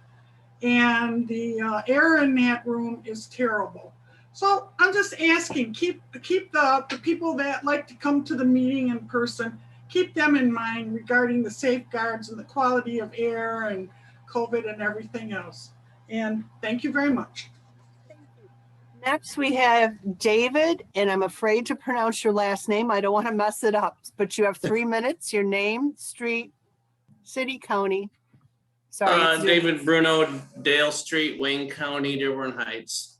and the air in that room is terrible. So I'm just asking, keep the people that like to come to the meeting in person, keep them in mind regarding the safeguards and the quality of air and COVID and everything else. And thank you very much. Next, we have David, and I'm afraid to pronounce your last name. I don't want to mess it up, but you have 3 minutes, your name, street, city, county. Sorry. David Bruno, Dale Street, Wayne County, Dearborn Heights.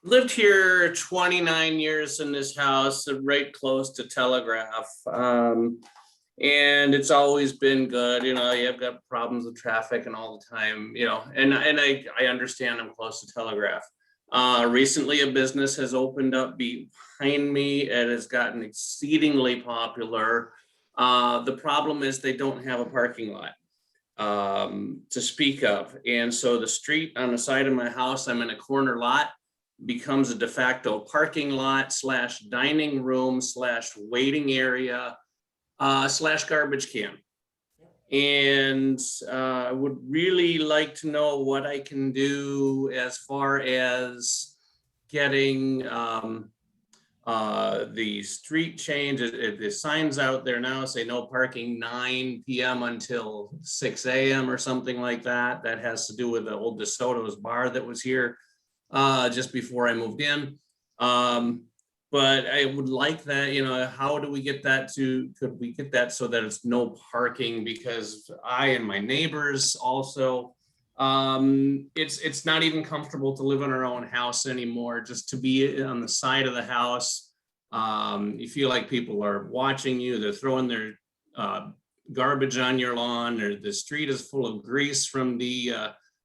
Lived here 29 years in this house, right close to Telegraph. And it's always been good. You've got problems with traffic and all the time, and I understand I'm close to Telegraph. Recently, a business has opened up behind me and has gotten exceedingly popular. The problem is they don't have a parking lot to speak of. And so the street on the side of my house, I'm in a corner lot, becomes a de facto parking lot / dining room / waiting area / garbage can. And I would really like to know what I can do as far as getting the street change. The signs out there now say no parking 9 p.m. until 6 a.m. or something like that. That has to do with the old DeSoto's bar that was here just before I moved in. But I would like that, how do we get that could we get that so that it's no parking? Because I and my neighbors also, it's not even comfortable to live in our own house anymore, just to be on the side of the house. You feel like people are watching you, they're throwing their garbage on your lawn, or the street is full of grease from the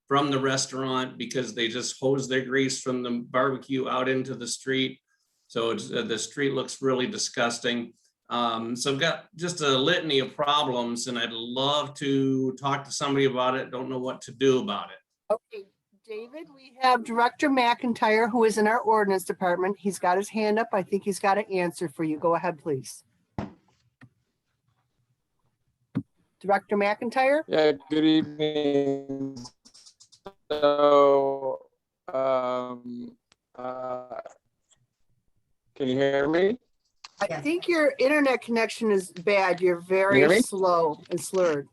restaurant because they just hose their grease from the barbecue out into the street. So the street looks really disgusting. So I've got just a litany of problems, and I'd love to talk to somebody about it. Don't know what to do about it. Okay, David, we have Director McIntyre, who is in our ordinance department. He's got his hand up. I think he's got an answer for you. Go ahead, please. Director McIntyre? Yeah, good evening. So, can you hear me? I think your internet connection is bad. You're very slow and slurred.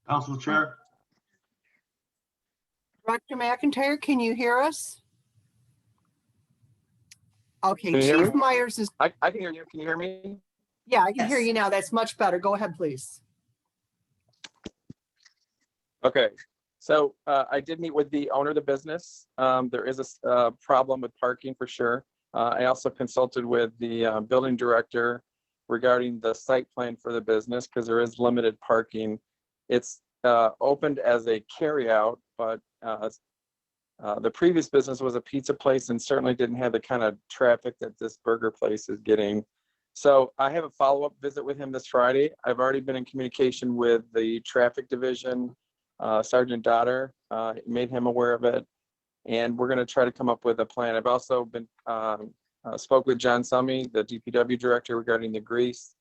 Council Chair. Director McIntyre, can you hear us? Okay, Can you hear Chief me? Myers is, I can hear you. Can you hear me? yeah, I can hear Yes. you now. That's much better. Go ahead, please. Okay. So I did meet with the owner of the business. There is a problem with parking for sure. I also consulted with the building director regarding the site plan for the business because there is limited parking. It's opened as a carryout, but the previous business was a pizza place and certainly didn't have the kind of traffic that this burger place is getting. So I have a follow-up visit with him this Friday. I've already been in communication with the traffic division, Sergeant Dotter, made him aware of it. And we're going to try to come up with a plan. I've also been spoke with John Summy, the DPW director, regarding the grease.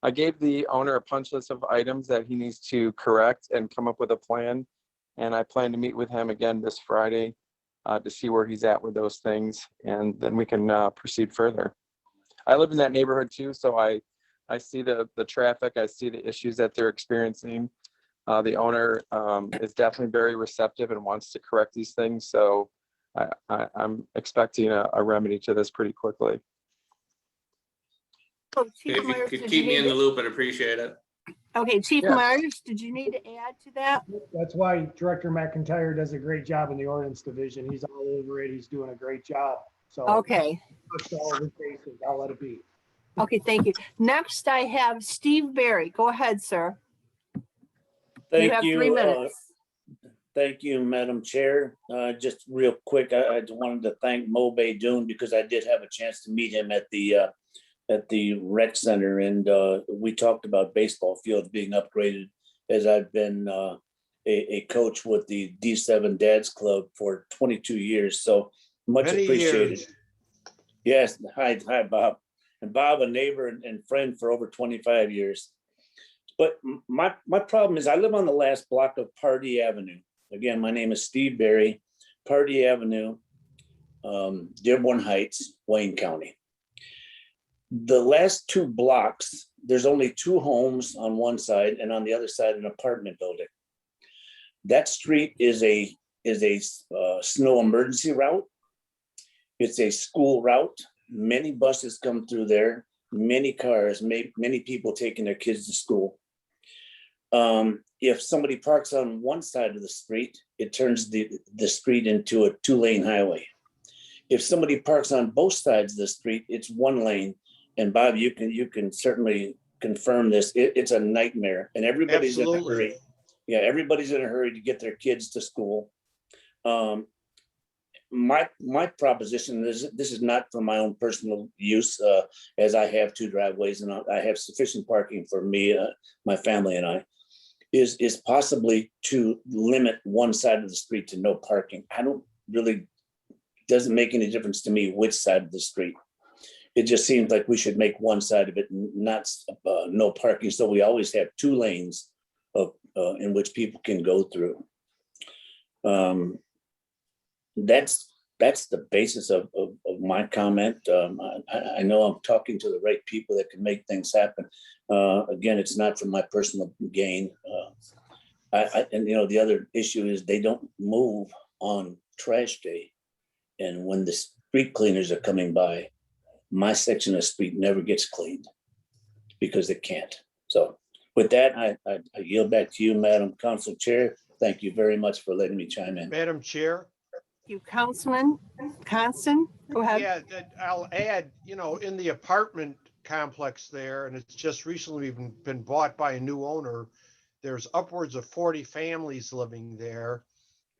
I gave the owner a punch list of items that he needs to correct and come up with a plan. And I plan to meet with him again this Friday to see where he's at with those things. And then we can proceed further. I live in that neighborhood too, so I see the traffic. I see the issues that they're experiencing. The owner is definitely very receptive and wants to correct these things. So I'm expecting a remedy to this pretty quickly. So, Chief If you Myers, could did keep me need in the to- loop, I'd appreciate it. Okay, Chief Yes. Myers, did you need to add to that? That's why Director McIntyre does a great job in the ordinance division. He's all over it. He's doing a great job. So Okay, touched all of his bases. I'll let it be. okay, thank you. Next, I have Steve Barry. Go ahead, sir. You have 3 minutes. Thank you, Madam Chair. Just real quick, I just wanted to thank Mo Beydoun because I did have a chance to meet him at the rec center, and we talked about baseball fields being upgraded, as I've been a coach with the D7 Dads Club for 22 years. So much Many appreciated. years. Yes, hi, Bob. And Bob, a neighbor and friend for over 25 years. But my problem is I live on the last block of Pardee Avenue. Again, my name is Steve Barry, Pardee Avenue, Dearborn Heights, Wayne County. The last 2 blocks, there's only 2 homes on one side, and on the other side, an apartment building. That street is a snow emergency route. It's a school route. Many buses come through there, many cars, many people taking their kids to school. If somebody parks on one side of the street, it turns the street into a 2-lane highway. If somebody parks on both sides of the street, it's 1 lane. And Bob, you can certainly confirm this. It's a nightmare, and everybody's in a hurry. Yeah, everybody's in a hurry to get their kids to school. My proposition is this is not for my own personal use, as I have 2 driveways and I have sufficient parking for me, my family and I, is possibly to limit one side of the street to no parking. I don't really, doesn't make any difference to me which side of the street. It just seems like we should make one side of it not no parking, so we always have 2 lanes of in which people can go through. That's the basis of my comment. I know I'm talking to the right people that can make things happen. Again, it's not for my personal gain. And you know, the other issue is they don't move on trash day. And when the street cleaners are coming by, my section of street never gets cleaned because it can't. So with that, I yield back to you, Madam Council Chair. Thank you very much for letting me chime in. Madam Chair. You, Councilman Constant, go ahead. Yeah, I'll add, you know, in the apartment complex there, and it's just recently been bought by a new owner, there's upwards of 40 families living there,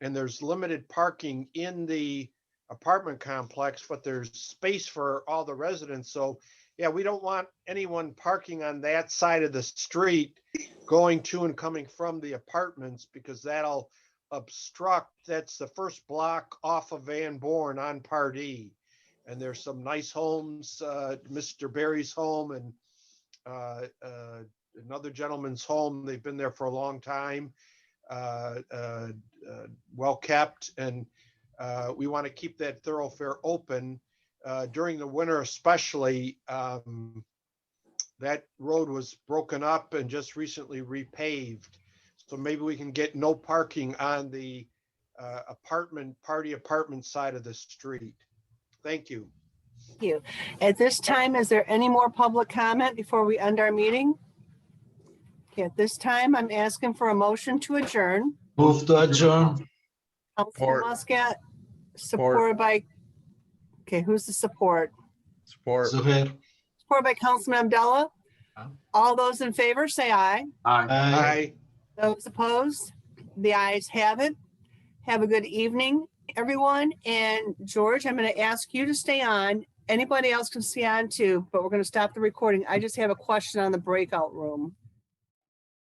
and there's limited parking in the apartment complex, but there's space for all the residents. So yeah, we don't want anyone parking on that side of the street going to and coming from the apartments, because that'll obstruct. That's the first block off of Van Born on Pardee. And there's some nice homes, Mr. Barry's home and another gentleman's home. They've been there for a long time, well kept, and we want to keep that thoroughfare open during the winter, especially. That road was broken up and just recently repaved, so maybe we can get no parking on the Pardee apartment side of the street. Thank you. you. At this time, is there any more public comment before we end our meeting? Okay, at this time, I'm asking for a motion to adjourn. Move to adjourn. Councilman Muscat, supported by, okay, who's the support? Zuhair. Supported by Councilman Abdullah. All those in favor, say aye. Aye. Those opposed? The ayes have it. Have a good evening, everyone. And George, I'm going to ask you to stay on. Anybody else can stay on too, but we're going to stop the recording. I just have a question on the breakout room.